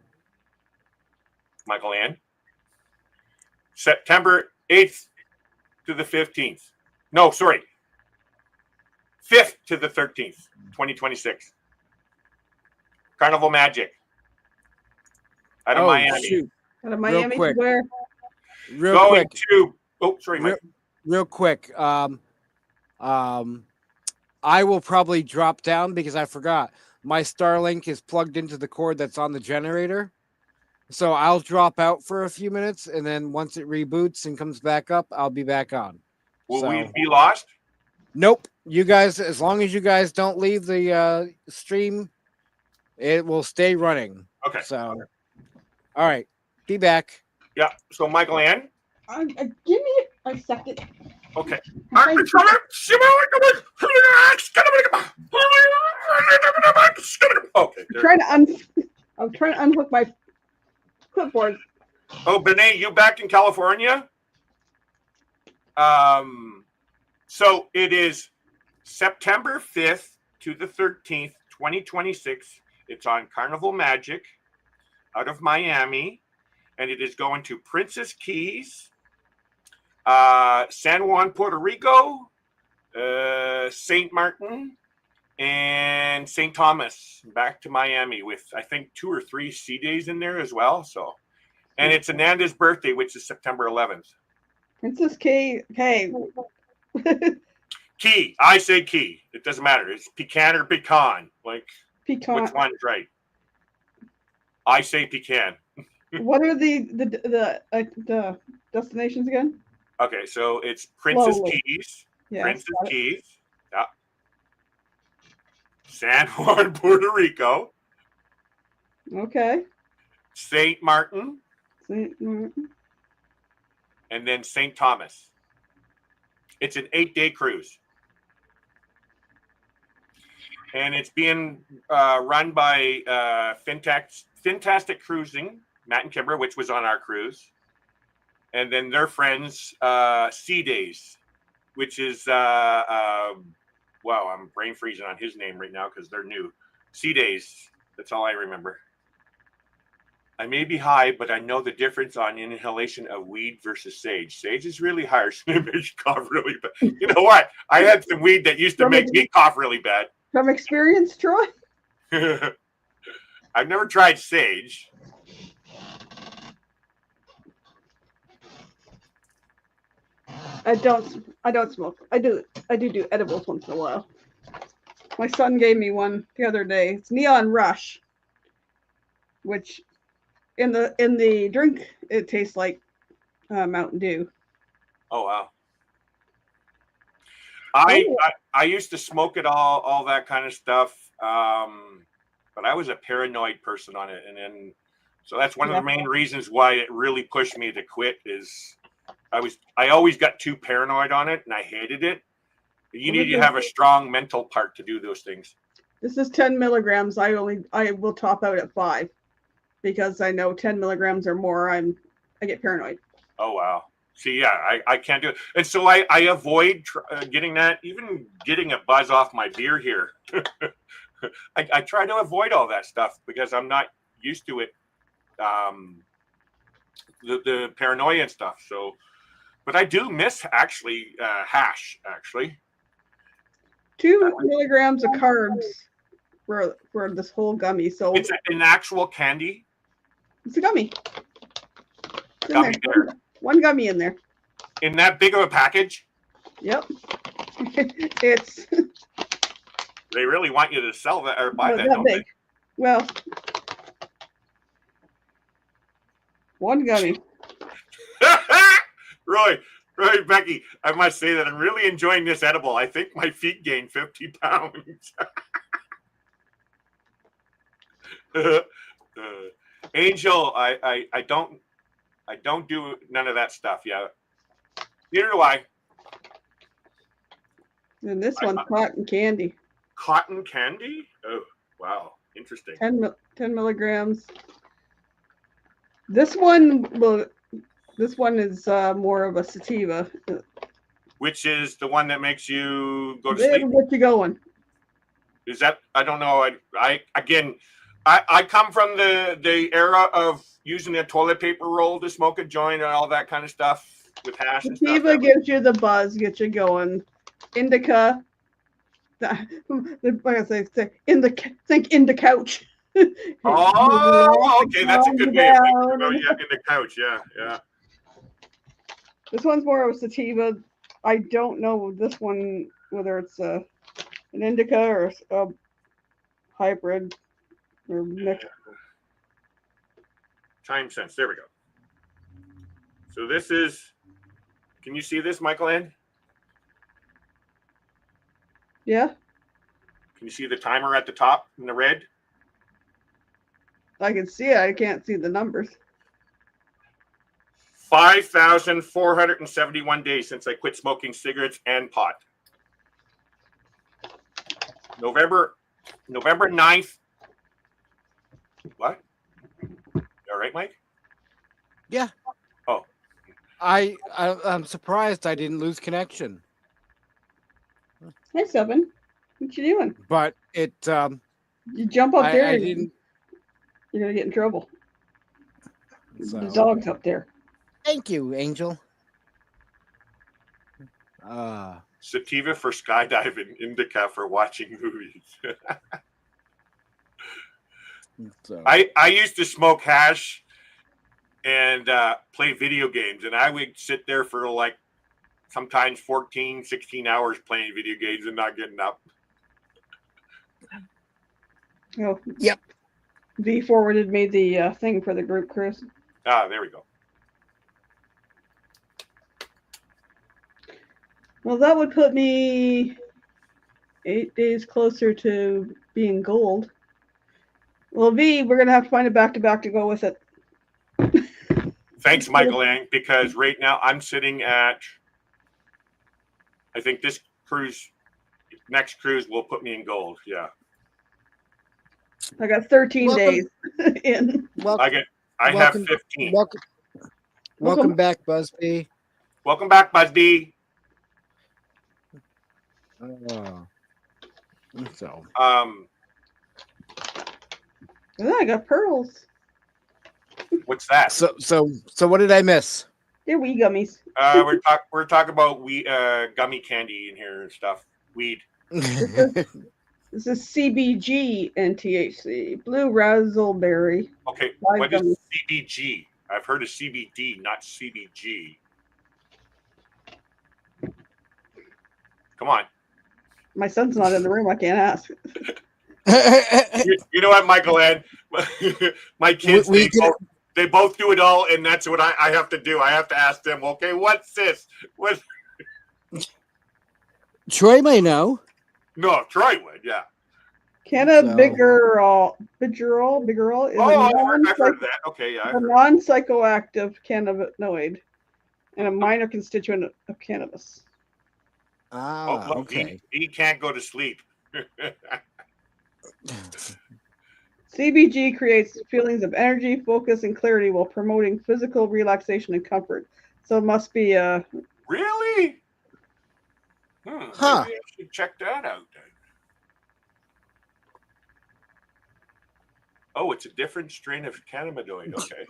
F: Michael Ann. September 8th to the 15th. No, sorry. 5th to the 13th, 2026. Carnival Magic. Out of Miami.
C: Shoot.
D: Out of Miami to where?
C: Real quick.
F: To Oh, sorry, Mike.
C: Real quick. I will probably drop down because I forgot my Starlink is plugged into the cord that's on the generator. So I'll drop out for a few minutes, and then once it reboots and comes back up, I'll be back on.
F: Will we be lost?
C: Nope. You guys, as long as you guys don't leave the stream, it will stay running.
F: Okay.
C: So, all right. Be back.
F: Yeah. So, Michael Ann?
D: Give me a second.
F: Okay.
D: I'm
F: Okay.
D: I'm trying to unhook my clipboard.
F: Oh, Benet, you back in California? So it is September 5th to the 13th, 2026. It's on Carnival Magic out of Miami, and it is going to Princess Keys, San Juan, Puerto Rico, St. Martin, and St. Thomas, back to Miami with, I think, 2 or 3 sea days in there as well. So, and it's Ananda's birthday, which is September 11th.
D: Princess Key. Hey.
F: Key. I say key. It doesn't matter. It's pecan or pecan. Like,
D: Pecan.
F: which one's right? I say pecan.
D: What are the destinations again?
F: Okay, so it's Princess
D: Slowly.
F: Keys.
D: Yes,
F: Princess
D: got it.
F: Keys. Yeah. San Juan, Puerto Rico.
D: Okay.
F: St. Martin.
D: St. Martin.
F: And then St. Thomas. It's an 8-day cruise. And it's being run by Fantastic Cruising, Matt and Kimber, which was on our cruise. And then their friends, Sea Days, which is, wow, I'm brain freezing on his name right now because they're new. Sea Days, that's all I remember. I may be high, but I know the difference on inhalation of weed versus sage. Sage is really harsh and it makes you cough really bad. You know what? I had some weed that used to make me cough really bad.
D: From experience, Troy?
F: I've never tried sage.
D: I don't smoke. I do edibles once in a while. My son gave me one the other day. It's Neon Rush, which in the drink it tastes like Mountain Dew.
F: Oh wow. I used to smoke it all that kind of stuff, but I was a paranoid person on it, and then so that's one of the main reasons why it really pushed me to quit. Is I always got too paranoid on it, and I hated it. You need to have a strong mental part to do those things.
D: This is 10 milligrams. I will top out at 5 because I know 10 milligrams or more. I get paranoid.
F: Oh wow. See, yeah, I can't do it, and so I avoid getting that, even getting a buzz off my beer here. I try to avoid all that stuff because I'm not used to it, the paranoia and stuff. So, but I do miss actually hash. Actually,
D: 2 milligrams of carbs for this whole gummy. So
F: it's an actual candy.
D: It's a gummy. It's
F: Gummy bear.
D: One gummy in there.
F: In that big of a package?
D: Yep. It's.
F: They really want you to sell that or buy that,
D: that
F: don't
D: big.
F: they?
D: Well, one gummy.
F: Roy, Becky, I must say that I'm really enjoying this edible. I think my feet gained 50 pounds. Angel, I don't do none of that stuff yet. Neither do I.
D: And this one's cotton candy.
F: Cotton candy? Oh, wow. Interesting.
D: 10 milligrams. This one is more of a sativa.
F: Which is the one that makes you go to
D: It'll
F: sleep?
D: get you going.
F: Is that, I don't know. I come from the era of using a toilet paper roll to smoke a joint and all that kind of stuff with hash and stuff.
D: Sativa gives you the buzz, gets you going. Indica, think in the couch.
F: Oh, okay, that's a good way of thinking about in the couch. Yeah.
D: This one's more of a sativa. I don't know this one whether it's an indica or a hybrid or mix.
F: Time sense. There we go. So this is. Can you see this, Michael Ann?
D: Yeah,
F: Can you see the timer at the top in the red?
D: I can see it. I can't see the numbers.
F: 5,471 days since I quit smoking cigarettes and pot. November 9th. What? You all right, Mike?
C: Yeah.
F: Oh.
C: I'm surprised I didn't lose connection,
D: Hey, Seven. What you doing?
C: but it
D: You jump up there.
C: I
D: and
C: didn't.
D: You're gonna get in trouble.
C: So.
D: The dog's up there.
C: Thank you, Angel.
F: Sativa for skydiving, indica for watching movies.
C: So.
F: I used to smoke hash and play video games, and I would sit there for like sometimes 14, 16 hours playing video games and not getting up.
D: Oh,
C: Yep.
D: V forwarded me the thing for the group cruise.
F: Ah, there we go.
D: Well, that would put me 8 days closer to being gold. Well, V, we're gonna have to find a back-to-back to go with it.
F: Thanks, Michael Ang, because right now I'm sitting at, I think this cruise, next cruise will put me in gold. Yeah.
D: I got 13 days in.
F: I have 15.
C: Welcome back, Busby.
F: Welcome back, Busby.
C: So.
D: Yeah, I got pearls.
F: What's that?
C: So what did I miss?
D: They're wee gummies.
F: We're talking about gummy candy in here and stuff. Weed.
D: This is CBG and THC. Blue raspberry.
F: Okay,
D: Five
F: what
D: gummies.
F: is CBG? I've heard of CBD, not CBG. Come on.
D: My son's not in the room. I can't ask.
F: You know what, Michael Ann? My kids, they both do it all, and that's what I have to do. I have to ask them, okay, what's this? What?
C: Troy may know.
F: No, Troy would, yeah.
D: Cannabigerol is
F: Oh, I've heard of that. Okay, yeah.
D: a non-psychoactive cannabinoid and a minor constituent of cannabis.
C: Okay.
F: He can't go to sleep.
D: CBG creates feelings of energy, focus, and clarity while promoting physical relaxation and comfort. So it must be
F: Really?
C: Huh.
F: Maybe I should check that out then. Oh, it's a different strain of cannabinoid. Okay.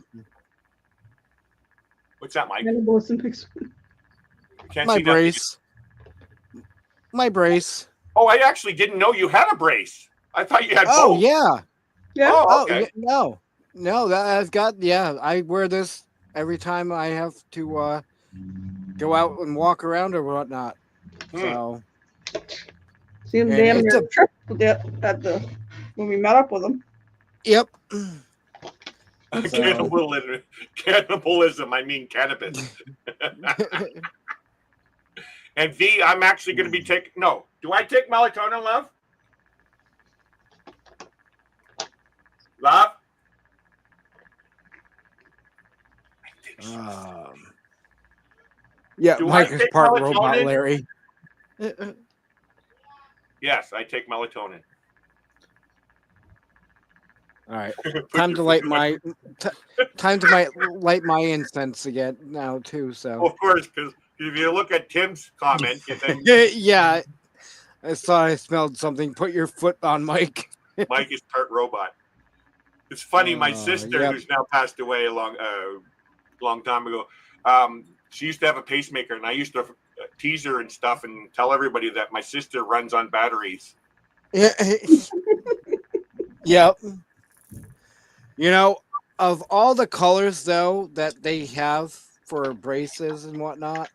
F: What's that, Mike?
D: cannabis.
F: Can't
C: My
F: see that.
C: brace. My brace.
F: Oh, I actually didn't know you had a brace. I thought you had
C: Oh
F: both.
C: yeah.
D: Yeah.
F: Oh, okay.
C: No. That I've got. Yeah, I wear this every time I have to go out and walk around or whatnot. So.
D: See him
C: And
D: damn
C: it's
D: near tripped at the when we met up with him.
C: Yep.
F: Cannibalism. I mean cannabis. And V, I'm actually going to be taking. No, do I take melatonin, love? Love?
C: Yeah,
F: Do
C: Mike
F: I
C: is
F: take
C: part
F: melatonin?
C: robot, Larry.
F: Yes, I take melatonin.
C: All right, time to light my light my incense again now too. So
F: Of course, because if you look at Tim's comment, you think
C: yeah, I thought I smelled something. Put your foot on Mike.
F: Mike is part robot. It's funny. My sister,
C: yep.
F: who's now passed away a long time ago, she used to have a pacemaker, and I used to tease her and stuff, and tell everybody that my sister runs on batteries.
C: Yep. You know, of all the colors though that they have for braces and whatnot.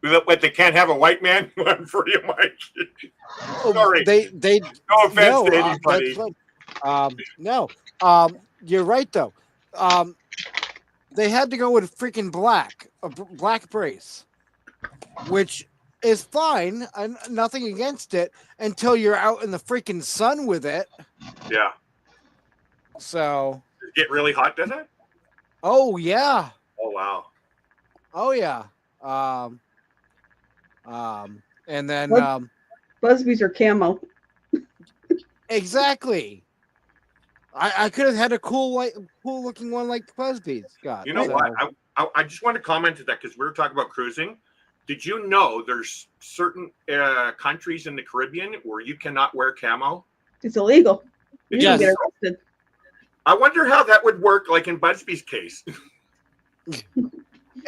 F: But they can't have a white man one for you, Mike. Sorry.
C: They
F: No offense to
C: that's
F: anybody.
C: fine. No, you're right though. They had to go with freaking black brace, which is fine. Nothing against it until you're out in the freaking sun with it.
F: Yeah.
C: So,
F: Does it get really hot, does it?
C: oh yeah,
F: Oh wow.
C: oh yeah. And then
D: What? Busby's are camo.
C: exactly. I could have had a cool looking one like Busby's got.
F: You know
C: so.
F: what? I just want to comment to that because we were talking about cruising. Did you know there's certain countries in the Caribbean where you cannot wear camo?
D: It's illegal. You
C: Yes.
D: can get arrested.
F: I wonder how that would work, like in Busby's case.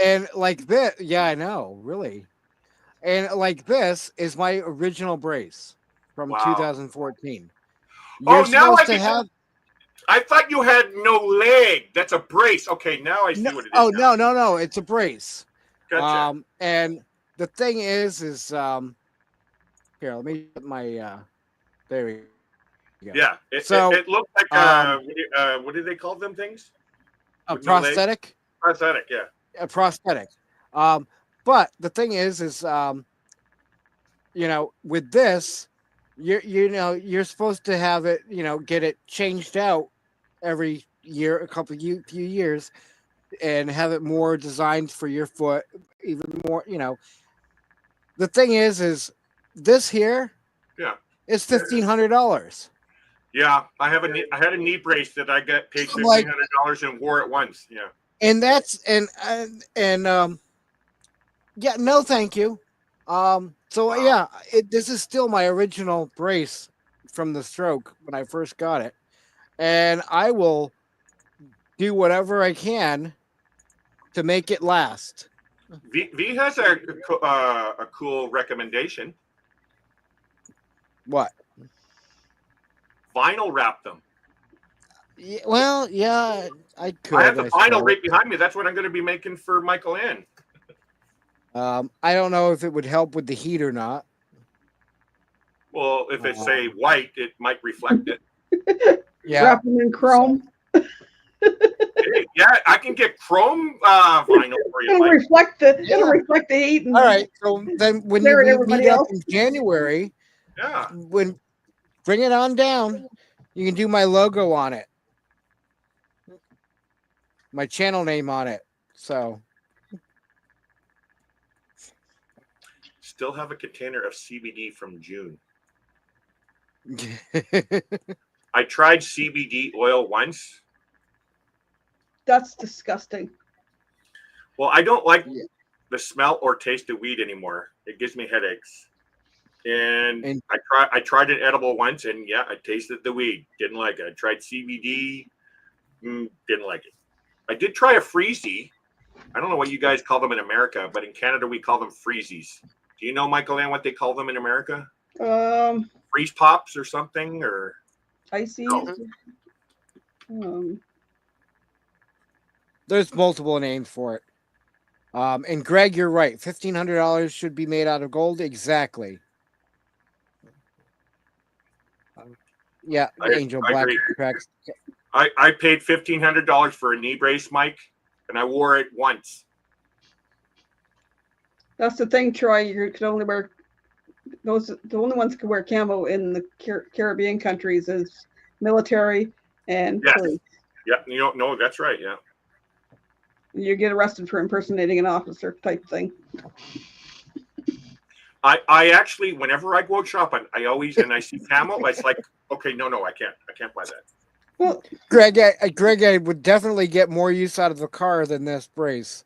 C: And like this, yeah, I know, really. And like this is my original brace from
F: Wow.
C: 2014.
F: Oh,
C: You're
F: now
C: supposed to have.
F: I thought you had no leg. That's a brace. Okay, now I see what it is.
C: Oh
F: now.
C: no, it's a brace.
F: Gotcha.
C: And the thing is here, let me get my there we go.
F: Yeah, it looked like what do they call them things?
C: A
F: With no leg?
C: prosthetic.
F: Prosthetic, yeah.
C: A prosthetic. But the thing is with this, you're supposed to have it, get it changed out every year, few years, and have it more designed for your foot, even more. The thing is this here,
F: Yeah,
C: is $1,500.
F: yeah. I had a knee brace that I got paid $1,500 and wore it once. Yeah,
C: And that's yeah, no, thank you. So yeah, this is still my original brace from the stroke when I first got it, and I will do whatever I can to make it last.
F: V has a cool recommendation.
C: What?
F: Vinyl wrap them.
C: Yeah, well, yeah, I could.
F: I have the vinyl
C: suppose.
F: right behind me. That's what I'm going to be making for Michael Ann.
C: I don't know if it would help with the heat or not.
F: Well, if it's say white, it might reflect it.
C: Yeah.
D: Wrap them in chrome.
F: Yeah, I can get chrome vinyl for you.
D: It'll
F: Mike.
D: reflect the heat. And
C: All right. So then when
D: Stare at
C: we
D: everybody
C: meet up
D: else.
C: in January,
F: Yeah.
C: Bring it on down. You can do my logo on it. My channel name on it. So
F: Still have a container of CBD from June. I tried CBD oil once.
D: That's disgusting.
F: Well, I don't like the smell or taste of weed anymore. It gives me headaches. And I tried an edible once, and yeah, I tasted the weed. Didn't like it. I tried CBD. Didn't like it. I did try a freezy. I don't know what you guys call them in America, but in Canada we call them freezies. Do you know, Michael Ann, what they call them in America? Freeze pops or something, or
D: icy.
C: There's multiple names for it. And Greg, you're right. $1,500 should be made out of gold. Exactly. Yeah, Angel Black tracks.
F: I paid $1,500 for a knee brace, Mike, and I wore it once.
D: That's the thing, Troy. You could only wear those. The only ones that can wear camo in the Caribbean countries is military and police.
F: Yeah, no, that's right. Yeah.
D: You get arrested for impersonating an officer type thing.
F: I actually, whenever I go shopping, I always, and I see camo, it's like, okay, no, I can't buy that.
D: Well,
C: Greg, I would definitely get more use out of the car than this brace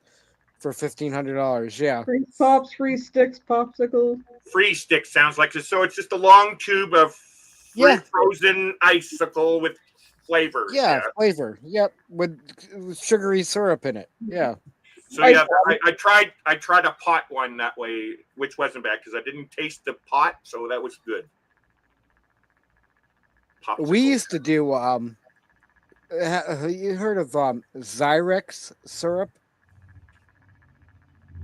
C: for $1,500. Yeah.
D: Free pops, free sticks, popsicles.
F: Free stick sounds like this. So it's just a long tube of frozen icicle with flavors.
C: Yeah, flavor. Yep, with sugary syrup in it. Yeah.
F: So yeah, I tried a pot one that way, which wasn't bad because I didn't taste the pot, so that was good. Popsicle.
C: We used to do you heard of Zyrex syrup?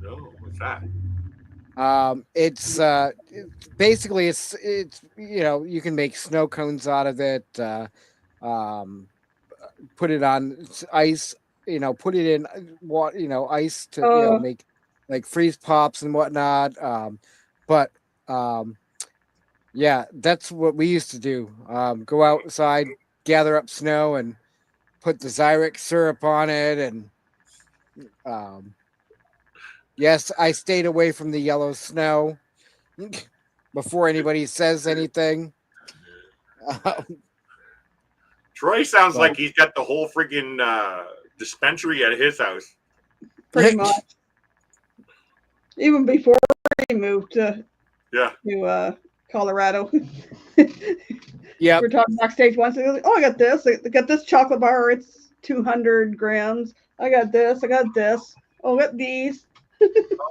F: No, what's that?
C: Basically it's you can make snow cones out of it. Um, put it on ice. Put it in what ice to
D: Uh,
C: make like freeze pops and whatnot. But yeah, that's what we used to do. Go outside, gather up snow, and put the Zyrex syrup on it. And yes, I stayed away from the yellow snow before anybody says anything.
F: Troy sounds
C: But
F: like he's got the whole freaking dispensary at his house.
D: pretty much. Even before he moved
F: Yeah.
D: to Colorado.
C: Yep.
D: We're talking backstage once. And he goes, oh, I got this. I got this chocolate bar. It's 200 grams. I got this. I got this. Oh, I got these.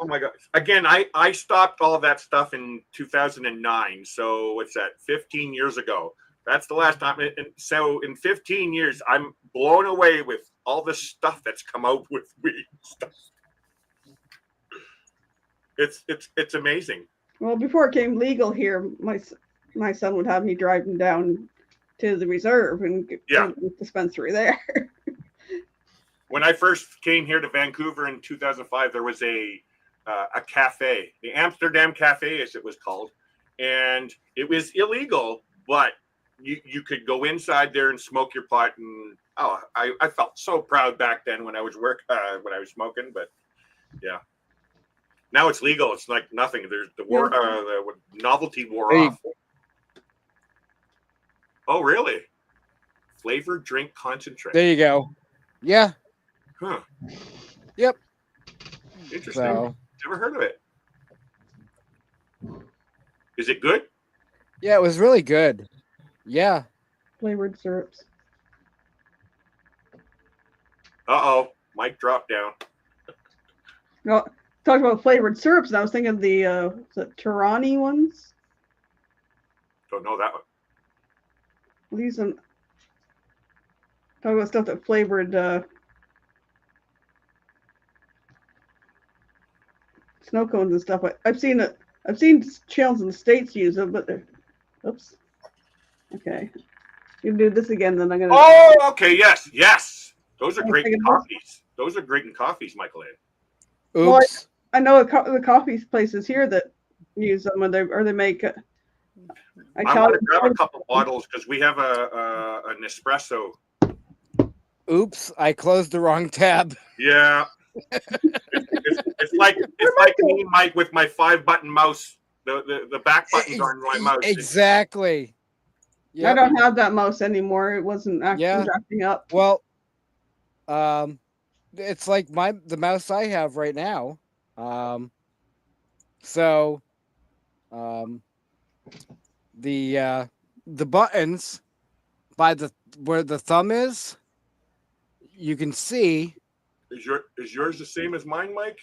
F: Oh my god! Again, I stopped all of that stuff in 2009. So what's that? 15 years ago. That's the last time. And so in 15 years, I'm blown away with all the stuff that's come out with weed stuff. It's amazing.
D: Well, before it came legal here, my son would have me drive him down to the reserve and get the dispensary there.
F: When I first came here to Vancouver in 2005, there was a cafe, the Amsterdam Cafe, as it was called, and it was illegal, but you could go inside there and smoke your pot. And I felt so proud back then when I was when I was smoking. But yeah, now it's legal. It's like nothing. There's the novelty wore off. Oh, really? Flavored drink concentrate.
C: There you go. Yeah.
F: Huh.
C: Yep.
F: Interesting.
C: So,
F: Never heard of it. Is it good?
C: yeah, it was really good. Yeah.
D: Flavored syrups.
F: Uh-oh. Mic dropped down.
D: No, talking about flavored syrups, and I was thinking of the Tirani ones.
F: Don't know that one.
D: These talking about stuff that flavored snow cones and stuff. I've seen it. I've seen channels in the States use it, but they're. Oops. Okay. You do this again, then I'm gonna.
F: Oh, okay. Yes. Those are great in coffees. Those are great in coffees, Michael.
C: Oops.
D: Well, I know the coffee places here that use them, or they make.
F: I want to grab a couple bottles because we have an espresso.
C: Oops, I closed the wrong tab.
F: Yeah. It's like me, Mike, with my 5-button mouse. The back buttons are on my mouse.
C: Exactly.
D: Yep. I don't have that mouse anymore. It wasn't actually acting up.
C: Well, it's like the mouse I have right now. The buttons by where the thumb is, you can see.
F: Is yours the same as mine, Mike?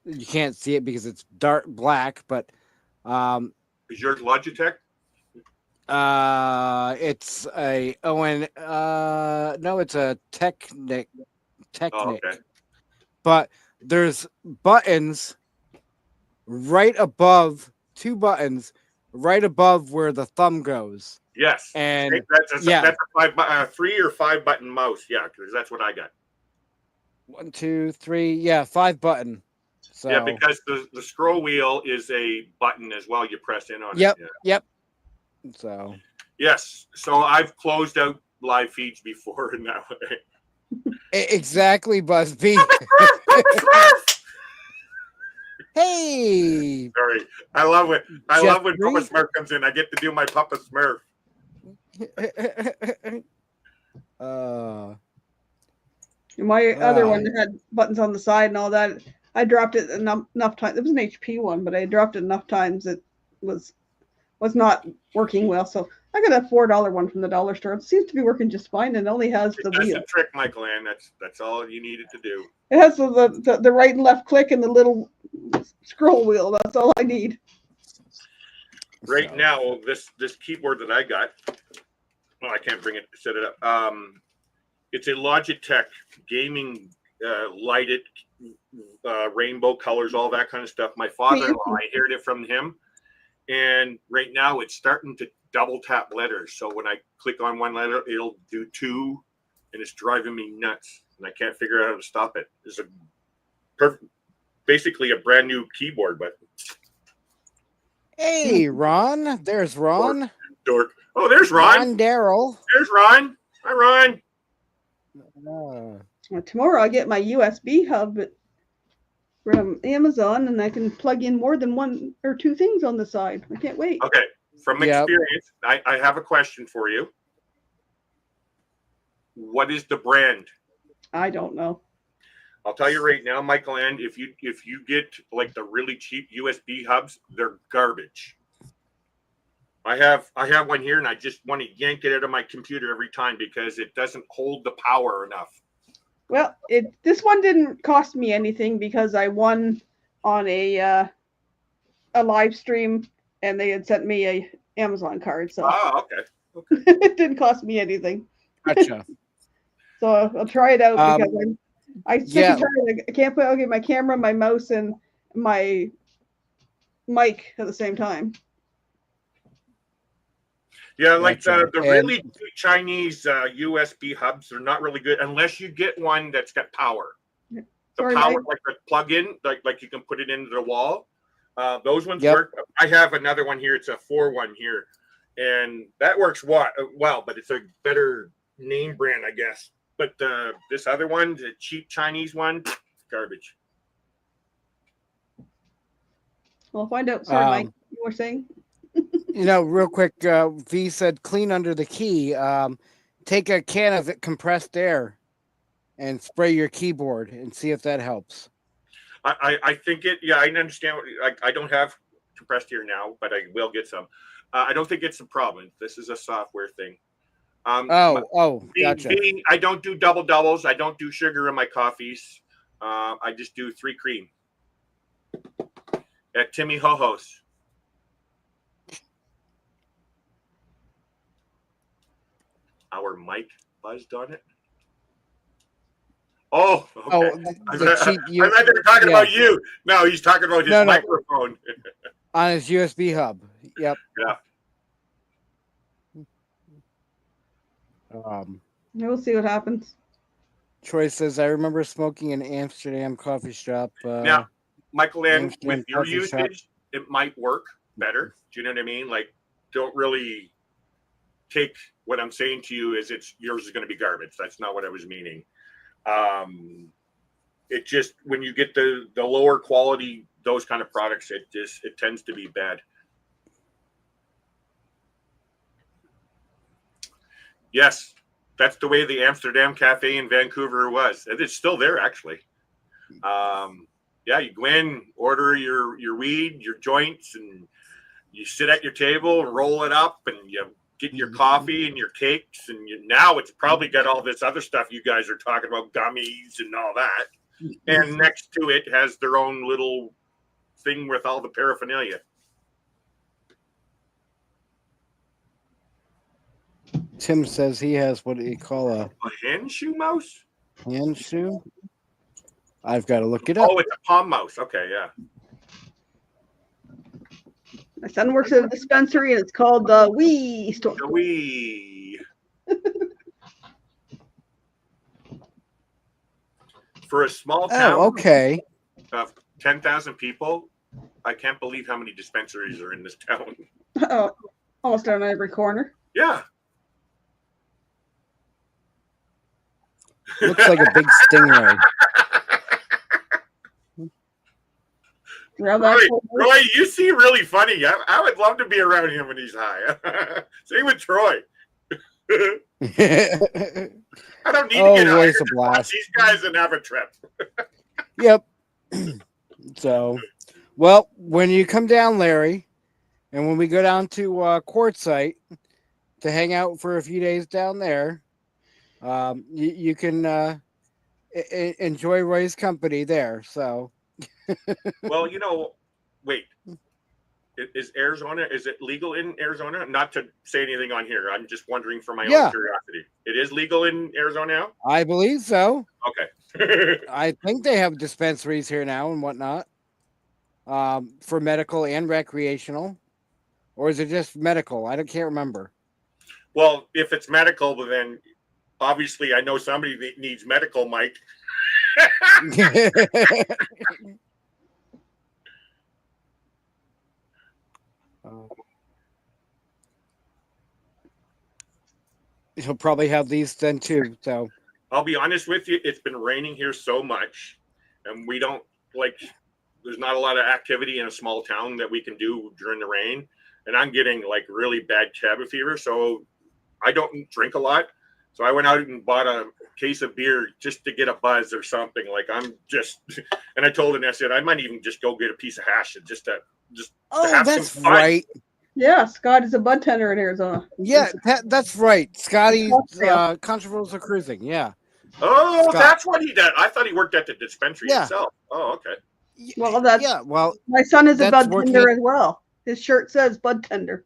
C: You can't see it because it's dark black, but
F: is yours Logitech?
C: It's a no, it's a Technic.
F: Oh, okay.
C: But there's buttons right above, 2 buttons right above where the thumb goes.
F: Yes,
C: and
F: that's a 3 or 5 button mouse. Yeah, because that's what I got.
C: 1, 2, 3, 5 button. So
F: yeah, because the scroll wheel is a button as well. You press in on it.
C: Yeah.
F: Yep.
C: So
F: yes, so I've closed out live feeds before in that way.
C: Exactly, Busby. Hey.
F: Sorry, I love it. I love when Papa Smurf comes in. I get to do my Papa Smurf.
D: My other one that had buttons on the side and all that, I dropped it enough times. It was an HP one, but I dropped it enough times it was not working well. So I got a $4 one from the dollar store. It seems to be working just fine, and only has the wheel.
F: That's a trick, Michael Ann. That's all you needed to do.
D: It has the right and left click and the little scroll wheel. That's all I need.
F: Right now, this keyboard that I got, Well, I can't bring it. Set it up. It's a Logitech gaming lighted rainbow colors, all that kind of stuff. My father-in-law, I heard it from him, and right now it's starting to double tap letters. So when I click on one letter, it'll do two, and it's driving me nuts, and I can't figure out how to stop it. It's a perfect, basically a brand new keyboard, but
C: Hey, Ron. There's Ron.
F: dork. Oh, there's Ron.
C: Ron Darrell.
F: There's Ron. Hi, Ron.
D: Well, tomorrow I get my USB hub from Amazon, and I can plug in more than one or two things on the side. I can't wait.
F: Okay, from
C: Yep.
F: experience, I have a question for you. What is the brand?
D: I don't know.
F: I'll tell you right now, Michael, and if you get like the really cheap USB hubs, they're garbage. I have one here, and I just want to yank it out of my computer every time because it doesn't hold the power enough.
D: Well, this one didn't cost me anything because I won on a live stream, and they had sent me a Amazon card, so
F: Oh, okay.
D: it didn't cost me anything.
C: Gotcha.
D: So I'll try it out because I
C: yeah.
D: I can't put my camera, my mouse, and my mic at the same time.
F: Yeah, like
C: Gotcha.
F: the really good Chinese USB hubs are not really good unless you get one that's got power. The
D: Sorry,
F: power,
D: Mike.
F: like the plug-in, like you can put it into the wall. Those ones
C: Yep.
F: work. I have another one here. It's a 4-1 here, and that works well, but it's a better name brand, I guess. But this other one, the cheap Chinese one, garbage.
D: We'll find out. Sorry, Mike. You were saying?
C: Real quick, V said clean under the key. Take a can of compressed air and spray your keyboard and see if that helps.
F: I think it. Yeah, I understand. I don't have compressed air now, but I will get some. I don't think it's a problem. This is a software thing.
C: Gotcha.
F: I don't do double doubles. I don't do sugar in my coffees. I just do 3 cream. At Timmy Ho Ho's. Our mic buzzed on it. Oh, okay. I thought they were talking about you. No, he's talking about his microphone.
C: On his USB hub. Yep.
F: Yeah.
D: We'll see what happens.
C: Troy says, I remember smoking in Amsterdam coffee shop.
F: Now, Michael, and
C: Amsterdam
F: with your
C: coffee
F: usage,
C: shop.
F: it might work better. Do you know what I mean? Like, don't really take what I'm saying to you as yours is going to be garbage. That's not what I was meaning. It just, when you get the lower quality, those kind of products, it tends to be bad. Yes, that's the way the Amsterdam Cafe in Vancouver was. And it's still there, actually. Yeah, you go in, order your weed, your joints, and you sit at your table, roll it up, and you get your coffee and your cakes. And now it's probably got all this other stuff you guys are talking about, gummies and all that. And next to it has their own little thing with all the paraphernalia.
C: Tim says he has what you call a
F: hand shoe mouse?
C: Hand shoe? I've got to look it up.
F: Oh, it's a palm mouse. Okay, yeah.
D: My son works at a dispensary, and it's called the Wii store.
F: The Wii. For a small town
C: okay.
F: of 10,000 people, I can't believe how many dispensaries are in this town.
D: Oh, almost on every corner.
F: Yeah.
C: Looks like a big stingray.
F: Roy, you seem really funny. I would love to be around him when he's high. Same with Troy. I don't need to get high to watch these guys and have a trip.
C: Yep. So, well, when you come down, Larry, and when we go down to Quartzsite to hang out for a few days down there, you can enjoy Roy's company there. So,
F: well, wait. Is Arizona, is it legal in Arizona? Not to say anything on here. I'm just wondering for my
C: Yeah.
F: own curiosity. It is legal in Arizona now?
C: I believe so.
F: Okay.
C: I think they have dispensaries here now and whatnot, for medical and recreational, or is it just medical? Can't remember.
F: Well, if it's medical, then obviously I know somebody that needs medical, Mike.
C: He'll probably have these then too. So
F: I'll be honest with you, it's been raining here so much, and we don't like. There's not a lot of activity in a small town that we can do during the rain, and I'm getting like really bad cabin fever. So I don't drink a lot. So I went out and bought a case of beer just to get a buzz or something. Like I'm just, and I told him, I said I might even just go get a piece of hash and just to have
C: that's
F: some fun.
C: right.
D: Yeah, Scott is a bud tender in Arizona.
C: Yeah, that's right. Scotty's controversial cruising. Yeah.
F: Oh,
C: Scott.
F: that's what he did. I thought he worked at the dispensary
C: Yeah.
F: itself. Oh, okay.
D: Well, that's
C: Well,
D: my son is a
C: that's
D: bud
C: working
D: tender as well. His shirt says bud tender.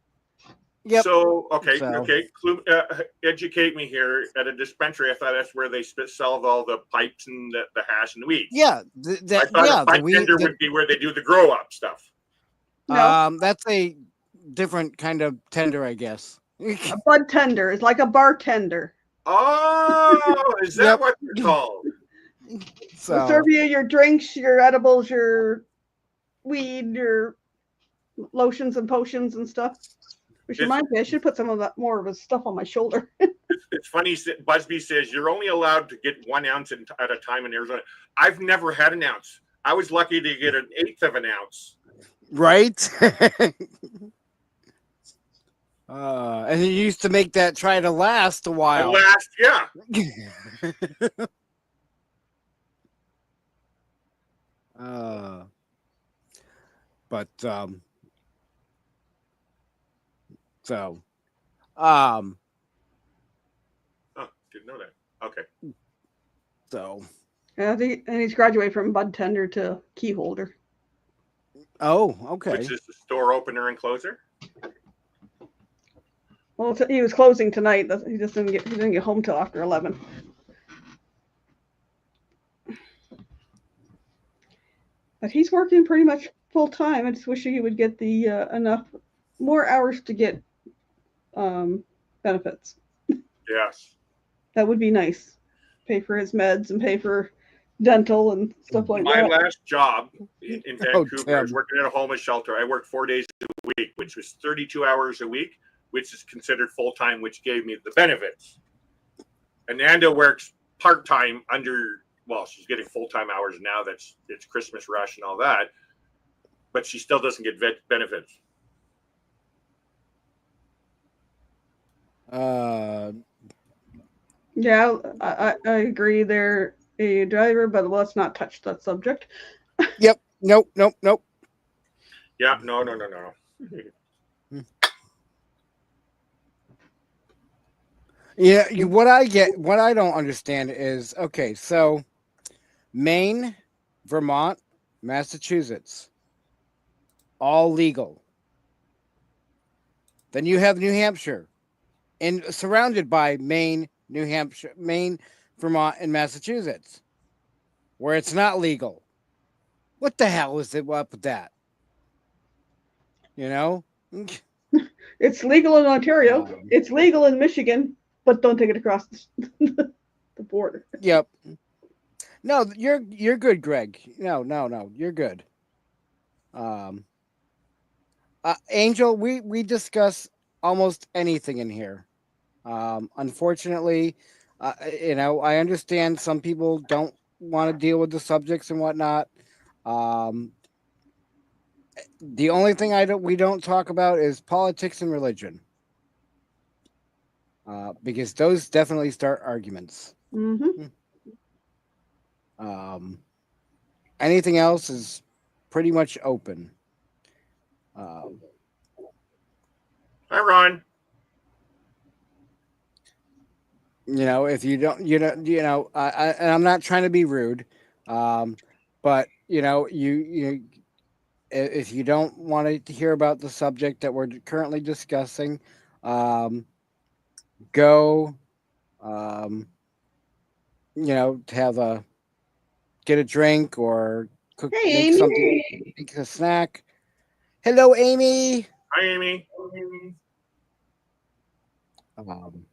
C: Yep.
F: So
C: So-
F: educate me here. At a dispensary, I thought that's where they sell all the pipes and the hash and the weed.
C: Yeah.
F: I thought a bud tender would be where they do the grow up stuff.
D: No.
C: That's a different kind of tender, I guess.
D: A bud tender is like a bartender.
F: Oh, is that
C: Yep.
F: what they're called?
D: They'll
C: So
D: serve you your drinks, your edibles, your weed, your lotions and potions and stuff. Which reminds me, I should put some of that more of his stuff on my shoulder.
F: It's funny. Busby says you're only allowed to get 1 ounce at a time in Arizona. I've never had an ounce. I was lucky to get an eighth of an ounce.
C: right. And he used to make that try to last a while.
F: Last, yeah.
C: But so
F: Oh, didn't know that. Okay.
C: so
D: And he's graduated from bud tender to key holder.
C: oh, okay.
F: Which is the store opener and closer?
D: Well, he was closing tonight. He just didn't get home till after 11. But he's working pretty much full time. I just wish he would get the enough more hours to get benefits.
F: Yes.
D: That would be nice. Pay for his meds and pay for dental and stuff like
F: My
D: that.
F: last job in Vancouver, I was
C: Tim.
F: working at a homeless shelter. I worked 4 days a week, which was 32 hours a week, which is considered full time, which gave me the benefits. Ananda works part time well, she's getting full time hours now. It's Christmas rush and all that, but she still doesn't get benefits.
D: Yeah, I agree. They're a driver, but let's not touch that subject.
C: Yep. Nope.
F: Yeah, no.
C: Yeah, what I don't understand is, okay, so Maine, Vermont, Massachusetts, all legal. Then you have New Hampshire, and surrounded by Maine, New Hampshire, Maine, Vermont, and Massachusetts, where it's not legal. What the hell is it up with that? You know?
D: It's legal in Ontario. It's legal in Michigan, but don't take it across the border.
C: Yep. No, you're good, Greg. No, you're good. Angel, we discuss almost anything in here. Unfortunately, I understand some people don't want to deal with the subjects and whatnot. The only thing we don't talk about is politics and religion. Because those definitely start arguments.
D: Mm-hmm.
C: Anything else is pretty much open.
F: Hi, Ron.
C: If you don't, and I'm not trying to be rude, but you if you don't want to hear about the subject that we're currently discussing, go, um, to have get a drink or
D: Hey,
C: make
D: Amy.
C: something, make a snack. Hello, Amy.
F: Hi, Amy.
C: Um,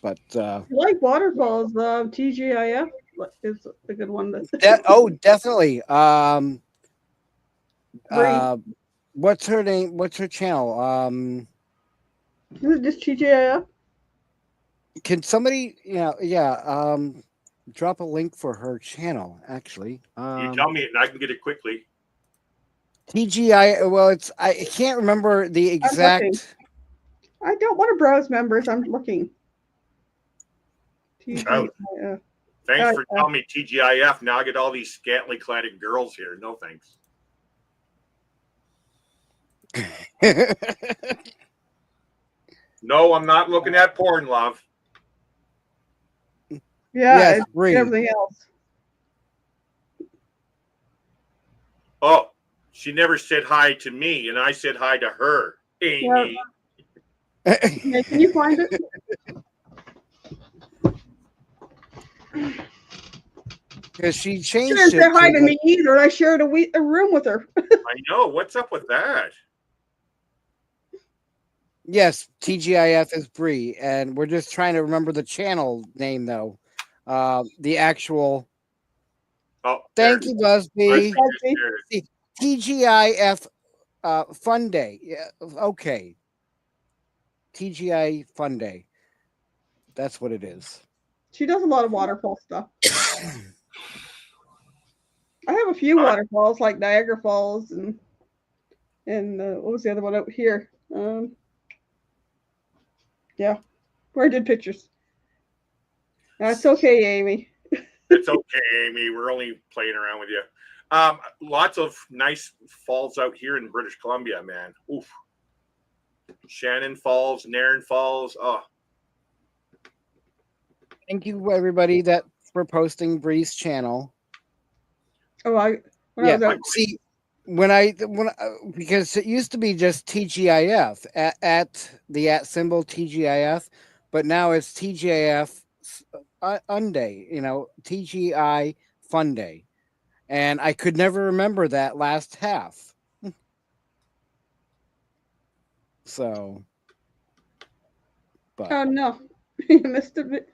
C: but
D: I like waterfalls. TGIF is a good one. That
C: definitely.
D: Bree.
C: What's her name? What's her channel?
D: Is it just TGIF?
C: Can somebody, drop a link for her channel? Actually,
F: You tell me, and I can get it quickly.
C: TGI. Well, I can't remember the
D: I'm looking.
C: exact.
D: I don't want to browse members. I'm looking.
F: Oh,
D: TGIF.
F: thanks for telling me TGIF. Now I get all these scantily clad girls here. No thanks. No, I'm not looking at porn, love.
D: Yeah,
C: Yes,
D: it's
C: Bree.
D: everything else.
F: Oh, she never said hi to me, and I said hi to her. Amy.
D: Yeah, can you find it?
C: Because she
D: She
C: changed
D: didn't
C: it
D: say hi to
C: the-
D: me either. I shared a room with her.
F: I know. What's up with that?
C: Yes, TGIF is Bree, and we're just trying to remember the channel name though. The actual.
F: Oh,
C: Thank you, Busby.
F: Busby.
C: TGIF Fun Day. Yeah, okay. TGI Fun Day. That's what it is.
D: She does a lot of waterfall stuff. I have a few waterfalls like Niagara Falls and what was the other one out here? Yeah, where I did pictures. That's okay, Amy.
F: It's okay, Amy. We're only playing around with you. Lots of nice falls out here in British Columbia, man. Oof. Shannon Falls, Nairn Falls. Oh,
C: Thank you, everybody, for posting Bree's channel.
D: Oh,
C: see, because it used to be just TGIF at the symbol TGIF, but now it's TGIF Unday. TGI Fun Day, and I could never remember that last half. So, but
D: oh no, you missed a bit,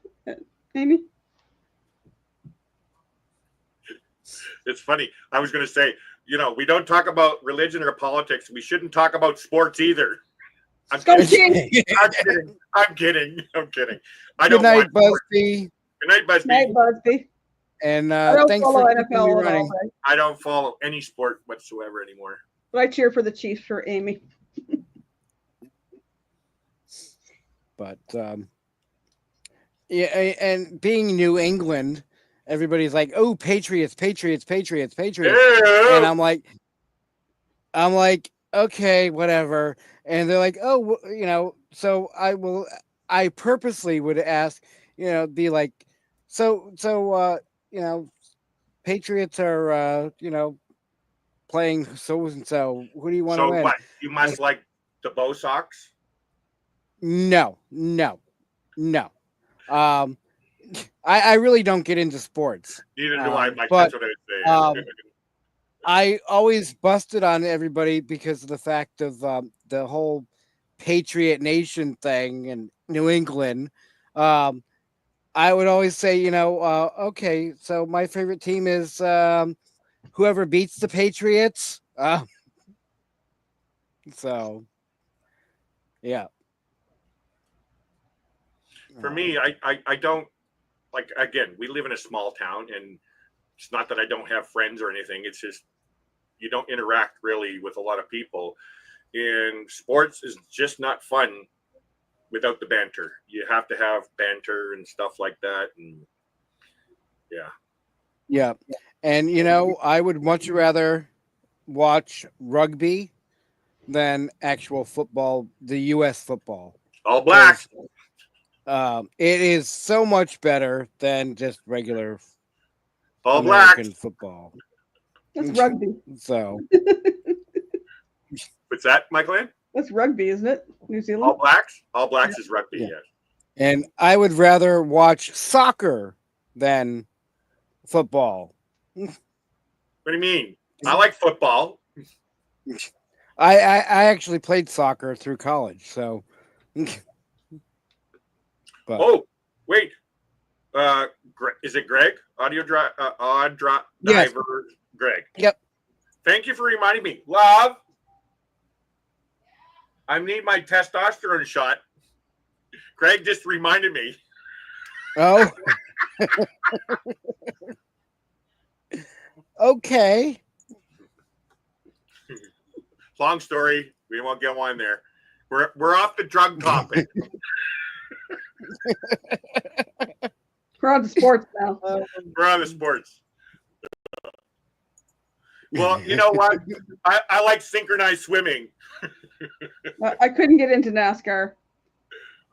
D: Amy.
F: it's funny. I was going to say, we don't talk about religion or politics. We shouldn't talk about sports either. I'm kidding. I'm kidding. I don't
C: Good night,
F: want
C: Busby.
F: Good night, Busby.
D: Night, Busby.
C: And
D: thanks for keeping me running.
F: I don't follow any sport whatsoever anymore.
D: But I cheer for the Chiefs for Amy.
C: But yeah, and being New England, everybody's like, "Oh, Patriots, Patriots, Patriots, Patriots," and I'm like, okay, whatever. And they're like, "Oh, so I purposely would ask, be like, so, Patriots are, playing so and so. Who do you want to win?"
F: What? You must like the Bo Sox?
C: No. I really don't get into sports.
F: Neither do I.
C: But,
F: that's what I would say.
C: I always busted on everybody because of the fact of the whole Patriot Nation thing in New England. I would always say, okay, so my favorite team is whoever beats the Patriots. So, yeah.
F: For me, I don't like. Again, we live in a small town, and it's not that I don't have friends or anything. It's just you don't interact really with a lot of people. And sports is just not fun without the banter. You have to have banter and stuff like that. And
C: yeah. And I would much rather watch rugby than actual football, the U.S. football.
F: All black.
C: it is so much better than just regular
F: All
C: American
F: Blacks.
C: football.
D: That's rugby.
C: So
F: What's that, Michael Ann?
D: That's rugby, isn't it? New Zealand.
F: All Blacks. All Blacks is rugby.
C: Yeah.
F: Yes.
C: and I would rather watch soccer than football.
F: What do you mean? I like football.
C: I actually played soccer through college, so but
F: Oh, wait. Is it Greg? Odd drop
C: Yes.
F: diver Greg.
C: Yep.
F: Thank you for reminding me. Love, I need my testosterone shot. Greg just reminded me.
C: oh okay.
F: Long story. We won't get one there. We're off the drug topic.
D: We're on to sports now.
F: We're on the sports. Well, you know what? I like synchronized swimming.
D: I couldn't get into NASCAR.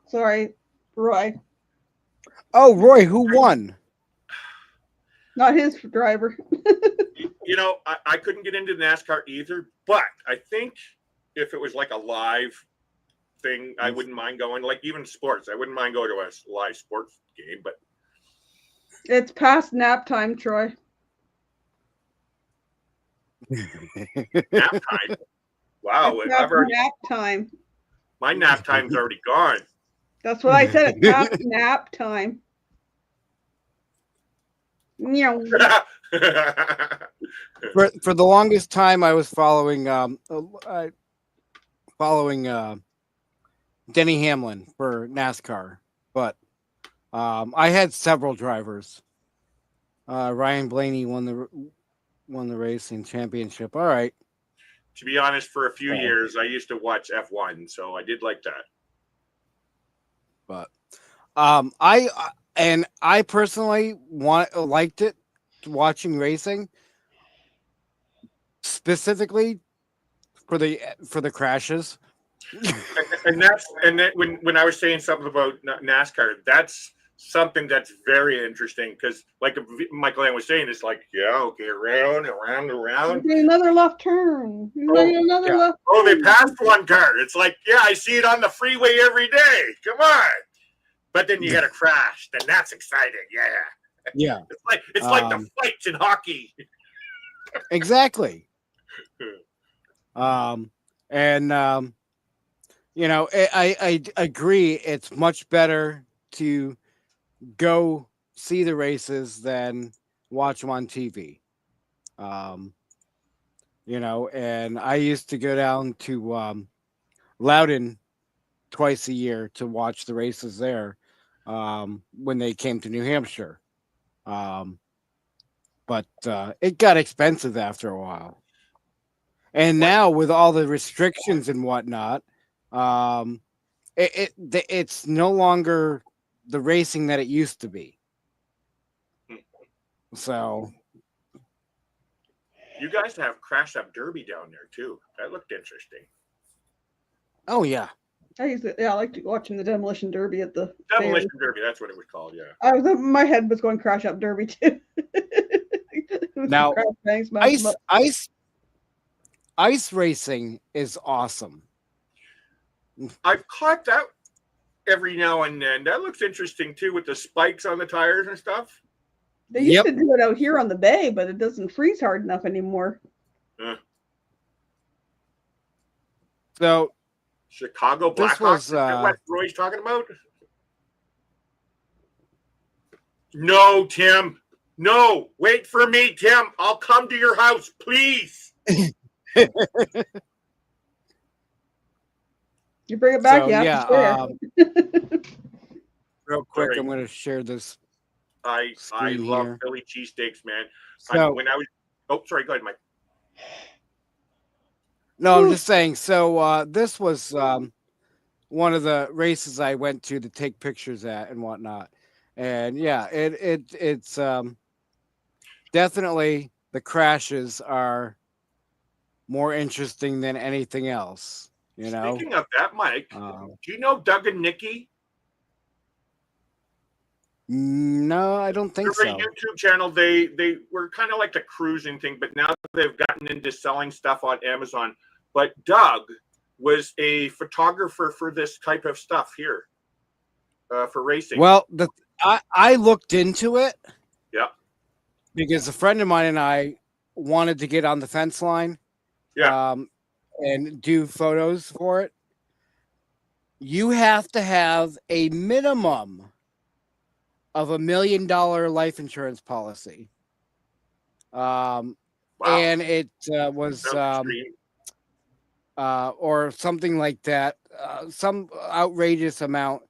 D: Sorry, Roy.
C: Oh, Roy, who won?
D: Not his driver.
F: You know, I couldn't get into NASCAR either, but I think if it was like a live thing, I wouldn't mind going. Like even sports, I wouldn't mind going to a live sports game. But
D: It's past nap time, Troy.
F: nap time. Wow,
D: It's
F: I've
D: past
F: already,
D: nap time.
F: my nap time's already gone.
D: That's what I said. It's past nap time. Meow.
C: For the longest time, I was following Denny Hamlin for NASCAR, but I had several drivers. Ryan Blaney won the racing championship. All right.
F: To be honest, for a few years, I used to watch F1, so I did like that.
C: But I personally liked it, watching racing, specifically for the crashes.
F: And that when I was saying something about NASCAR, that's something that's very interesting because, like Michael Ann was saying, it's like, yeah, okay, around.
D: Okay, another left turn. Another left.
F: Oh, they passed one car. It's like, yeah, I see it on the freeway every day. Come on. But then you got to crash. Then that's exciting. Yeah.
C: Yeah.
F: It's like the fights in hockey.
C: Exactly. You know, I agree. It's much better to go see the races than watch them on TV. You know, and I used to go down to Loudon twice a year to watch the races there when they came to New Hampshire. But it got expensive after a while. And now with all the restrictions and whatnot, it's no longer the racing that it used to be. So
F: you guys have Crash Up Derby down there too. That looked interesting.
C: Oh yeah.
D: I like watching the Demolition Derby at the
F: Demolition
D: fair.
F: Derby, that's what it was called, yeah.
D: My head was going Crash Up Derby too.
C: Now ice racing is awesome.
F: I've caught that every now and then. That looks interesting too, with the spikes on the tires and stuff.
D: They used to do it out here on the bay, but it doesn't freeze hard enough anymore.
C: So
F: Chicago Blackhawks, is that what Roy's talking about? No, Tim. No, wait for me, Tim. I'll come to your house, please.
D: You bring it back,
C: So,
D: you have to share.
C: Real quick,
F: Sorry.
C: I'm going to share this.
F: I
C: screen
F: love
C: here.
F: Philly cheesesteaks, man.
C: So-
F: When I was, sorry, go ahead, Mike.
C: No, I'm just saying. So this was one of the races I went to take pictures at and whatnot. And yeah, it's definitely the crashes are more interesting than anything else. You know.
F: Speaking of that, Mike, do you know Doug and Nikki?
C: No, I don't think
F: Their
C: so.
F: YouTube channel, they were kind of like the cruising thing, but now they've gotten into selling stuff on Amazon. But Doug was a photographer for this type of stuff here, for racing.
C: Well, I looked into it.
F: Yeah.
C: Because a friend of mine and I wanted to get on the fence line.
F: Yeah.
C: And do photos for it. You have to have a minimum of $1 million life insurance policy.
F: Wow.
C: And it was or something like that, some outrageous amount.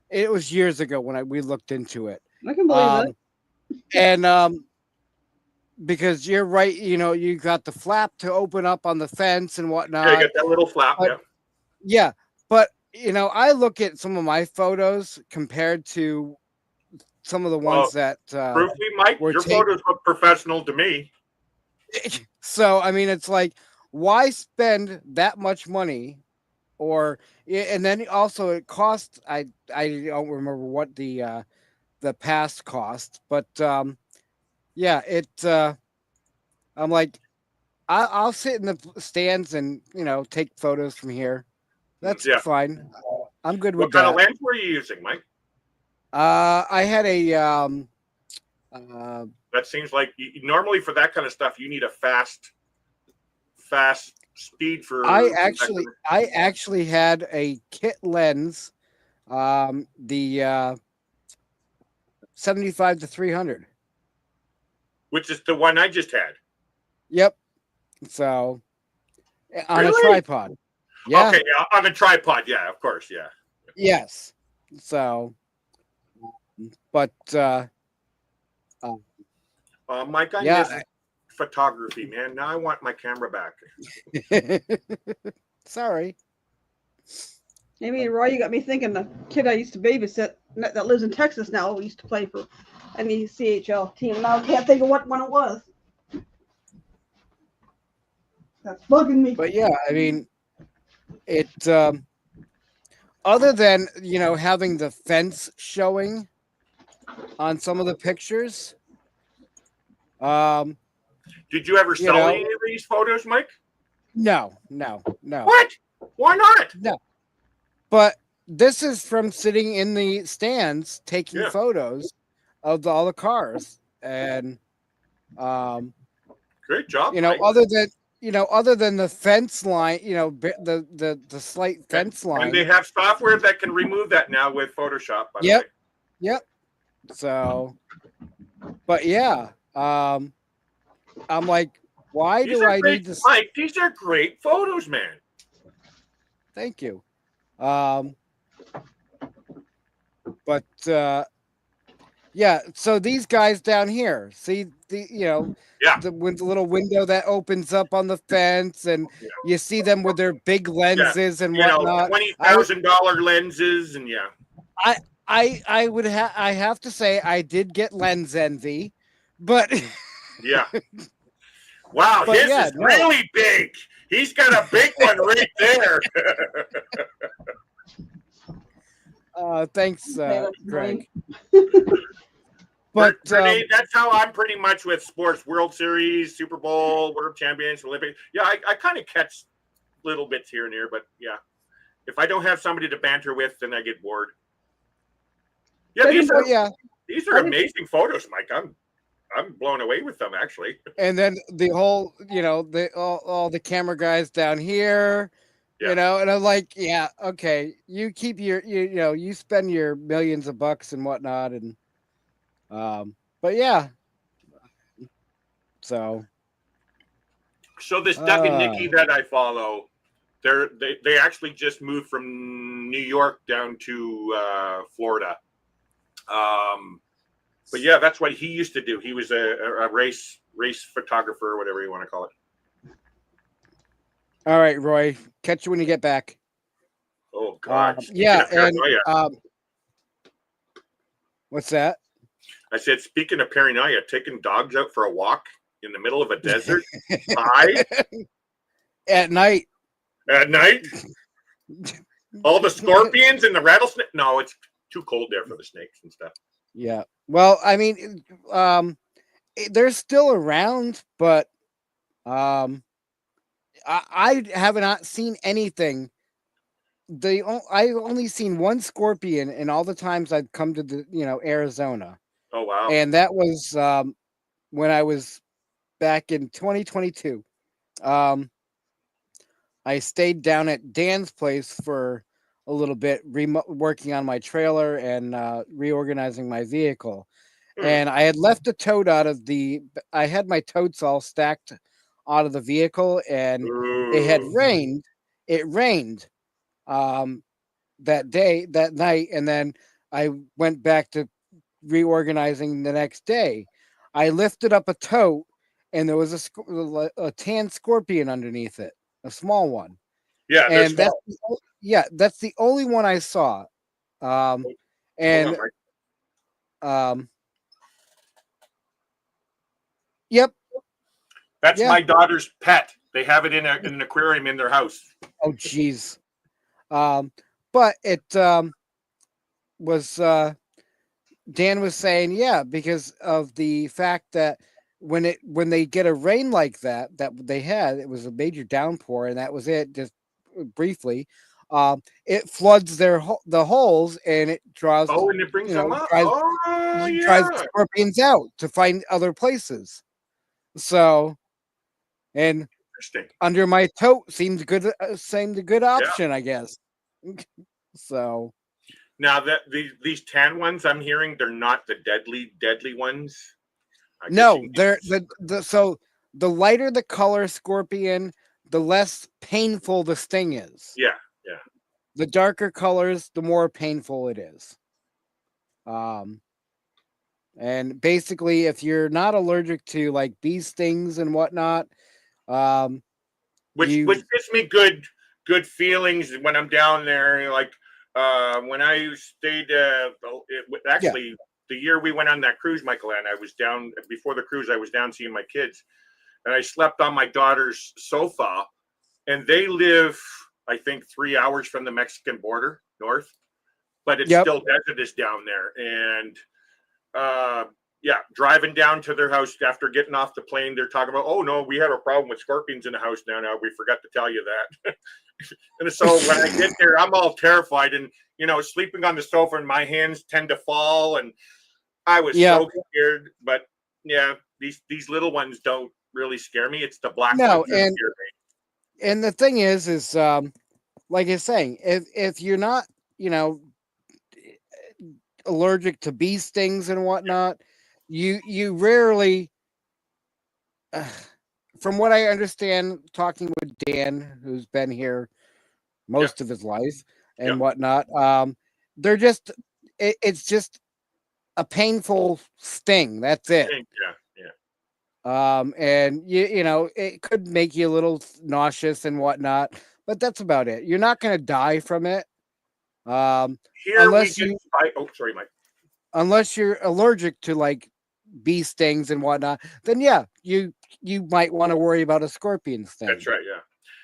C: It was years ago when we looked into it.
D: I can believe that.
C: And because you're right, you got the flap to open up on the fence and whatnot.
F: Yeah, you got that little flap.
C: Yeah, but I look at some of my photos compared to some of the ones that
F: prove me, Mike. Your photos look professional to me.
C: So I mean, it's like, why spend that much money? And then also it costs. I don't remember what the past cost, but yeah, I'm like, I'll sit in the stands and take photos from here. That's fine. I'm good with that.
F: What kind of lens were you using, Mike?
C: I had a
F: that seems like normally for that kind of stuff you need a fast speed for.
C: I actually had a kit lens, the 75-300,
F: which is the one I just had.
C: Yep. So on a tripod. Yeah.
F: Okay, on a tripod. Yeah, of course. Yeah.
C: Yes. So, but
F: Mike, I miss photography, man. Now I want my camera back.
C: Sorry.
D: Maybe, Roy, you got me thinking the kid I used to babysit that lives in Texas now used to play for any CHL team. Now I can't think of what one it was. That's bugging me.
C: But yeah, I mean, it other than having the fence showing on some of the pictures.
F: Did you ever sell any of these photos, Mike?
C: No.
F: What? Why not?
C: No. But this is from sitting in the stands taking photos of all the cars, and
F: great job.
C: Mike. Other than the fence line, the slight fence line.
F: And they have software that can remove that now with Photoshop. By the way.
C: Yep. So, but yeah, I'm like, why do I need to?
F: Mike, these are great photos, man.
C: Thank you. But yeah. So these guys down here, see the the little window that opens up on the fence, and you see them with their big lenses and whatnot.
F: $20,000 lenses, and
C: I would I have to say I did get lens envy, but
F: yeah. Wow, his is really big. He's got a big one right there.
C: Thanks, Greg.
F: But that's how I'm pretty much with sports. World Series, Super Bowl, World Championships, Olympics. Yeah, I kind of catch little bits here and there, but yeah. If I don't have somebody to banter with, then I get bored. Yeah, these are amazing photos, Mike. I'm blown away with them, actually.
C: And then the whole, all the camera guys down here, and I'm like, yeah, okay, you keep your, you spend your millions of bucks and whatnot, and but yeah, so
F: this Doug and Nikki that I follow, they actually just moved from New York down to Florida. But yeah, that's what he used to do. He was a race photographer, or whatever you want to call it.
C: All right, Roy, catch you when you get back.
F: Oh God!
C: Yeah, and what's that?
F: I said, speaking of paranoia, taking dogs out for a walk in the middle of a desert. Hi.
C: At night.
F: At night. All the scorpions and the rattlesnake. No, it's too cold there for the snakes and stuff.
C: Yeah. Well, I mean, they're still around, but um, I have not seen anything. I've only seen one scorpion in all the times I've come to the Arizona,
F: Oh wow.
C: and that was when I was back in 2022. Um, I stayed down at Dan's place for a little bit, working on my trailer and reorganizing my vehicle.
F: Hmm.
C: And I had left a tote out of the. I had my totes all stacked out of the vehicle, and it had
F: Ooh.
C: rained. It rained um, that night, and then I went back to reorganizing the next day. I lifted up a tote, and there was a tan scorpion underneath it, a small one,
F: Yeah, they're
C: and
F: small.
C: that's the only one I saw. Um,
F: Hold on,
C: and
F: Mike.
C: um, yep,
F: That's
C: yeah.
F: my daughter's pet. They have it in an aquarium in their house.
C: Oh, jeez. Um, but it was Dan was saying, yeah, because of the fact that when they get a rain like that they had, it was a major downpour, and that was it. Just briefly, it floods the holes, and it draws
F: Oh, and it brings them up.
C: drives
F: Oh
C: drives
F: yeah.
C: scorpions out to find other places. So, and
F: Interesting.
C: under my tote seemed a good
F: Yeah.
C: option, I guess. So
F: Now that these tan ones, I'm hearing they're not the deadly ones. I guess you
C: no,
F: can
C: they're
F: get.
C: the lighter the color scorpion, the less painful the sting is.
F: Yeah, yeah.
C: The darker colors, the more painful it is. Um, and basically, if you're not allergic to like bee stings and whatnot, um,
F: Which
C: you
F: gives me good feelings when I'm down there. Like when I stayed,
C: yeah,
F: actually the year we went on that cruise, Michael, and I was down before the cruise. I was down seeing my kids, and I slept on my daughter's sofa, and they live, I think, 3 hours from the Mexican border north, but it's
C: yep,
F: still desert is down there, and uh, yeah, driving down to their house after getting off the plane, they're talking about, oh no, we have a problem with scorpions in the house now. Now we forgot to tell you that. And so when I get there, I'm all terrified and sleeping on the sofa, and my hands tend to fall, and I was
C: yep.
F: so scared. But yeah, these little ones don't really scare me. It's the black
C: No,
F: ones that scare me.
C: and the thing is like I was saying, if you're not, you know, allergic to bee stings and whatnot, you rarely, uh, from what I understand, talking with Dan, who's been here
F: Yeah,
C: most of his life
F: yeah,
C: and whatnot, they're just it's just a painful sting. That's it.
F: yeah, yeah.
C: And it could make you a little nauseous and whatnot, but that's about it. You're not going to die from it, um,
F: Here we
C: unless
F: get.
C: you
F: Oh, sorry, Mike.
C: unless you're allergic to like bee stings and whatnot. Then yeah, you might want to worry about a scorpion sting.
F: That's right. Yeah.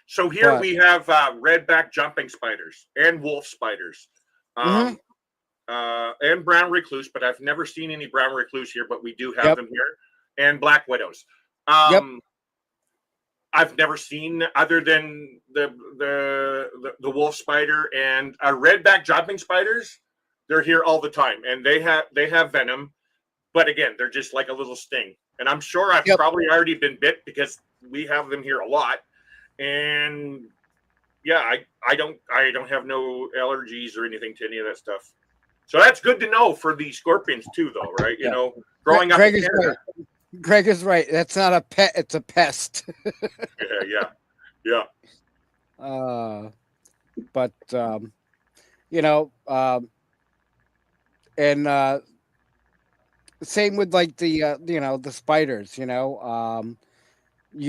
F: So here
C: But
F: we have redback jumping spiders and wolf spiders,
C: mhm,
F: um, and brown recluse. But I've never seen any brown recluse here, but we do have
C: yep,
F: them here, and black widows.
C: yep,
F: I've never seen other than the wolf spider and redback jumping spiders. They're here all the time, and they have venom. But again, they're just like a little sting. And I'm sure I've
C: yep.
F: probably already been bit because we have them here a lot. And yeah, I don't have no allergies or anything to any of that stuff. So that's good to know for the scorpions too, though, right?
C: Yeah.
F: Growing up in
C: Greg is
F: Canada.
C: right. Greg is right. That's not a pet; it's a pest.
F: Yeah, yeah, yeah.
C: uh, but you know, and same with like the spiders. You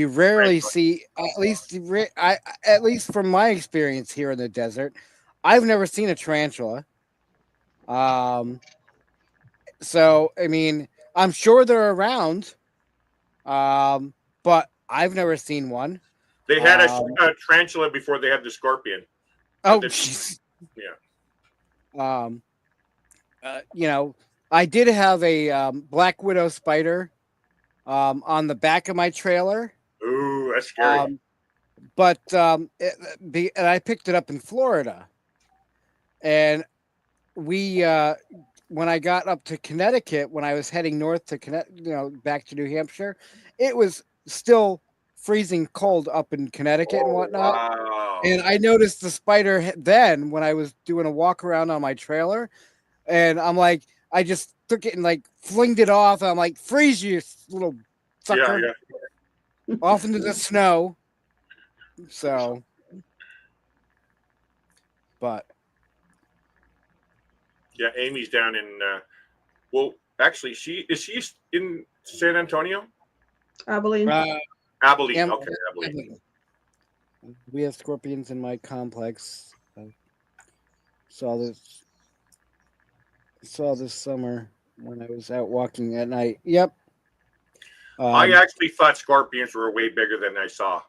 C: rarely
F: Tarantula.
C: see, at least from my experience here in the desert, I've never seen a tarantula. Um, so I mean, I'm sure they're around, but I've never seen one.
F: They had
C: Um,
F: a tarantula before they had the scorpion.
C: oh,
F: The,
C: jeez.
F: yeah.
C: Um, you know, I did have a black widow spider on the back of my trailer.
F: Ooh, that's scary.
C: But and I picked it up in Florida, and we when I got up to Connecticut, when I was heading north to back to New Hampshire, it was still freezing cold up in Connecticut and whatnot.
F: Wow.
C: And I noticed the spider then when I was doing a walk around on my trailer, and I'm like, I just took it and like flinged it off. I'm like, freeze you little sucker, off into the snow. So, but
F: yeah, Amy's down in. Well, actually, she in San Antonio.
D: Abilene.
F: Abilene.
C: Yeah,
F: Okay, Abilene.
C: We have scorpions in my complex. I saw this summer when I was out walking at night. Yep.
F: I actually thought scorpions were way bigger than I saw.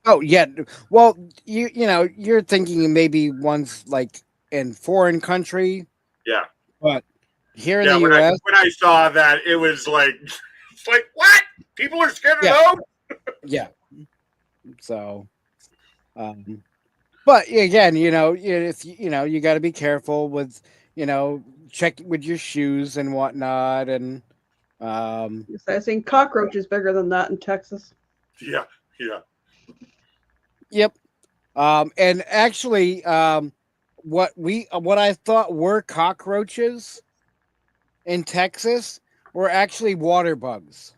C: Oh yeah. Well, you're thinking maybe ones like in foreign country.
F: Yeah.
C: But here in the
F: when
C: U.S.,
F: when I saw that, it was like, it's like, what? People are scared of those?
C: Yeah. So, but again, if you got to be careful with, check with your shoes and whatnot, and
D: I think cockroach is bigger than that in Texas.
F: Yeah.
C: Yep. And actually, what I thought were cockroaches in Texas were actually water bugs.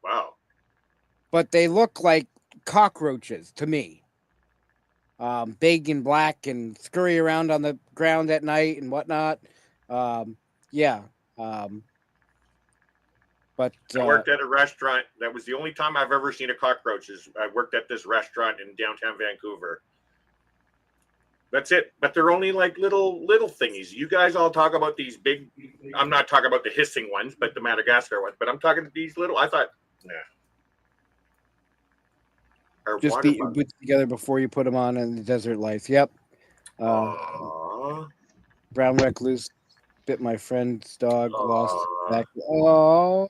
F: Wow.
C: But they look like cockroaches to me. Big and black and scurry around on the ground at night and whatnot. Yeah. But
F: I worked at a restaurant. That was the only time I've ever seen a cockroach. I worked at this restaurant in downtown Vancouver. That's it. But they're only like little thingies. You guys all talk about these big. I'm not talking about the hissing ones, but the Madagascar ones. But I'm talking these little. I thought, nah.
C: Just beat your boots together before you put them on in the desert life. Yep. Brown recluse bit my friend's dog. Lost back. Oh,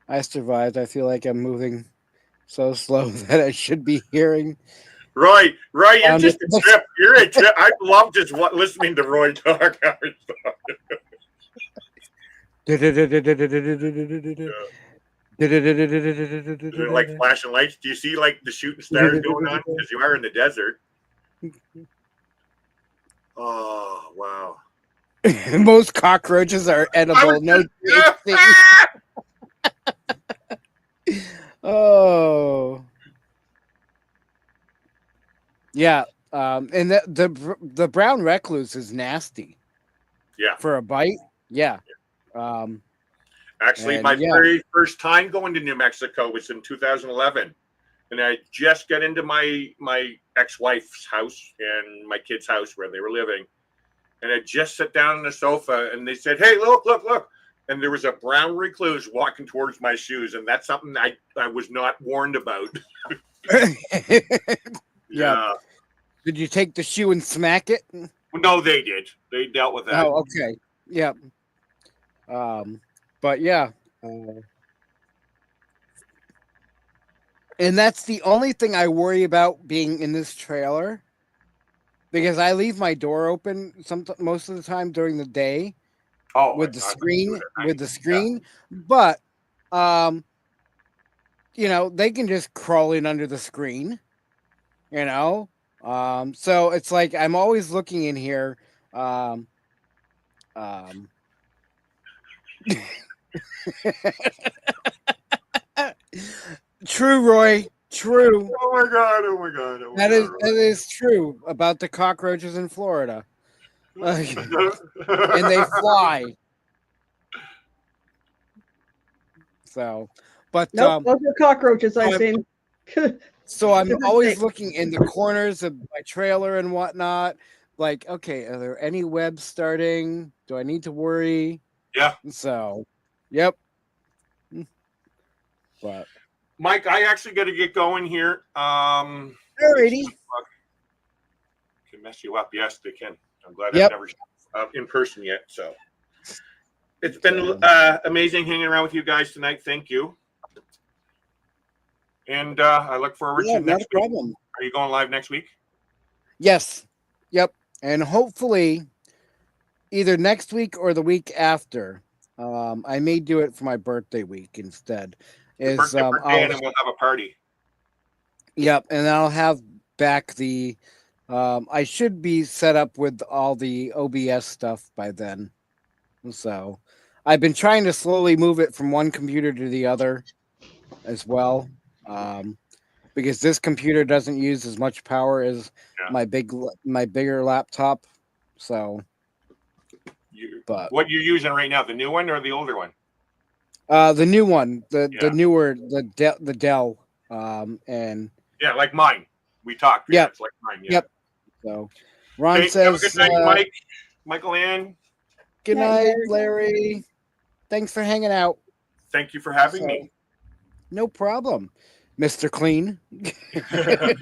C: I survived. I feel like I'm moving so slow that I should be hearing.
F: Roy, you're just a trip. You're a trip. I love just listening to Roy talk. Like flashing lights. Do you see like the shooting stars going on? Because you are in the desert. Oh wow!
C: Most cockroaches are edible. No tasting. Oh, yeah. And the brown recluse is nasty.
F: Yeah.
C: For a bite. Yeah.
F: Actually, my very first time going to New Mexico was in 2011, and I just got into my ex-wife's house and my kid's house where they were living, and I just sat down on the sofa, and they said, "Hey, look!" And there was a brown recluse walking towards my shoes, and that's something I was not warned about.
C: Yeah. Did you take the shoe and smack it?
F: No, they did. They dealt with that.
C: Oh, okay. Yeah. But yeah. And that's the only thing I worry about being in this trailer, because I leave my door open most of the time during the day. With the screen, but they can just crawl in under the screen, so it's like I'm always looking in here. True, Roy. True.
F: Oh my god!
C: That is true about the cockroaches in Florida. And they fly. So, but
D: nope, those are cockroaches I've seen.
C: So I'm always looking in the corners of my trailer and whatnot. Like, okay, are there any webs starting? Do I need to worry?
F: Yeah.
C: So, yep. But
F: Mike, I actually got to get going here.
C: Alrighty.
F: Can mess you up. Yes, they can. I'm glad I've never in person yet. So it's been amazing hanging around with you guys tonight. Thank you. And I look forward to
C: not
F: next
C: a
F: week.
C: problem.
F: Are you going live next week?
C: Yes. Yep. And hopefully either next week or the week after. I may do it for my birthday week instead.
F: Your birthday, and then we'll have a party.
C: Yep, and I'll have back the I should be set up with all the OBS stuff by then. So I've been trying to slowly move it from one computer to the other as well. Because this computer doesn't use as much power as my bigger laptop. So
F: what you're using right now, the new one or the older one?
C: The new one, the newer, the Dell, and
F: like mine. We talked.
C: Yeah,
F: it's like mine. Yeah.
C: Yep. So Ron says,
F: have a good night, Mike, Michael Ann.
C: Good night, Larry. Thanks for hanging out.
F: Thank you for having me.
C: No problem, Mr. Clean.
F: Mr.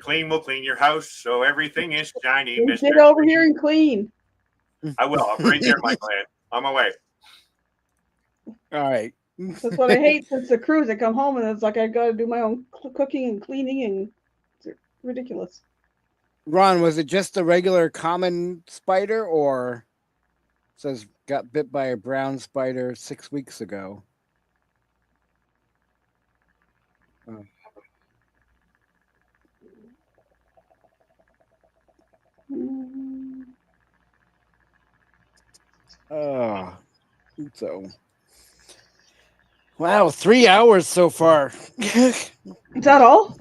F: Clean will clean your house so everything is shiny. Mr.
D: Get over here and clean.
F: I will. I'm right there, Michael Ann. On my way.
C: All right.
D: That's what I hate since the cruise. I come home and it's like I got to do my own cooking and cleaning, and it's ridiculous.
C: Ron, was it just a regular common spider, or says got bit by a brown spider 6 weeks ago? So wow, 3 hours so far.
D: Is that all?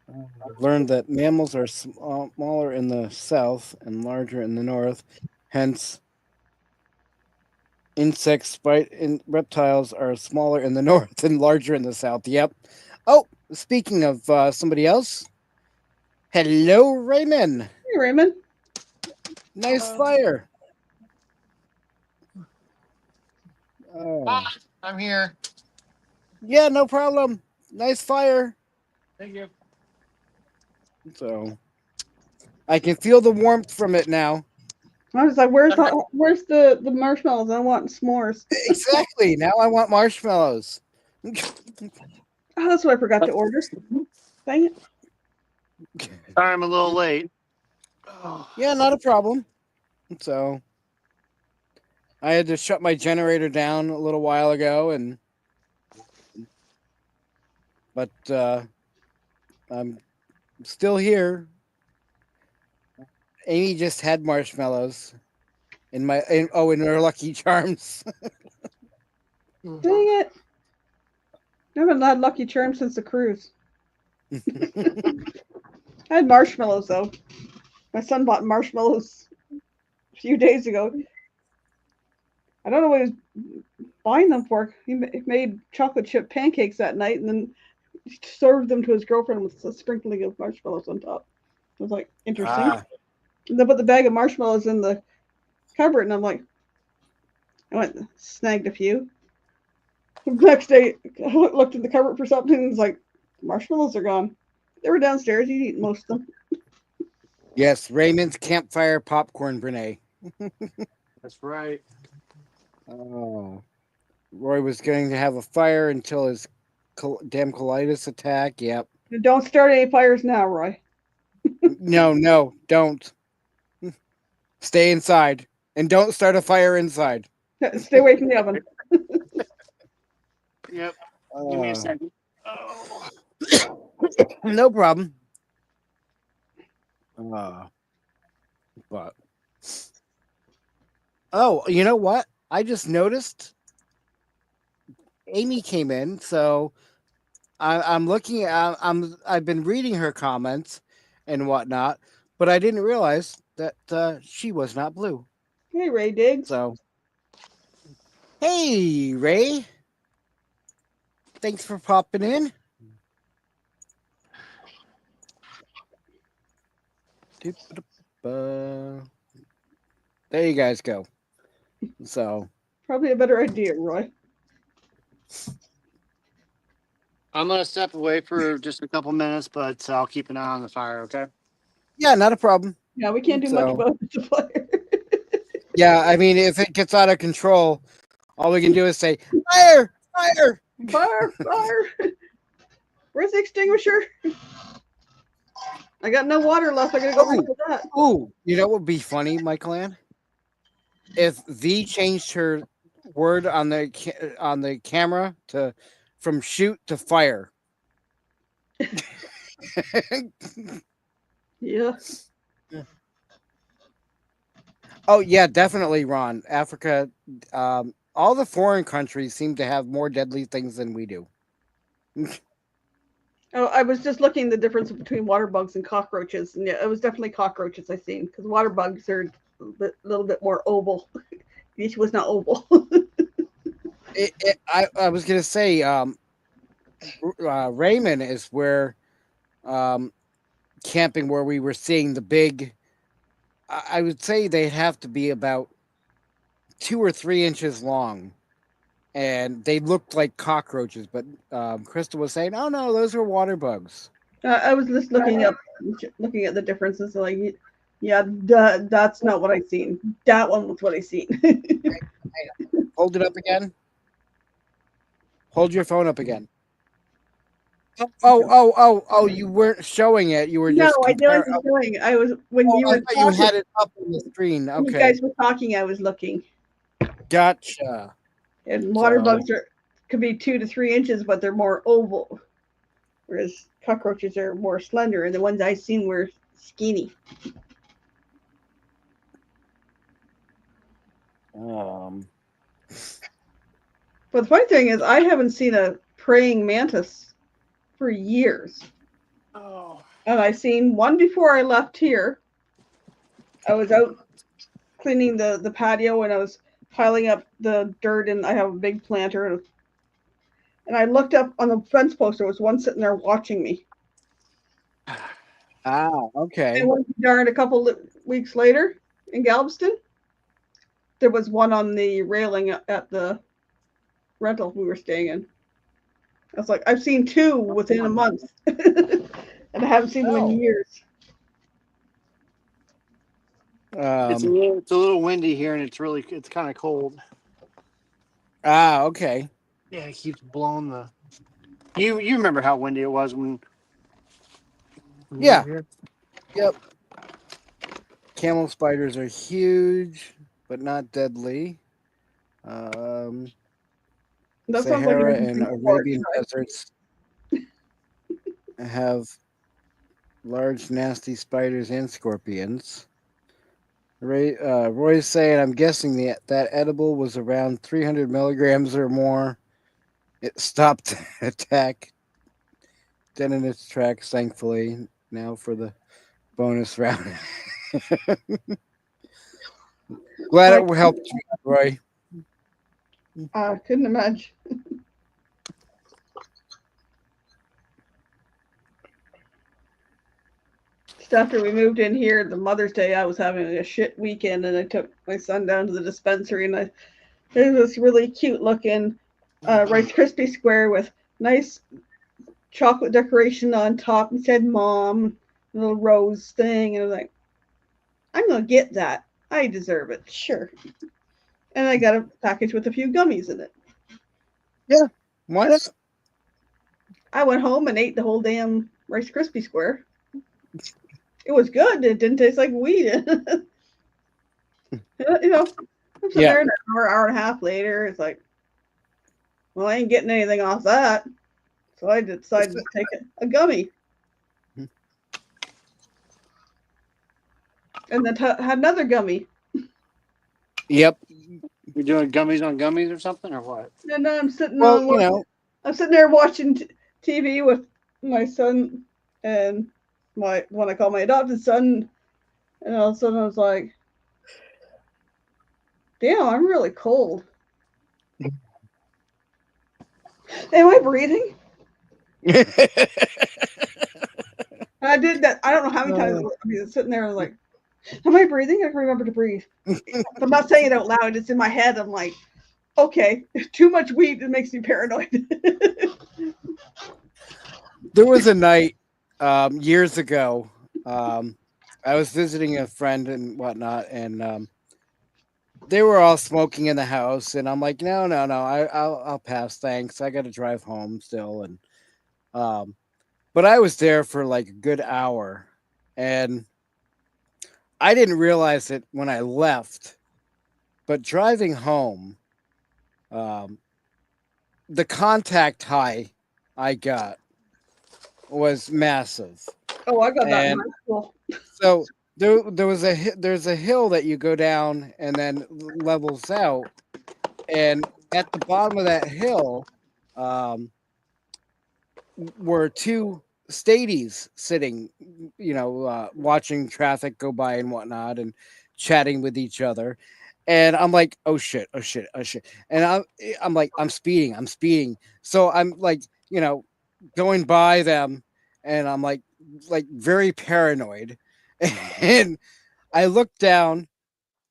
C: I've learned that mammals are smaller in the south and larger in the north. Hence, insects, and reptiles are smaller in the north and larger in the south. Yep. Oh, speaking of somebody else. Hello, Raymond.
D: Hey, Raymond.
C: Nice fire.
H: I'm here.
C: Yeah, no problem. Nice fire.
H: Thank you.
C: So I can feel the warmth from it now.
D: I was like, where's the marshmallows? I want s'mores.
C: Exactly. Now I want marshmallows.
D: Oh, that's what I forgot to order. Dang it.
H: Sorry, I'm a little late.
C: Yeah, not a problem. So I had to shut my generator down a little while ago, but I'm still here. Amy just had marshmallows in her Lucky Charms.
D: Dang it. I haven't had Lucky Charms since the cruise. I had marshmallows, though. My son bought marshmallows a few days ago. I don't know what he was buying them for. He made chocolate chip pancakes that night and then served them to his girlfriend with a sprinkling of marshmallows on top. It was like interesting. And then put the bag of marshmallows in the cupboard, and I'm like, I went and snagged a few. The next day, I looked in the cupboard for something, and it's like, marshmallows are gone. They were downstairs. He'd eaten most of them.
C: Yes, Raymond's campfire popcorn Brene.
H: That's right.
C: Oh, Roy was going to have a fire until his damn colitis attack. Yep.
D: Don't start any fires now, Roy.
C: No, don't. Stay inside and don't start a fire inside.
D: Stay away from the oven.
H: Yep. Give me a second. Oh.
C: No problem. But you know what? I just noticed Amy came in, so I'm looking at I've been reading her comments and whatnot, but I didn't realize that she was not blue.
D: Hey, Ray Diggs.
C: So, hey, Ray. Thanks for popping in. There you guys go. So
D: probably a better idea, Roy.
H: I'm gonna step away for just a couple minutes, but I'll keep an eye on the fire. Okay.
C: Yeah, not a problem.
D: Yeah, we can't do much
C: So,
D: about the fire.
C: yeah, I mean, if it gets out of control, all we can do is say, fire, fire.
D: Fire, fire. Where's the extinguisher? I got no water left. I gotta go refill that.
C: Ooh, you know what would be funny, Michael Ann? If V changed her word on the camera to from shoot to fire.
D: Yeah.
C: Oh yeah, definitely, Ron. Africa, all the foreign countries seem to have more deadly things than we do.
D: Oh, I was just looking the difference between water bugs and cockroaches, and yeah, it was definitely cockroaches I seen because water bugs are a little bit more oval. Each was not oval.
C: I was gonna say, Raymond is where camping where we were seeing the big. I would say they'd have to be about 2 or 3 inches long, and they looked like cockroaches. But Krista was saying, "Oh no, those are water bugs."
D: I was just looking at the differences. Like, yeah, that's not what I seen. That one was what I seen.
C: Hold it up again. Hold your phone up again. Oh! You weren't showing it. You were
D: No,
C: just
D: I wasn't showing. I was when you
C: I
D: were
C: thought
D: talking,
C: you had it up on the screen.
D: when you
C: Okay,
D: guys were talking, I was looking.
C: gotcha.
D: And water
C: So-
D: bugs could be 2 to 3 inches, but they're more oval, whereas cockroaches are more slender. And the ones I seen were skinny. But the funny thing is, I haven't seen a praying mantis for years.
H: Oh.
D: And I seen one before I left here. I was out cleaning the patio and I was piling up the dirt, and I have a big planter. And I looked up on the fence post. There was one sitting there watching me.
C: Okay.
D: And darn, a couple weeks later in Galveston, there was one on the railing at the rental we were staying in. I was like, I've seen 2 within a month, and I haven't seen them in years.
H: It's a little windy here, and it's kind of cold.
C: Okay.
H: Yeah, it keeps blowing the. You remember how windy it was when?
C: Yeah. Yep. Camel spiders are huge, but not deadly.
D: That sounds like
C: Sahara
D: an
C: and Arabian deserts have large, nasty spiders and scorpions. Roy's saying, I'm guessing that edible was around 300 milligrams or more. It stopped attack dead in its tracks, thankfully. Now for the bonus round. Glad it helped you, Roy.
D: I couldn't imagine. Just after we moved in here, the Mother's Day, I was having a shit weekend, and I took my son down to the dispensary, and there's this really cute looking Rice Krispie square with nice chocolate decoration on top and said "Mom," a little rose thing, and I was like, I'm gonna get that. I deserve it, sure. And I got a package with a few gummies in it.
C: Yeah, why not?
D: I went home and ate the whole damn Rice Krispie square. It was good. It didn't taste like weed. I'm sitting there an hour and a half later. It's like, well, I ain't getting anything off that. So I decided to take a gummy. And then had another gummy.
C: Yep.
H: You're doing gummies on gummies or something, or what?
D: And I'm sitting I'm sitting there watching TV with my son and what I call my adopted son, and all of a sudden I was like, damn, I'm really cold. Am I breathing? I did that. I don't know how many times I was sitting there and like, am I breathing? I can remember to breathe. I'm not saying it out loud. It's in my head. I'm like, okay, too much weed, it makes me paranoid.
C: There was a night years ago. I was visiting a friend and whatnot, and they were all smoking in the house, and I'm like, no, no, no, I'll pass, thanks. I got to drive home still, and um, but I was there for like a good hour, and I didn't realize it when I left. But driving home, um, the contact high I got was massive,
D: Oh, I got that in
C: and
D: high school.
C: so there's a hill that you go down and then levels out, and at the bottom of that hill um, were two stadies sitting, watching traffic go by and whatnot, and chatting with each other. And I'm like, oh shit, oh shit, oh shit. And I'm like, I'm speeding. So I'm like, going by them, and I'm like very paranoid. And I look down,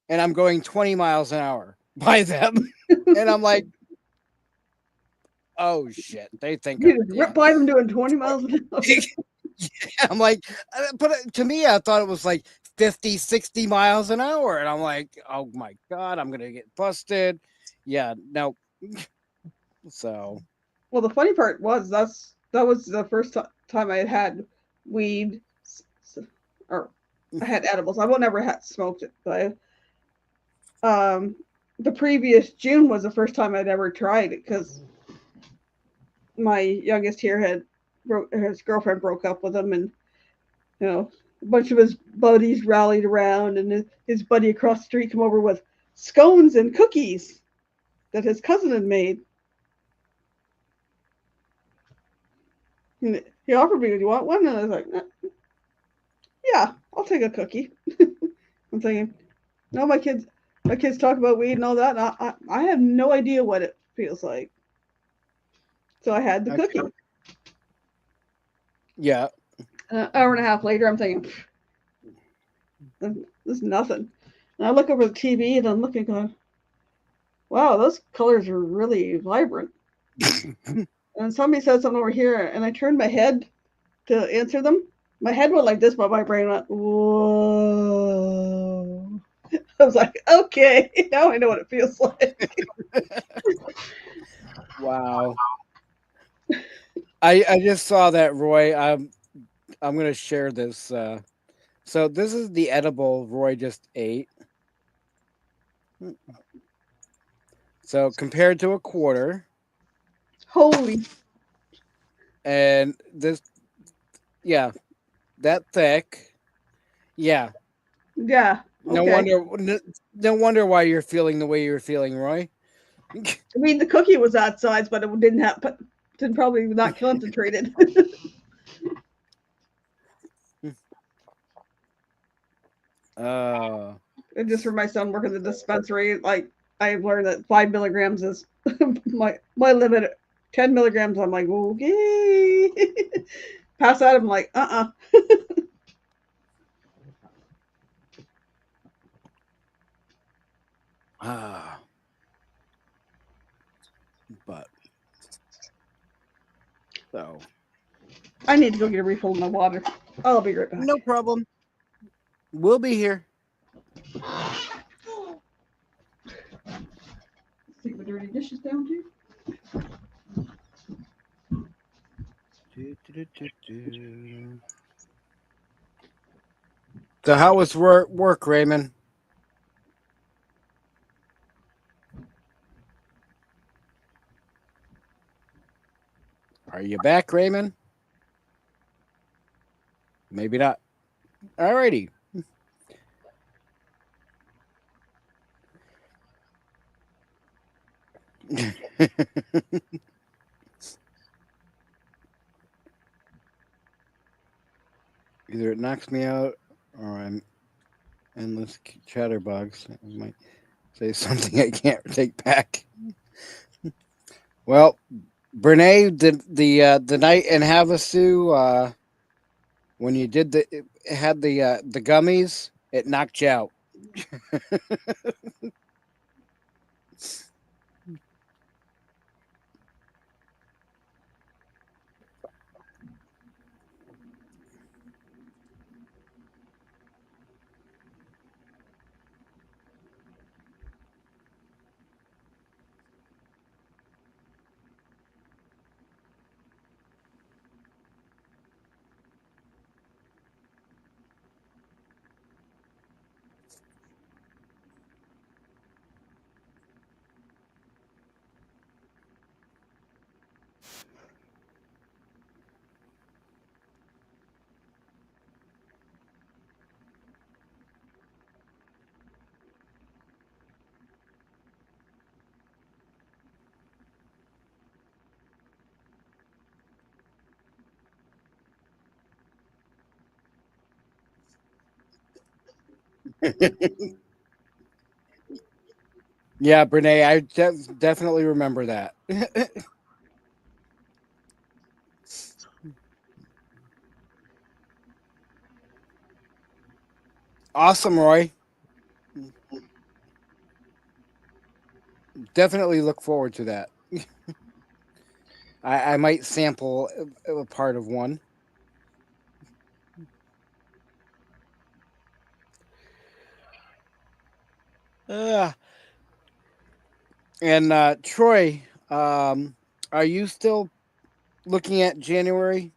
C: and I'm going 20 miles an hour by them. And I'm like, oh shit, they think
D: You
C: I'm
D: just rip
C: dead.
D: by them doing 20 miles an hour.
C: I'm like, but to me, I thought it was like 50, 60 miles an hour. And I'm like, oh my God, I'm going to get busted. Yeah, no. So,
D: Well, the funny part was that was the first time I had weed, or I had edibles. I will never had smoked it, but the previous June was the first time I'd ever tried it because my youngest here his girlfriend broke up with him, and a bunch of his buddies rallied around, and his buddy across the street come over with scones and cookies that his cousin had made. And he offered me, "Do you want one?" And I was like, "Yeah, I'll take a cookie." I'm thinking, no, my kids talk about weed and all that. And I have no idea what it feels like. So I had the
C: okay.
D: cookie.
C: Yeah.
D: An hour and a half later, I'm thinking, this is nothing. And I look over the TV and I'm looking, going, wow, those colors are really vibrant. And somebody said something over here, and I turned my head to answer them. My head went like this, but my brain went, whoa. I was like, okay, now I know what it feels like.
C: Wow. I just saw that, Roy. I'm going to share this. So this is the edible Roy just ate. So compared to a quarter,
D: Holy.
C: and this, yeah, that thick. Yeah.
D: Yeah.
C: No
D: Okay.
C: wonder. No wonder why you're feeling the way you're feeling, Roy.
D: I mean, the cookie was that size, but it didn't probably not concentrated.
C: Oh.
D: And just for my son working the dispensary, like I've learned that 5 milligrams is my limit. 10 milligrams, I'm like, okay. Pass out, I'm like,
C: Ah. But so
D: I need to go get a refill of my water. I'll be right back.
C: no problem. We'll be here.
D: Take my dirty dishes down too.
C: So how was work, Raymond? Are you back, Raymond? Maybe not. Alrighty. Either it knocks me out or I'm endless chatterbox. I might say something I can't take back. Well, Brene, the night in Havasu, when you did had the gummies, it knocked you out. Yeah, Brene, I definitely remember that. Awesome, Roy. Definitely look forward to that. I might sample a part of one. Uh, and Troy, are you still looking at January?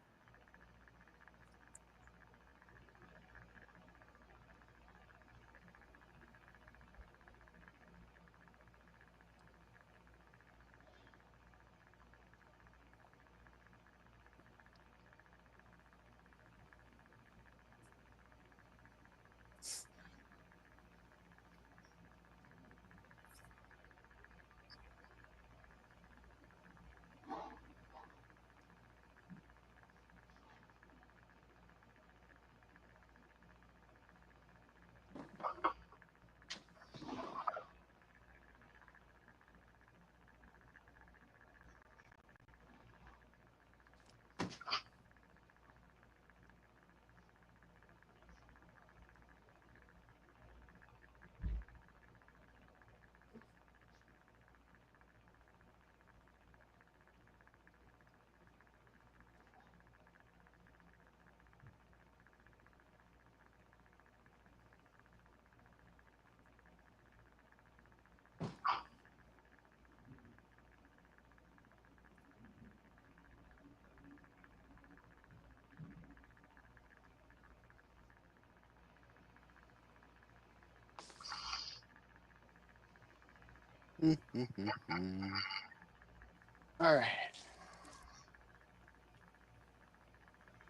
H: All right.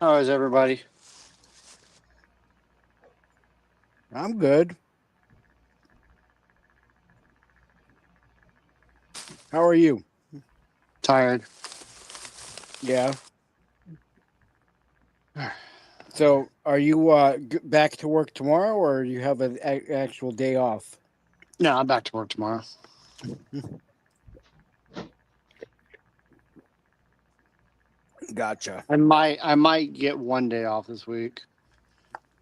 H: How is everybody?
C: I'm good. How are you?
H: Tired.
C: Yeah. So, are you back to work tomorrow, or you have an actual day off?
H: No, I'm back to work tomorrow.
C: Gotcha.
H: I might get one day off this week.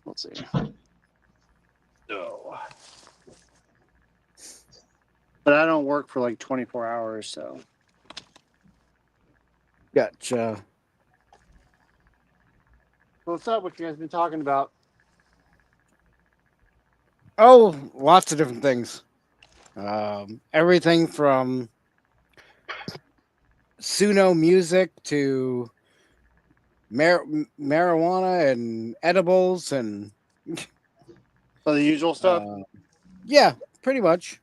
H: Let's see. No. But I don't work for like 24 hours, so
C: Gotcha.
H: what's up? What you guys been talking about?
C: Oh, lots of different things. Everything from Suno music to marijuana and edibles and
H: So the usual stuff.
C: yeah, pretty much.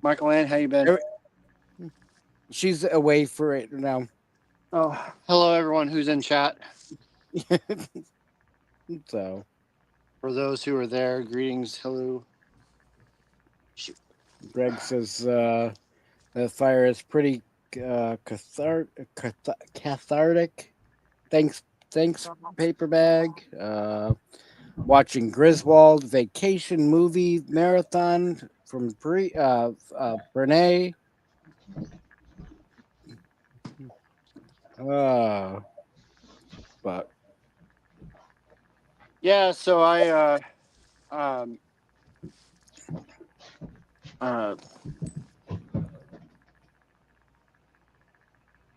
H: Michael Ann, how you been?
C: Every- She's away for it now.
H: Oh, hello everyone who's in chat.
C: So
H: For those who are there, greetings, hello.
C: Greg says the fire is pretty cathartic. Thanks, paper bag. Watching Griswold Vacation movie marathon from Brene. But
H: Yeah, so I uh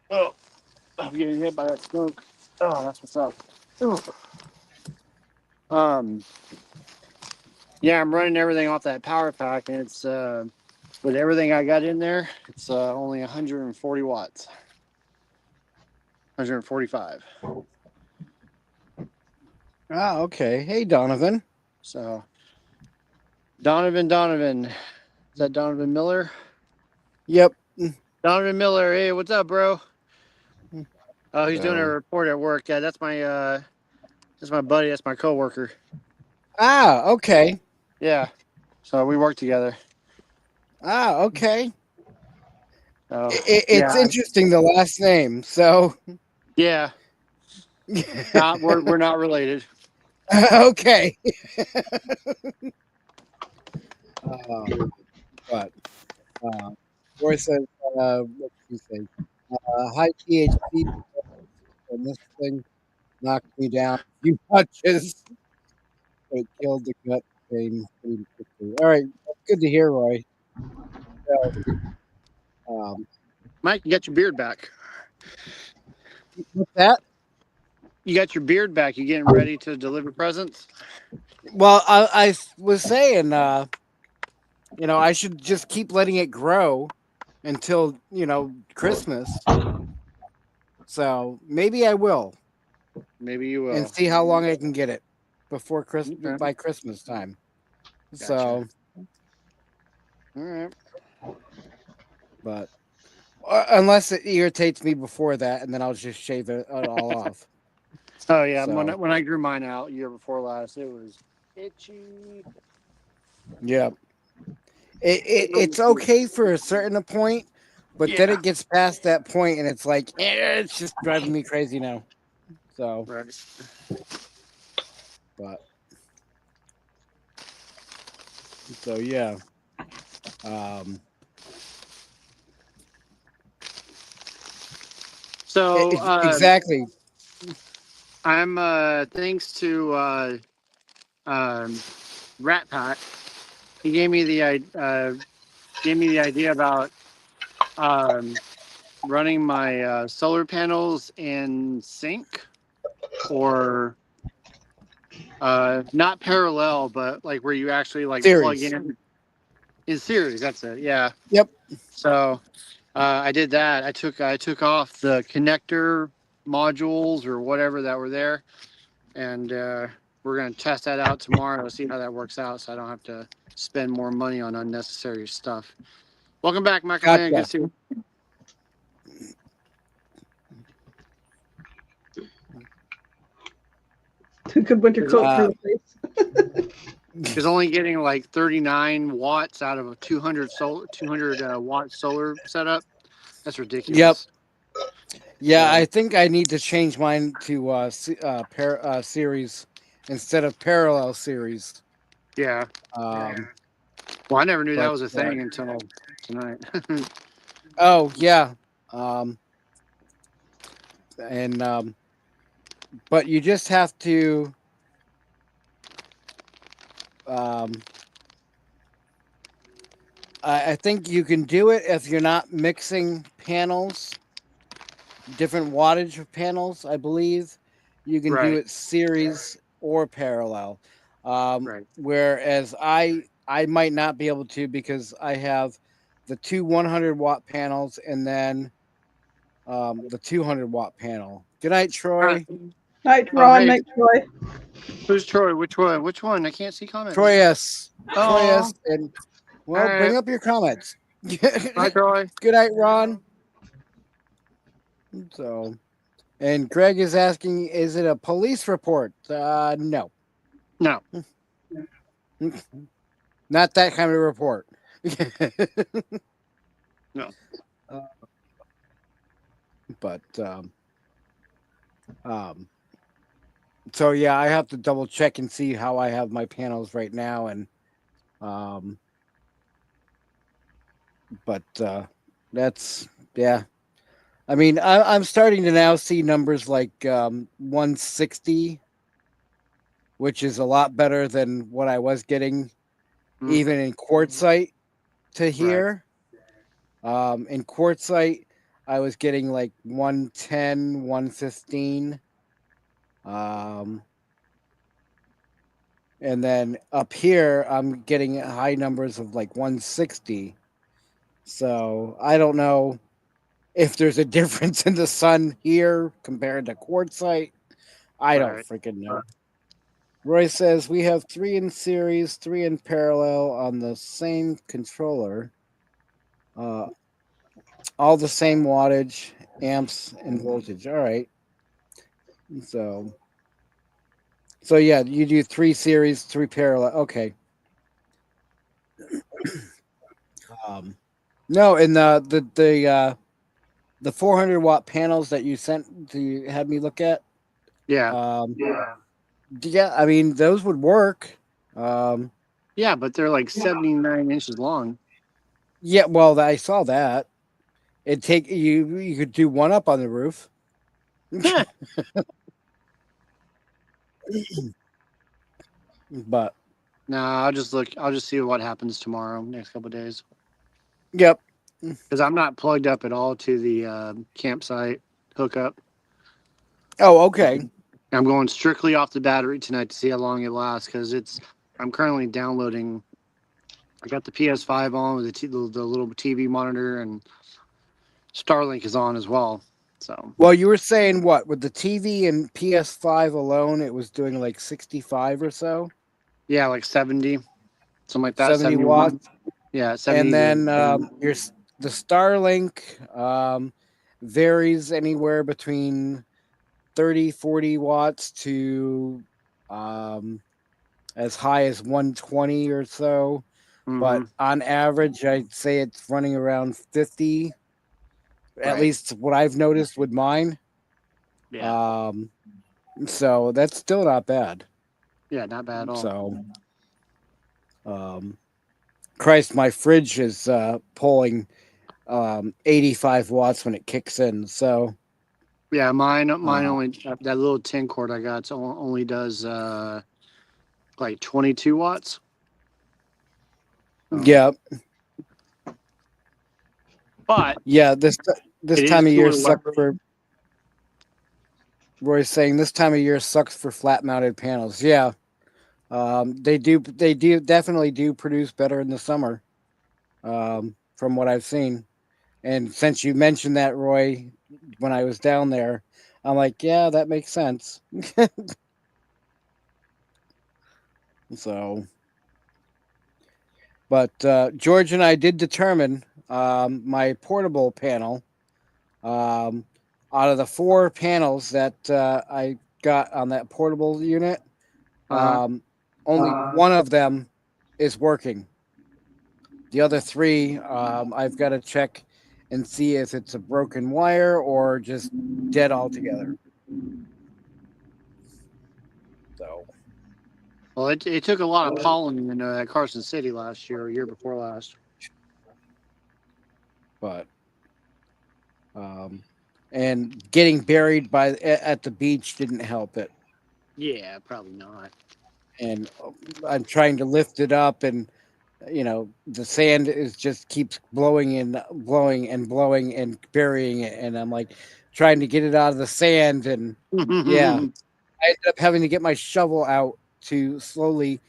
H: oh, I'm getting hit by that smoke. Oh, that's what's up. Ooh. Yeah, I'm running everything off that power pack, and it's with everything I got in there, it's only 140 watts, 145.
C: okay. Hey, Donovan.
H: So Donovan, is that Donovan Miller?
C: Yep.
H: Donovan Miller, hey, what's up, bro? Oh, he's doing a
C: So
H: report at work. Yeah, that's my buddy, that's my coworker.
C: okay.
H: Yeah, so we work together.
C: Okay.
H: So
C: It's
H: yeah,
C: interesting the last name. So
H: yeah, we're not related.
C: okay. But Roy says, what did he say? High THC and this thing knocked me down a few notches. It killed the gut pain pretty quickly. All right, good to hear, Roy. So,
H: Mike, you got your beard back.
C: with that,
H: You got your beard back. You getting ready to deliver presents?
C: well, I was saying, I should just keep letting it grow until Christmas. So maybe I will,
H: Maybe you will.
C: and see how long I can get it before Christmas
H: Okay.
C: by Christmas time.
H: Gotcha.
C: So,
H: All right.
C: but unless it irritates me before that, and then I'll just shave it all off.
H: Oh yeah,
C: So,
H: when I grew mine out year before last, it was itchy.
C: yeah, it's okay for a certain point, but then
H: Yeah.
C: it gets past that point, and it's like it's just driving me crazy now. So,
H: Right.
C: but so yeah.
H: So
C: Exactly.
H: I'm thanks to Rat Pack. He gave me the idea about running my solar panels in sync, or not parallel, but like where you actually like plug
C: Series.
H: in series. That's it. Yeah.
C: Yep.
H: So I did that. I took off the connector modules or whatever that were there, and we're gonna test that out tomorrow. See how that works out, so I don't have to spend more money on unnecessary stuff. Welcome back, Michael. Man. Good to see you.
D: Good winter coat for your face.
H: Is only getting like 39 watts out of a 200 watt solar setup. That's ridiculous.
C: Yep. Yeah,
H: So,
C: I think I need to change mine to series instead of parallel series.
H: yeah.
C: Um,
H: Well, I never knew that
C: but,
H: was a thing until tonight.
C: oh yeah. And but you just have to I think you can do it if you're not mixing panels, different wattage of panels, I believe. You can do
H: Right.
C: it series or parallel.
H: Right.
C: Whereas I might not be able to, because I have the two 100-watt panels and then the 200-watt panel. Good night, Troy.
D: Night,
H: Oh,
D: Ron.
H: hey,
D: Night, Troy.
H: who's Troy? Which one? Which one? I can't see comments.
C: Troy S. Troy
H: Oh,
C: S. And well,
H: all right.
C: bring up your comments.
H: Bye, Troy.
C: Good night, Ron. So, and Greg is asking, is it a police report? No.
H: No.
C: Not that kind of report.
H: No.
C: But so yeah, I have to double check and see how I have my panels right now, and but that's yeah. I mean, I'm starting to now see numbers like 160, which is a lot better than what I was getting, even in quartzite to here. In quartzite, I was getting like 110, 115. And then up here, I'm getting high numbers of like 160. So I don't know if there's a difference in the sun here compared to quartzite. I don't freaking know. Roy says we have 3 in series, 3 in parallel on the same controller. All the same wattage, amps, and voltage. All right. So yeah, you do 3 series, 3 parallel. Okay. No, and the 400-watt panels that you sent to have me look at.
H: Yeah.
C: Yeah, I mean those would work.
H: Yeah, but they're like 79 inches long.
C: Yeah, well, I saw that. It take you. You could do one up on the roof. But
H: Nah, I'll just look. I'll just see what happens tomorrow, next couple of days.
C: yep.
H: Because I'm not plugged up at all to the campsite hookup.
C: Oh, okay.
H: I'm going strictly off the battery tonight to see how long it lasts. Because I'm currently downloading. I got the PS5 on with the little TV monitor, and Starlink is on as well. So
C: Well, you were saying what with the TV and PS5 alone, it was doing like 65 or so,
H: yeah, like 70, something like that.
C: 70
H: 71.
C: watts,
H: Yeah,
C: and
H: 70
C: then
H: to
C: the Starlink varies anywhere between 30, 40 watts to um, as high as 120 or so. But
H: Mhm.
C: on average, I'd say it's running around 50. At
H: Right.
C: least what I've noticed with mine.
H: Yeah.
C: So that's still not bad.
H: Yeah, not bad at all.
C: So, Christ, my fridge is pulling 85 watts when it kicks in. So,
H: Yeah, mine
C: uh,
H: only that little 10 cord I got only does like 22 watts.
C: yeah,
H: But
C: yeah. This
H: it is
C: time of year
H: doing
C: sucks for. Roy's saying this time of year sucks for flat mounted panels. Yeah, they do. They do definitely do produce better in the summer, from what I've seen. And since you mentioned that, Roy, when I was down there, I'm like, yeah, that makes sense. So, but George and I did determine my portable panel. Um, Out of the 4 panels that I got on that portable unit,
H: uh
C: only one of them is working. The other 3, I've got to check and see if it's a broken wire or just dead altogether. So,
H: well, it took a lot of pollen in Carson City last year or year before last.
C: but and getting buried at the beach didn't help it.
H: Yeah, probably not.
C: And I'm trying to lift it up, and the sand is just keeps blowing and blowing and blowing and burying it, and I'm like trying to get it out of the sand, and yeah, I ended up having to get my shovel out to slowly,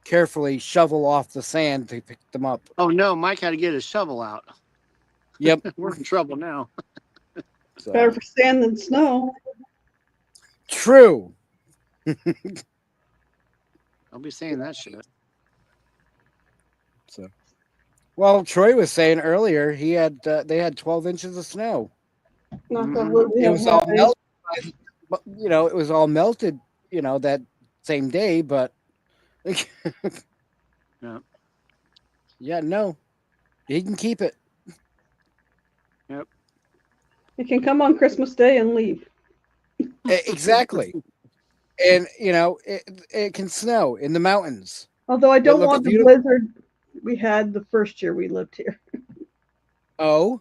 C: carefully shovel off the sand to pick them up.
H: Oh no, Mike had to get his shovel out.
C: Yep.
H: We're in trouble now.
D: Better
C: So
D: for sand than snow.
C: true.
H: I'll be saying that shit.
C: So, well, Troy was saying earlier they had 12 inches of snow.
D: Knock on
H: Mhm.
D: wood, we
C: It was
D: haven't
C: all
D: had any.
C: melted, but it was all melted, that same day. But
H: Yeah.
C: yeah, no, he can keep it.
H: Yep.
D: It can come on Christmas Day and leave.
C: Exactly, and it can snow in the mountains.
D: Although I
C: It
D: don't
C: looks
D: want the
C: beautiful.
D: blizzard we had the first year we lived here.
C: Oh,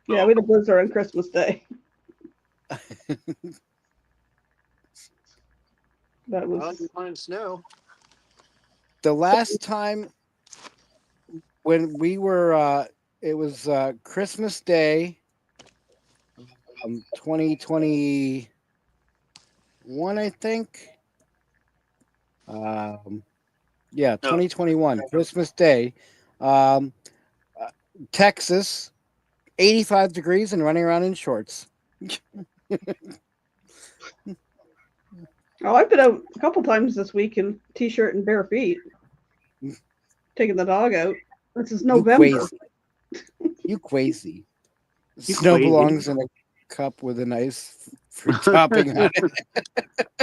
D: Yeah, we had a blizzard on Christmas Day. That
H: I like
D: was
H: finding snow.
C: the last time when we were, it was Christmas Day, 2021, I think. Yeah, 2021, Christmas Day. Um, Texas, 85 degrees and running around in shorts.
D: oh, I've been out a couple times this week in t-shirt and bare feet, taking the dog out. This is November.
C: You crazy.
H: You
C: Snow
H: crazy.
C: belongs in a cup with a nice fruit topping on it.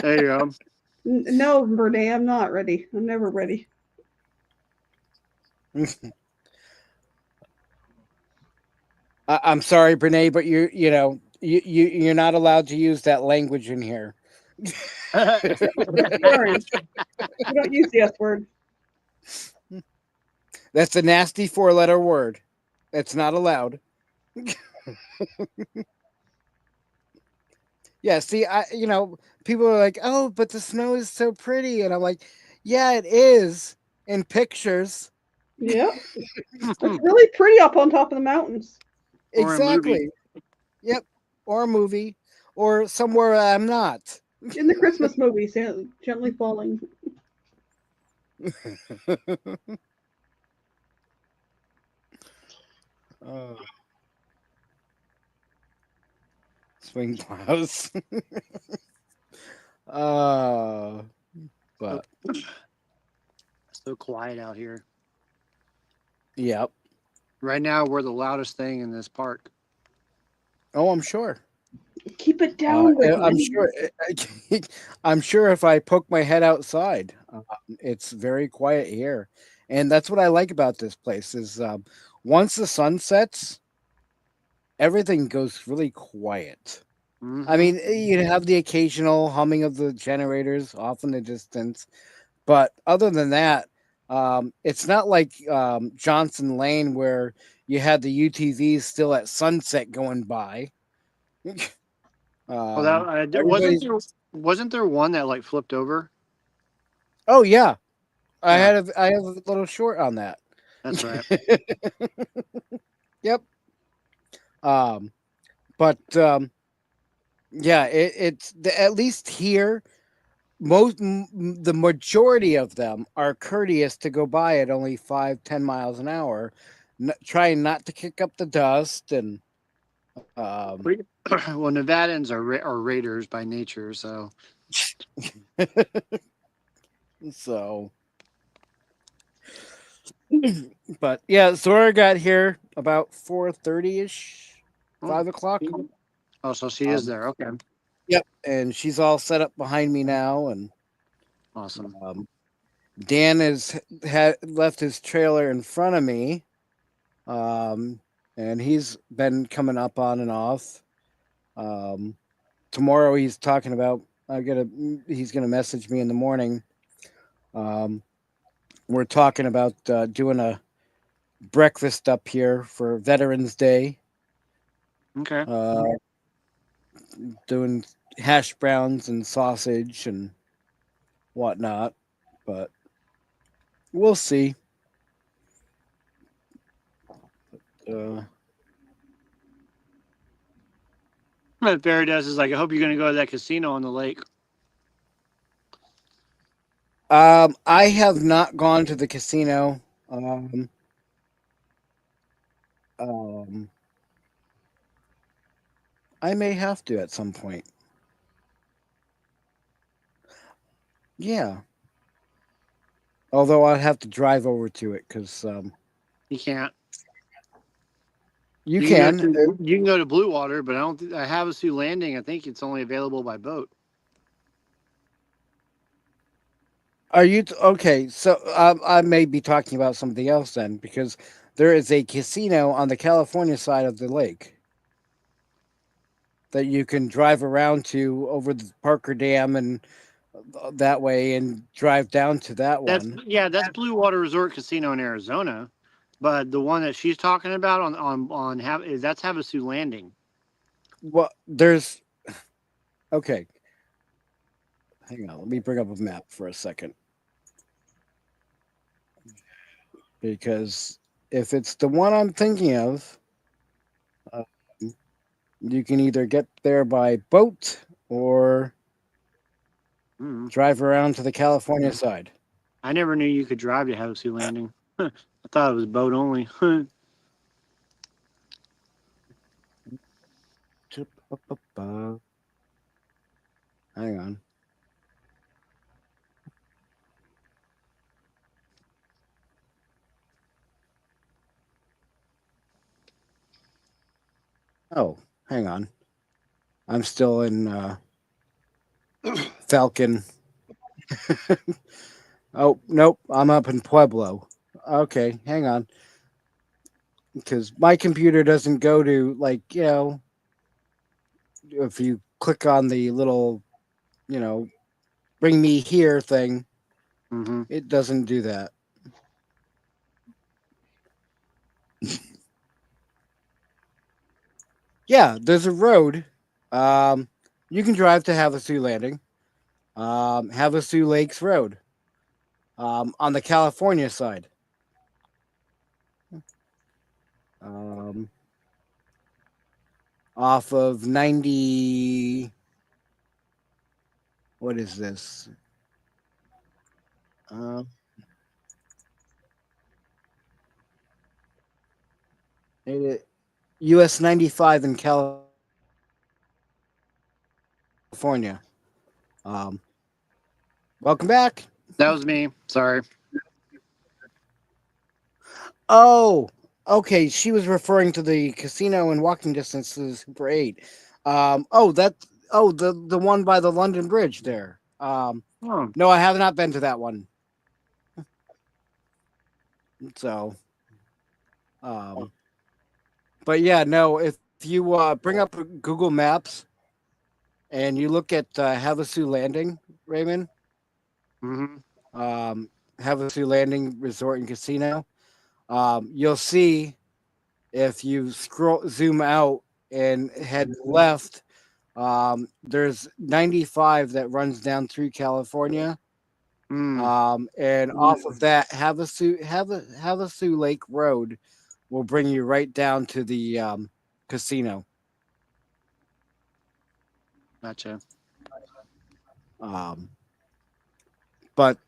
H: There you go.
D: No, Renee, I'm not ready. I'm never ready.
C: I'm sorry, Brene, but you're not allowed to use that language in here.
D: We don't use the S word.
C: That's a nasty 4-letter word. That's not allowed. Yeah, see, people are like, "Oh, but the snow is so pretty," and I'm like, "Yeah, it is in pictures."
D: Yep. It's really pretty up on top of the mountains.
H: Or a movie.
C: Exactly. Yep. Or a movie, or somewhere I'm not.
D: In the Christmas movies, gently falling.
C: Oh, swing plows. uh, but
H: So quiet out here.
C: yep.
H: Right now, we're the loudest thing in this park.
C: Oh, I'm sure.
D: Keep it down,
C: I'm
D: Ricky.
C: sure. I'm sure if I poke my head outside, it's very quiet here, and that's what I like about this place. Is once the sun sets, everything goes really quiet. I
H: Mm-hmm.
C: mean, you have the occasional humming of the generators off in the distance, but other than that, it's not like Johnson Lane where you had the UTVs still at sunset going by.
H: Well, that
C: Everybody's.
H: wasn't there one that like flipped over?
C: Oh yeah,
H: Yeah,
C: I have a little short on that.
H: that's right.
C: Yep. Um, but yeah, at least here, the majority of them are courteous to go by at only 5-10 miles an hour, trying not to kick up the dust and um,
H: Well, Nevadans are raiders by nature, so
C: so. But yeah, Zora got here about 4:30 ish,
H: oh,
C: 5 o'clock.
H: so she is
C: Um,
H: there. Okay,
C: yep, and she's all set up behind me now, and
H: awesome.
C: Dan had left his trailer in front of me, and he's been coming up on and off. Um, Tomorrow he's talking about. He's gonna message me in the morning. Um, we're talking about doing a breakfast up here for Veterans Day.
H: Okay,
C: Uh, Doing hash browns and sausage and whatnot, but we'll see. Uh,
H: what Barry does is like, I hope you're gonna go to that casino on the lake.
C: I have not gone to the casino. Um, um, I may have to at some point. Yeah. Although I'd have to drive over to it because
H: You can't.
C: you
H: You can go
C: can.
H: to you can go to Blue Water, but I don't. I Havasu Landing. I think it's only available by boat.
C: Are you okay? So I may be talking about something else then, because there is a casino on the California side of the lake that you can drive around to over the Parker Dam and that way, and drive down to that one.
H: That's Blue Water Resort Casino in Arizona, but the one that she's talking about that's Havasu Landing.
C: Well, there's okay. Hang on, let me bring up a map for a second, because if it's the one I'm thinking of, uh, you can either get there by boat or
H: Mm.
C: drive around to the California side.
H: I never knew you could drive to Havasu Landing. I thought it was boat only.
C: Hang on. Oh, hang on. I'm still in Falcon. Oh, nope. I'm up in Pueblo. Okay, hang on. Because my computer doesn't go to, if you click on the little, bring me here thing,
H: Mm-hmm.
C: it doesn't do that. Yeah, there's a road. You can drive to Havasu Landing. Havasu Lakes Road. On the California side. Um, off of 90. What is this? Uh, US 95 in California. Um, welcome back.
H: That was me. Sorry.
C: Oh, okay. She was referring to the casino in walking distance to the Super 8. The one by the London Bridge there.
H: Oh,
C: No, I have not been to that one. So, but yeah, no. If you bring up Google Maps and you look at Havasu Landing, Raymond,
H: mm-hmm.
C: Havasu Landing Resort and Casino, you'll see if you zoom out and head left, there's 95 that runs down through California. And off of that, Havasu Lake Road will bring you right down to the casino.
H: Gotcha.
C: But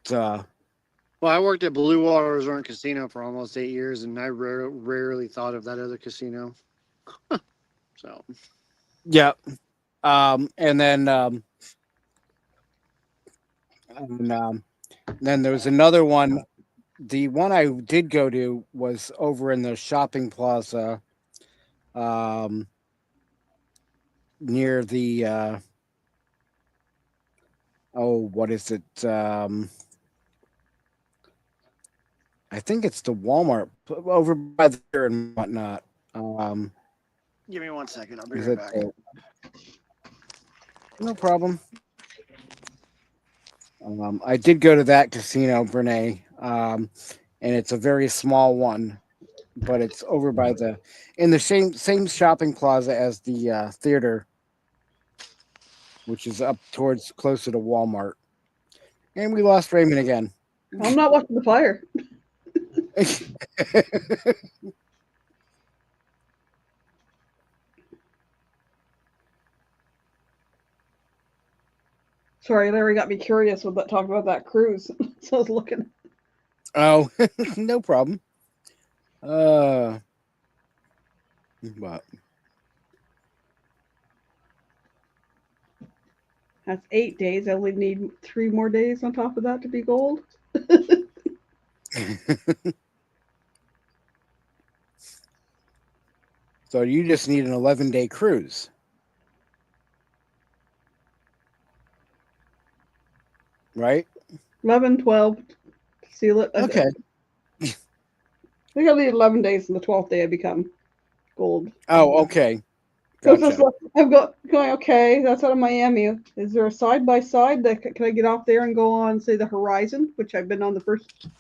H: Well, I worked at Blue Water Resort and Casino for almost 8 years, and I rarely thought of that other casino. So,
C: yeah, and then then there was another one. The one I did go to was over in the shopping plaza, near the what is it? I think it's the Walmart over by there and whatnot.
H: give me 1 second. I'll be
C: Is
H: right
C: it?
H: back.
C: No problem. I did go to that casino, Brene, and it's a very small one, but it's over by in the same shopping plaza as the theater, which is up towards closer to Walmart. And we lost Raymond again.
D: I'm not watching the fire. Sorry, Larry got me curious with that talking about that cruise. So I was looking.
C: Oh, no problem. But
D: That's 8 days. I only need 3 more days on top of that to be gold.
C: so you just need an 11-day cruise. Right?
D: 11, 12, seal it.
C: Okay.
D: I think I'll need 11 days, and the 12th day I become gold.
C: Oh, okay.
D: Gotcha. I'm going, okay, that's out of Miami. Is there a side-by-side that can I get off there and go on, say, the Horizon, which I've been on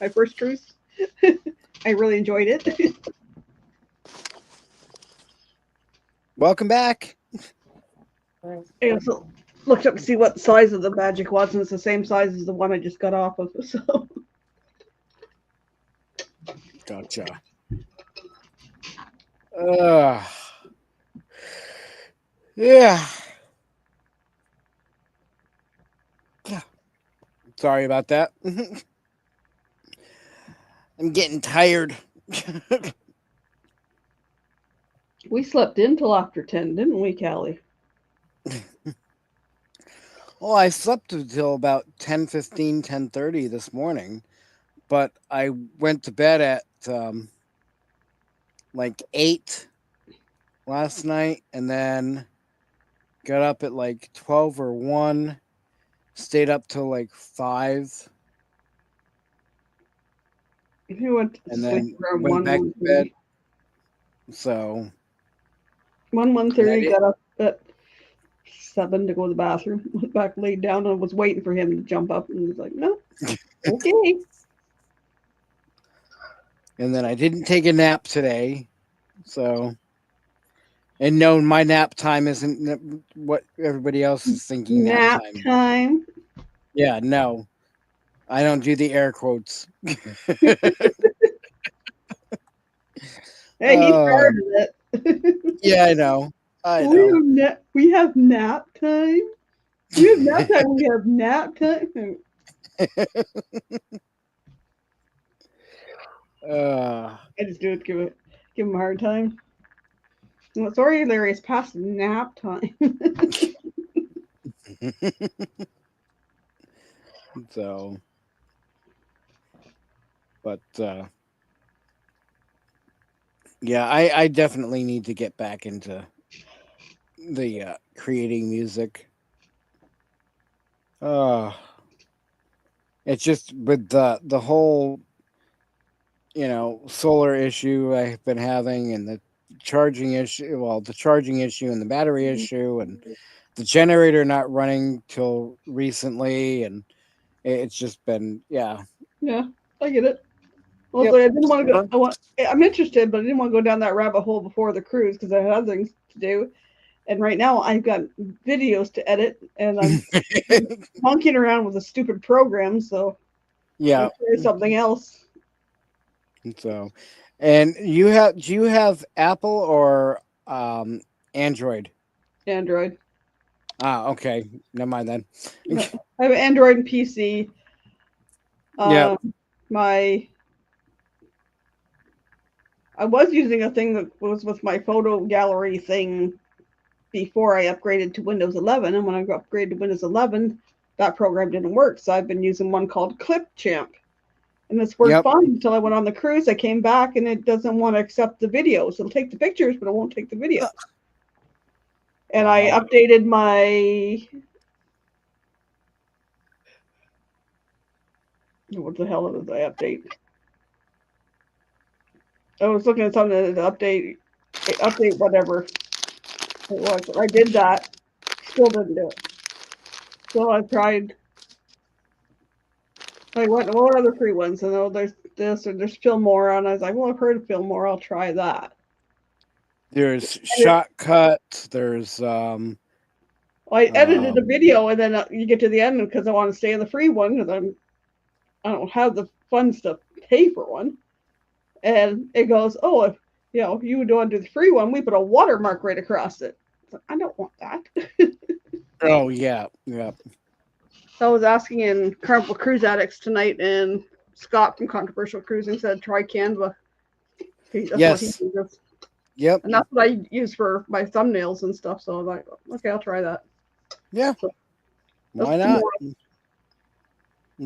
D: my first cruise. I really enjoyed it.
C: Welcome back.
D: I also looked up to see what size of the magic was, and it's the same size as the one I just got off of. So.
C: Gotcha. Yeah. Sorry about that. I'm getting tired.
D: We slept in till after 10, didn't we, Callie?
C: Well, I slept until about 10:15, 10:30 this morning, but I went to bed at like 8 last night, and then got up at like 12 or 1, stayed up till like 5.
D: You went to
C: And
D: sleep
C: then
D: around
C: went
D: 1,
C: back to bed. So
D: 1:30, got up at 7 to go to the bathroom. Went back, laid down, and was waiting for him to jump up, and he was like, "No, okay."
C: And then I didn't take a nap today. So, and no, my nap time isn't what everybody else is thinking nap
D: Nap
C: time.
D: time.
C: Yeah, no, I don't do the air quotes.
D: Hey, he started it.
C: Yeah, I know. I
D: we
C: know.
D: have we have nap time. We have nap time. We have nap time. I just do it. Give him a hard time. Well, sorry, Larry. It's past nap time.
C: So, but yeah, I definitely need to get back into the creating music. Uh it's just with the whole, solar issue I've been having, and the charging issue, the charging issue and the battery issue, and the generator not running till recently, and it's just been, yeah.
D: Yeah, I get it. Well,
C: Yep.
D: so I didn't want to go. I'm interested, but I didn't want to go down that rabbit hole before the cruise because I had other things to do. And right now, I've got videos to edit, and I'm monkeying around with a stupid program. So
C: Yeah.
D: I'll try something else.
C: So, and do you have Apple or Android?
D: Android.
C: Ah, okay. Never mind then.
D: No, I have an Android and PC.
C: Yep.
D: My I was using a thing that was with my photo gallery thing before I upgraded to Windows 11, and when I upgraded to Windows 11, that program didn't work. So I've been using one called Clipchamp, and this worked
C: Yep.
D: fine until I went on the cruise. I came back, and it doesn't want to accept the videos. It'll take the pictures, but it won't take the videos. And I
C: Wow.
D: updated my what the hell did I update? I was looking at something to update whatever it was. I did that, still didn't do it. So I tried. Like what other free ones? And oh, there's this or there's Filmora, and I was like, well, I've heard of Filmora. I'll try that.
C: There's Shotcut. There's
D: I edited a video, and then you get to the end because I want to stay in the free one because I don't have the funds to pay for one. And it goes, oh, if you would want to do the free one, we put a watermark right across it. I don't want that.
C: oh yeah, yeah.
D: I was asking in Carnival Cruise Addicts tonight, and Scott from Controversial Cruising said try Canva. That's what he
C: Yes.
D: uses.
C: Yep.
D: And that's what I use for my thumbnails and stuff. So I'm like, okay, I'll try that.
C: Yeah.
D: So,
C: Why not?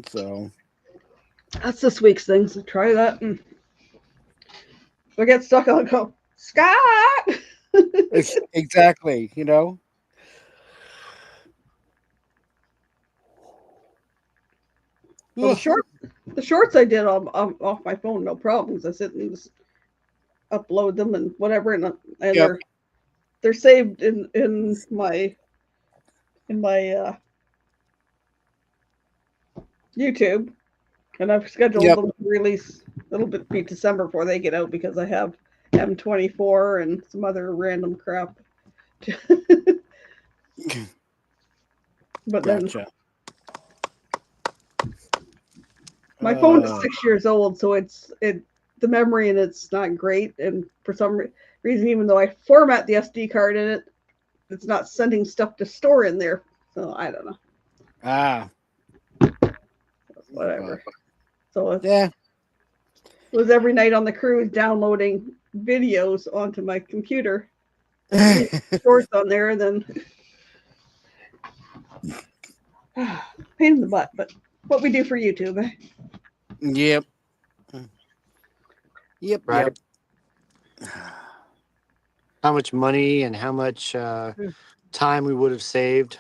C: So
D: that's this week's thing. So try that. And if I get stuck, I'll go, Scott!
C: exactly,
D: Well, the shorts I did off my phone, no problems. I sit and just upload them and whatever, and
C: Yep.
D: they're saved in my YouTube, and I've scheduled them to release a little bit be December before they get out because I have M24 and some other random crap. But
C: Gotcha.
D: my phone is 6 years old, so the memory in it's not great, and for some reason, even though I format the SD card in it, it's not sending stuff to store in there. So I don't know.
C: Ah.
D: Whatever. So
C: yeah.
D: It was every night on the cruise downloading videos onto my computer, shorts on there, and then pain in the butt. But what we do for YouTube.
C: Yep. Yep.
H: Right.
C: Yep.
H: How much money and how much time we would have saved.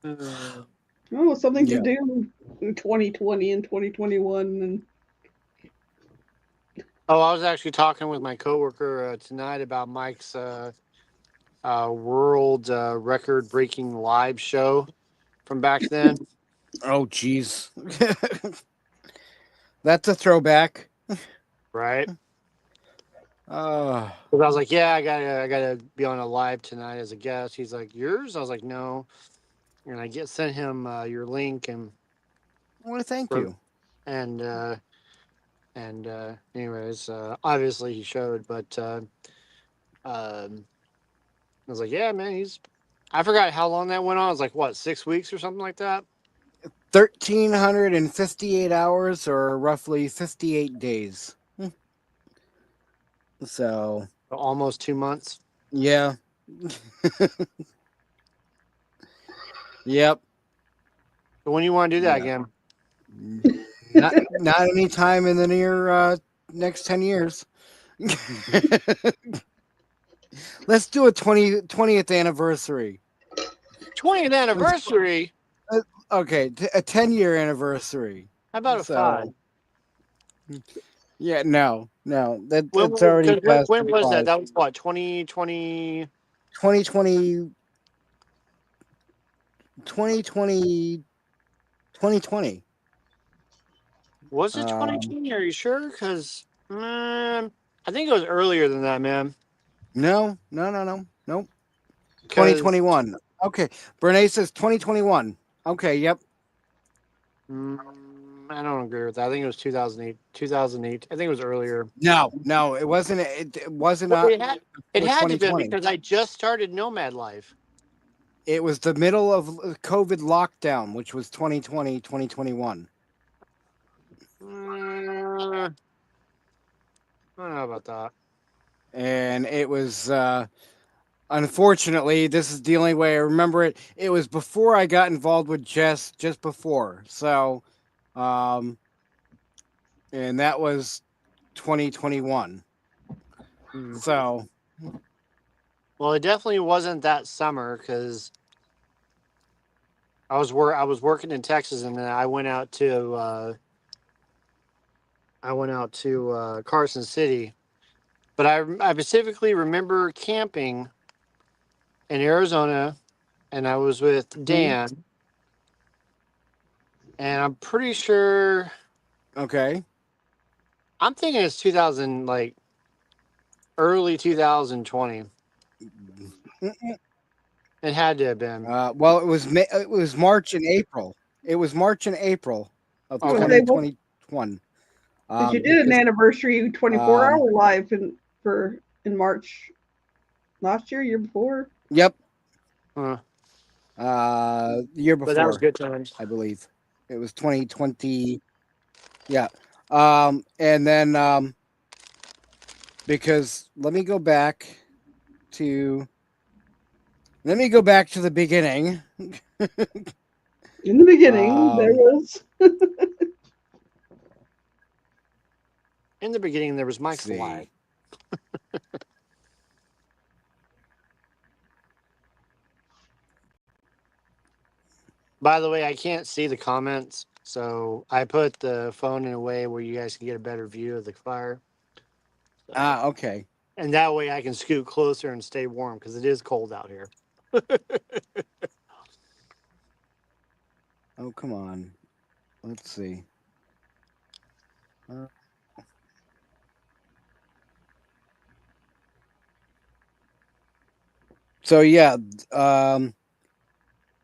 D: Oh, something to do in 2020 and 2021. And
H: I was actually talking with my coworker tonight about Mike's world record-breaking live show from back then.
C: Oh, geez. That's a throwback.
H: right?
C: Uh,
H: Because I was like, yeah, I gotta be on a live tonight as a guest. He's like, yours? I was like, no. And I sent him your link and
C: I want to thank you.
H: and anyways, obviously he showed, but I was like, yeah, man, he's. I forgot how long that went on. It was like what, 6 weeks or something like that.
C: 1,358 hours, or roughly 58 days. So
H: Almost 2 months.
C: yeah. Yep.
H: So when you want to do that
C: Yeah.
H: again?
C: Not any time in the near next 10 years. Let's do a 20th anniversary.
H: 20th anniversary.
C: Okay, a 10-year anniversary.
H: How about a
C: So
H: 5?
C: yeah, no, that's
H: When,
C: already past
H: when was that?
C: 5.
H: That was what, 2020?
C: 2020 2020 2020.
H: Was it 2020? Are you sure? Because I think it was earlier than that, man.
C: No. Nope.
H: 'Cause,
C: 2021. Okay. Brene says 2021. Okay, yep.
H: I don't agree with that. I think it was 2008. 2008. I think it was earlier.
C: No, it wasn't. It wasn't
H: Well, it had
C: for
H: to be
C: 2020.
H: because I just started Nomad Life.
C: It was the middle of COVID lockdown, which was 2020, 2021.
H: I don't know about that.
C: And it was unfortunately, this is the only way I remember it. It was before I got involved with Jess, just before. So and that was 2021. So
H: Well, it definitely wasn't that summer because I was working in Texas, and then I went out to Carson City. But I specifically remember camping in Arizona, and I was with Dan, and I'm pretty sure
C: okay.
H: I'm thinking it's 2000, like early 2020. It had to have been.
C: Well, it was March and April. It was March and April of
H: Okay.
C: 2021.
D: Because you did an anniversary 24-hour live in March last year before.
C: Yep.
H: Huh.
C: The year before.
H: But that was good times.
C: I believe it was 2020. Yeah. And then because let me go back to the beginning.
D: In the beginning, there was.
H: In the beginning, there was Mike
C: see.
H: Fly. By the way, I can't see the comments, so I put the phone in a way where you guys can get a better view of the fire.
C: Okay.
H: And that way I can scoot closer and stay warm because it is cold out here.
C: Oh, come on. Let's see. So yeah,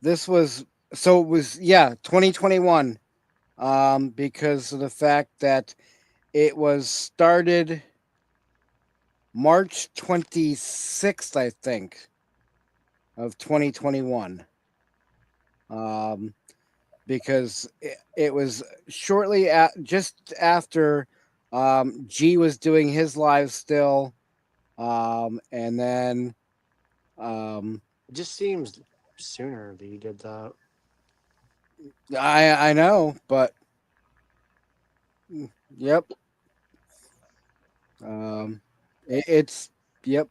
C: this was 2021, because of the fact that it was started March 26th, I think, of 2021. Because it was shortly just after G was doing his live still, and then
H: It just seems sooner that you did that.
C: I know, but yep. It's yep.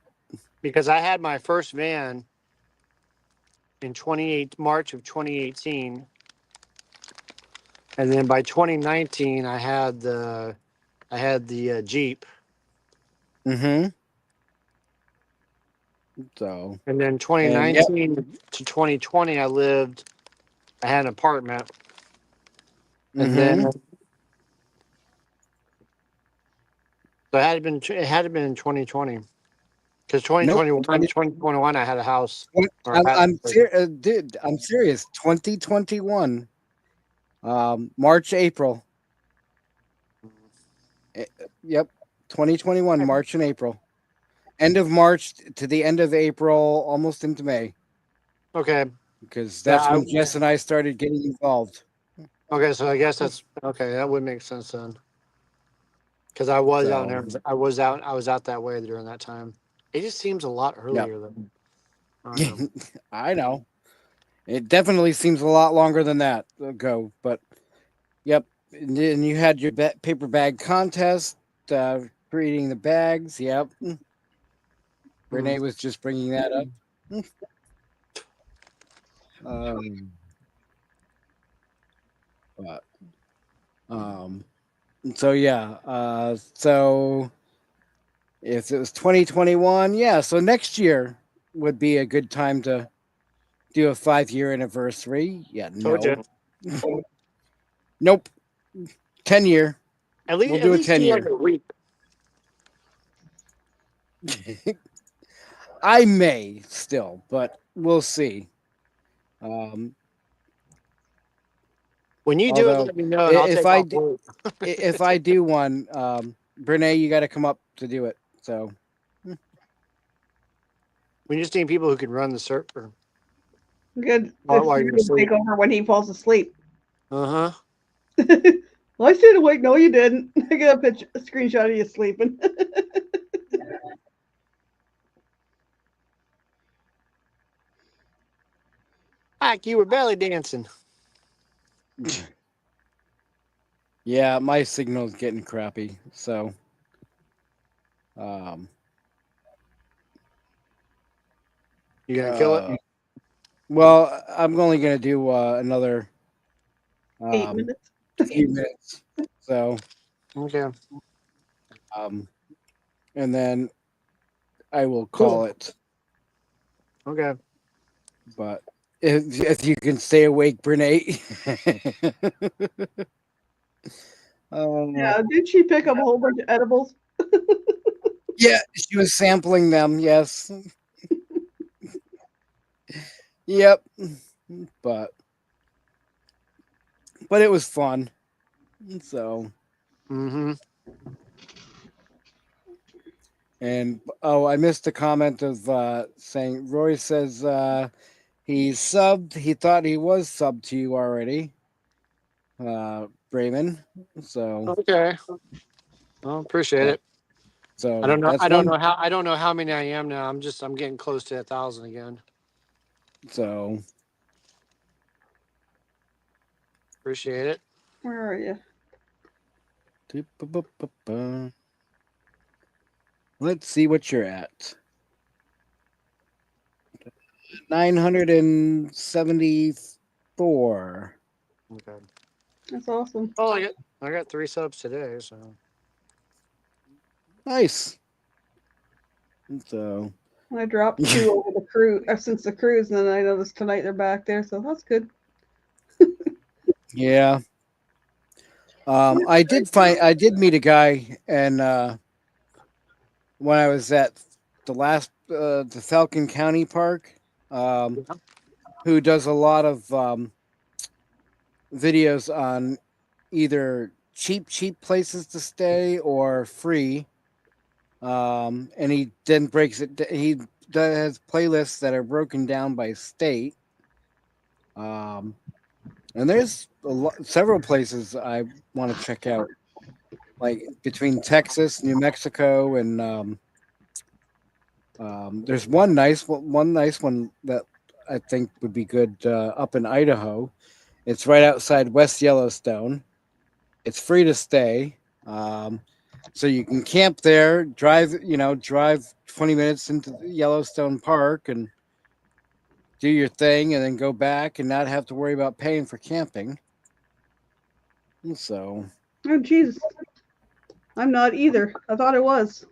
H: Because I had my first van in March of 2018. And then by 2019 I had the Jeep.
C: Mm-hmm. So
H: And then 2019 to 2020 I had an apartment. And then So it had been in 2020 because
C: Nope.
H: 2021 I had a house. Or
C: Dude, I'm serious. 2021, March, April. Yep, 2021, March and April. End of March to the end of April, almost into May,
H: Okay.
C: because that's
H: Yeah,
C: when Jess and I started getting involved.
H: Okay, so I guess that's okay. That would make sense then. Because I was out
C: So,
H: there. I was out that way during that time. It just seems a lot earlier than. I don't know.
C: I know. It definitely seems a lot longer than that ago, but yep. And then you had your paper bag contest, creating the bags. Yep. Renee was just bringing that up. Um, but, so yeah. So if it was 2021, yeah. So next year would be a good time to do a 5-year anniversary. Yeah.
H: Told
C: No.
H: you.
C: Nope. 10-year.
H: At least,
C: We'll do a 10-year.
H: like a week.
C: I may still, but we'll see.
H: When you do it,
C: Although,
H: let me know, and I'll take off work.
C: if I do one, Brene, you got to come up to do it. So
H: We just need people who can run the server.
D: Good.
H: While
D: This
H: you're
D: can
H: asleep.
D: take over when he falls asleep.
H: Uh huh.
D: Well, I stayed awake. No, you didn't. I got a screenshot of you sleeping.
H: Like you were belly dancing.
C: yeah, my signal's getting crappy. So,
H: You gonna kill it?
C: well, I'm only gonna do another
D: 8 minutes.
C: few minutes. So,
H: Okay.
C: and then I will call it.
H: Okay.
C: But if you can stay awake, Brene.
D: Yeah, did she pick up a whole bunch of edibles?
C: Yeah, she was sampling them. Yes. Yep. But it was fun. So.
H: Mm-hmm.
C: And I missed a comment of saying Roy says he's subbed. He thought he was subbed to you already, Brayman. So
H: Okay. Well, appreciate it.
C: So
H: I don't know.
C: that's
H: I don't
C: one.
H: know how. I don't know how many I am now. I'm getting close to 1,000 again.
C: So
H: Appreciate it.
D: Where are you?
C: Let's see what you're at. 974.
H: Okay.
D: That's awesome.
H: Oh, I got 3 subs today. So
C: Nice. So
D: I dropped 2 over the cruise since the cruise, and then I noticed tonight they're back there, so that's good.
C: yeah. I did meet a guy, and when I was at the Falcon County Park, who does a lot of videos on either cheap places to stay or free. And he then breaks it. He has playlists that are broken down by state. And there's several places I want to check out, like between Texas, New Mexico, and there's one nice one that I think would be good up in Idaho. It's right outside West Yellowstone. It's free to stay. So you can camp there, drive 20 minutes into Yellowstone Park and do your thing, and then go back and not have to worry about paying for camping. So,
D: Oh, Jesus. I'm not either. I thought it was.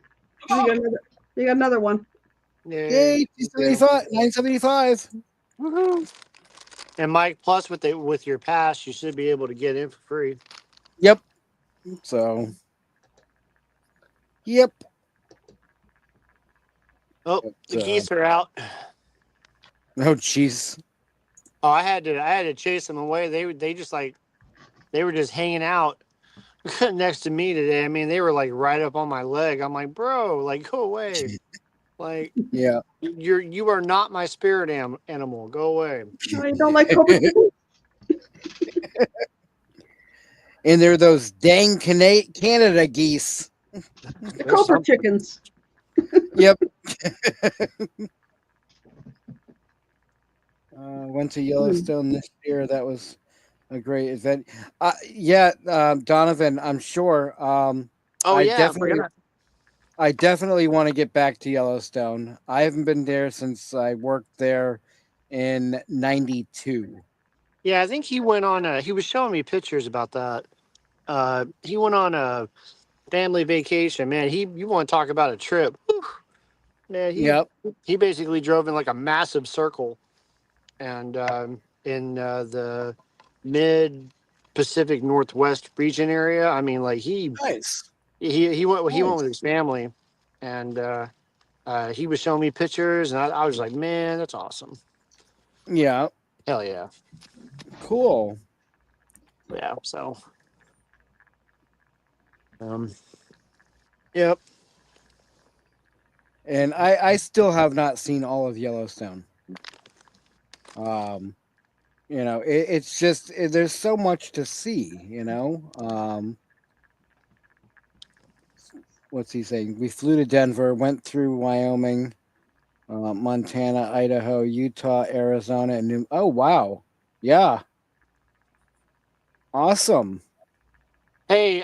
D: You got another one.
C: yay, 975.
H: Woohoo! And Mike, plus with your pass, you should be able to get in for free.
C: Yep. So, Yep.
H: Oh,
C: But,
H: the geese are out.
C: oh, jeez.
H: Oh, I had to chase them away. They were just hanging out next to me today. I mean, they were like right up on my leg. I'm like, bro, like go away. Like
C: Yeah.
H: you are not my spirit animal. Go away.
D: No, you don't like cobra chickens?
C: And they're those dang Canada geese.
D: The
H: There's
D: cobra
H: something.
D: chickens.
C: Yep. Went to Yellowstone this year. That was a great event. Yeah, Donovan, I'm sure.
H: Oh
C: I
H: yeah, I
C: definitely,
H: forgot.
C: I definitely want to get back to Yellowstone. I haven't been there since I worked there in '92.
H: Yeah, I think he went on. He was showing me pictures about that. He went on a family vacation. Man, you want to talk about a trip? Whew. Man,
C: Yep.
H: he basically drove in like a massive circle, and in the mid Pacific Northwest region area. I mean, like
C: Nice.
H: he went
C: Nice.
H: with his family, and he was showing me pictures, and I was like, man, that's awesome.
C: Yeah.
H: Hell yeah,
C: Cool.
H: yeah. So, um, yep.
C: And I still have not seen all of Yellowstone. Um, it's just there's so much to see. What's he saying? We flew to Denver, went through Wyoming, Montana, Idaho, Utah, Arizona, and New. Oh wow, yeah, awesome.
H: Hey,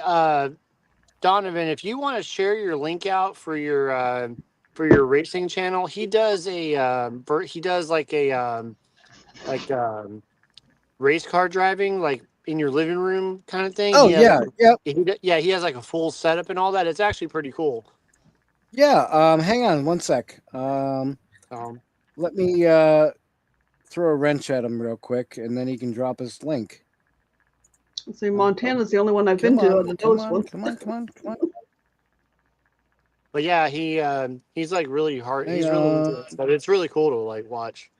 H: Donovan, if you want to share your link out for your racing channel, he does he does like race car driving, like in your living room kind of thing.
C: Oh
H: He has
C: yeah, yep,
H: yeah, he has like a full setup and all that. It's actually pretty cool.
C: yeah. Hang on one sec.
H: Um,
C: Let me throw a wrench at him real quick, and then he can drop his link.
D: Let's see, Montana's the only one I've been
C: Come
D: to
C: on,
D: out of
C: come
D: those
C: on,
D: ones.
C: come on, come on, come on.
H: but yeah, he's like really hard.
C: Hang
H: He's really into
C: on.
H: it, but it's really cool to like watch.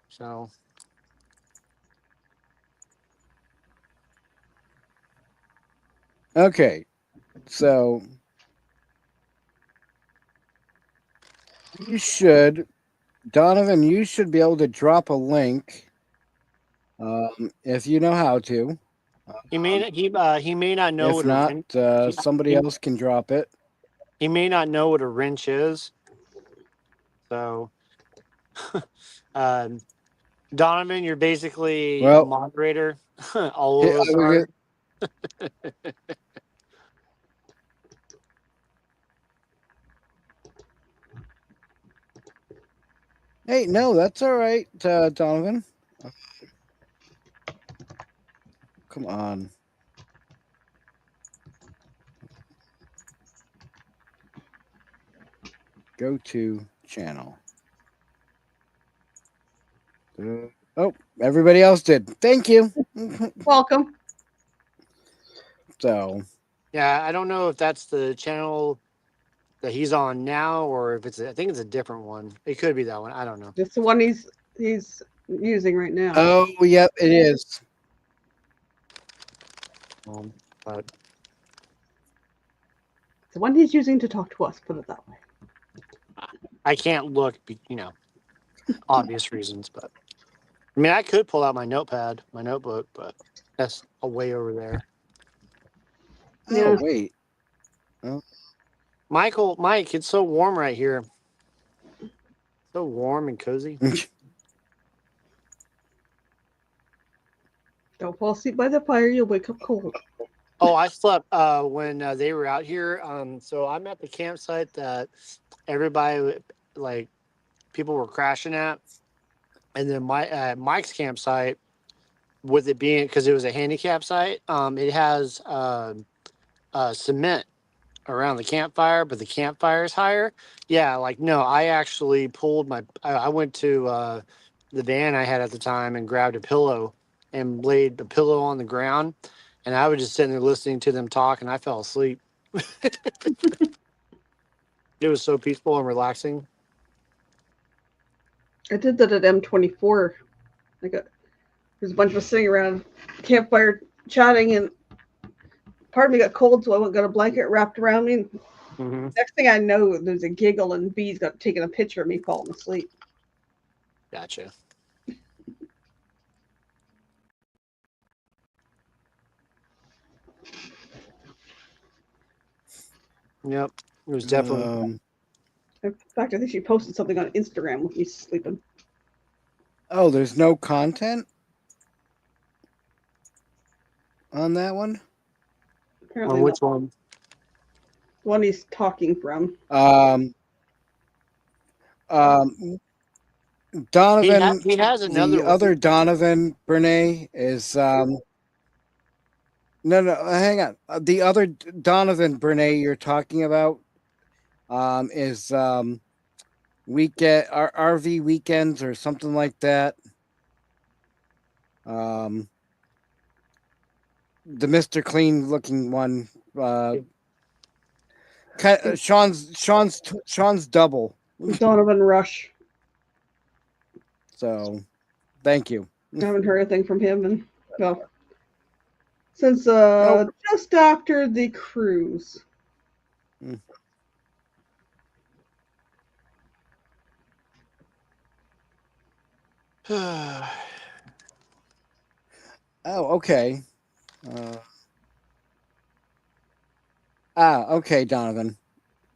H: So
C: Okay, so you should, Donovan. You should be able to drop a link, if you know how to.
H: he may not know
C: If
H: what a
C: not,
H: wrench.
C: somebody
H: He,
C: else can drop it.
H: he may not know what a wrench is. So, um, Donovan, you're basically a
C: Well,
H: moderator. All
C: hey,
H: of us are.
C: no, that's all right, Donovan. Come on. Go to channel. Oh, everybody else did. Thank you.
D: Welcome.
C: So,
H: Yeah, I don't know if that's the channel that he's on now or if I think it's a different one. It could be that one. I don't know.
D: It's the one he's using right now.
C: oh, yep, it is.
H: But
D: It's the one he's using to talk to us. Put it that way.
H: I can't look, obvious reasons. But I mean, I could pull out my notebook, but that's way over there.
C: Oh,
D: Yeah.
C: wait.
H: Mike, it's so warm right here. So warm and cozy.
D: Don't fall asleep by the fire. You'll wake up cold.
H: Oh, I slept when they were out here. So I'm at the campsite that everybody, like, people were crashing at, and then Mike's campsite, with it being because it was a handicap site, it has cement around the campfire, but the campfire is higher. Yeah, like no, I actually pulled I went to the van I had at the time and grabbed a pillow and laid the pillow on the ground, and I was just sitting there listening to them talk, and I fell asleep. It was so peaceful and relaxing.
D: I did that at M24. There's a bunch of us sitting around a campfire chatting, and part of me got cold, so I went got a blanket wrapped around me. And
H: Mm-hmm.
D: next thing I know, there's a giggle, and B's got taking a picture of me falling asleep.
H: Gotcha. Yep, it was definitely.
D: In fact, I think she posted something on Instagram with me sleeping.
C: Oh, there's no content on that one.
D: Apparently
H: On which
D: not.
H: one?
D: The one he's talking from.
C: Donovan.
H: He has another
C: The
H: one.
C: other Donovan Bernay is no, hang on. The other Donovan Bernay you're talking about is weekend RV weekends or something like that. The Mr. Clean looking one. Sean's double.
D: Donovan Rush.
C: So, thank you.
D: I haven't heard anything from him, and well, since
C: Nope.
D: just after the cruise.
C: Oh, okay. Okay, Donovan.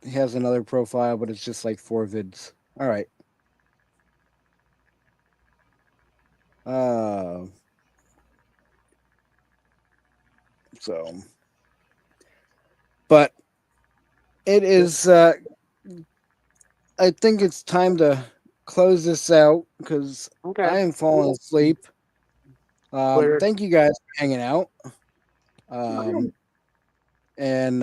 C: He has another profile, but it's just like 4 vids. All right. So, but it is. I think it's time to close this out because
H: Okay.
C: I am falling asleep. Thank you guys for hanging out. And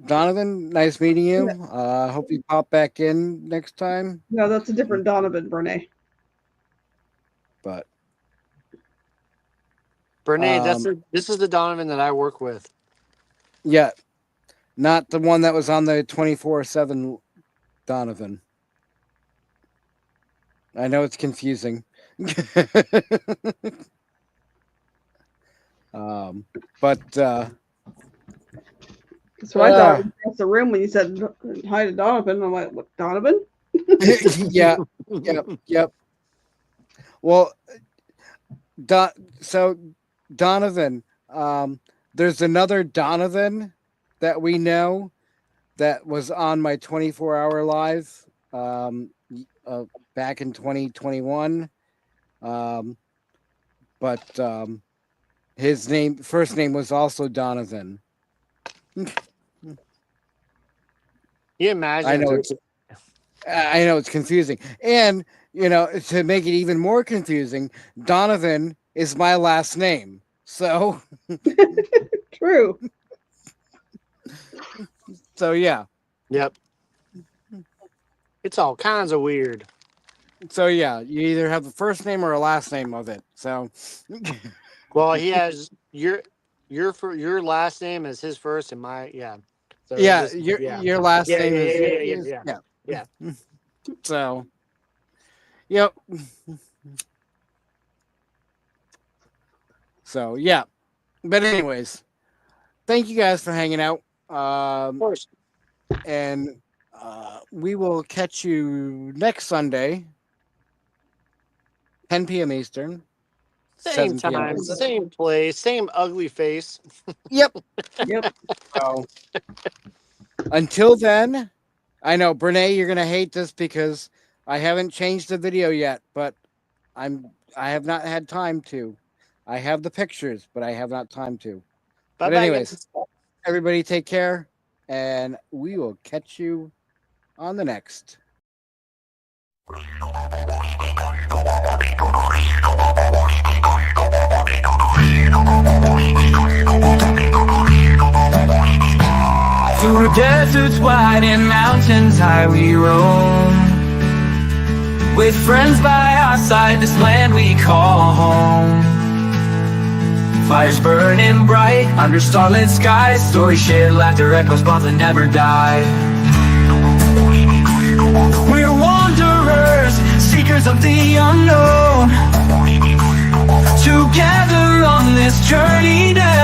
C: Donovan, nice meeting you. Hope you pop back in next time.
D: No, that's a different Donovan Bernay.
C: But
H: Bernay, this is the Donovan that I work with.
C: yeah, not the one that was on the 24/7 Donovan. I know it's confusing. But
D: That's what I thought across the room when you said hi to Donovan. I'm like, what, Donovan?
C: yeah, yep. Well, so Donovan, there's another Donovan that we know that was on my 24-hour live back in 2021. But his first name was also Donovan.
H: You imagine?
C: I know it's confusing, and to make it even more confusing, Donovan is my last name. So
D: True.
C: So yeah.
H: Yep. It's all kinds of weird.
C: So yeah, you either have the first name or a last name of it. So
H: well, he has your last name is his first and my So
C: yeah, your last name is
H: yeah.
C: So yep. So yeah. But anyways, thank you guys for hanging out.
H: Of course.
C: And we will catch you next Sunday, 10 p.m. Eastern.
H: Same time, same place, same ugly face.
C: Yep.
D: Yep.
C: So until then, I know Brene, you're gonna hate this because I haven't changed the video yet, but I have not had time to. I have the pictures, but I have not time to. But anyways, everybody take care, and we will catch you on the next.
A: Through deserts wide and mountains high we roam. With friends by our side, this land we call home. Fires burning bright under starlit skies. Stories shared, laughter echoes, bonds that never die. seekers of the unknown, together on this journey now.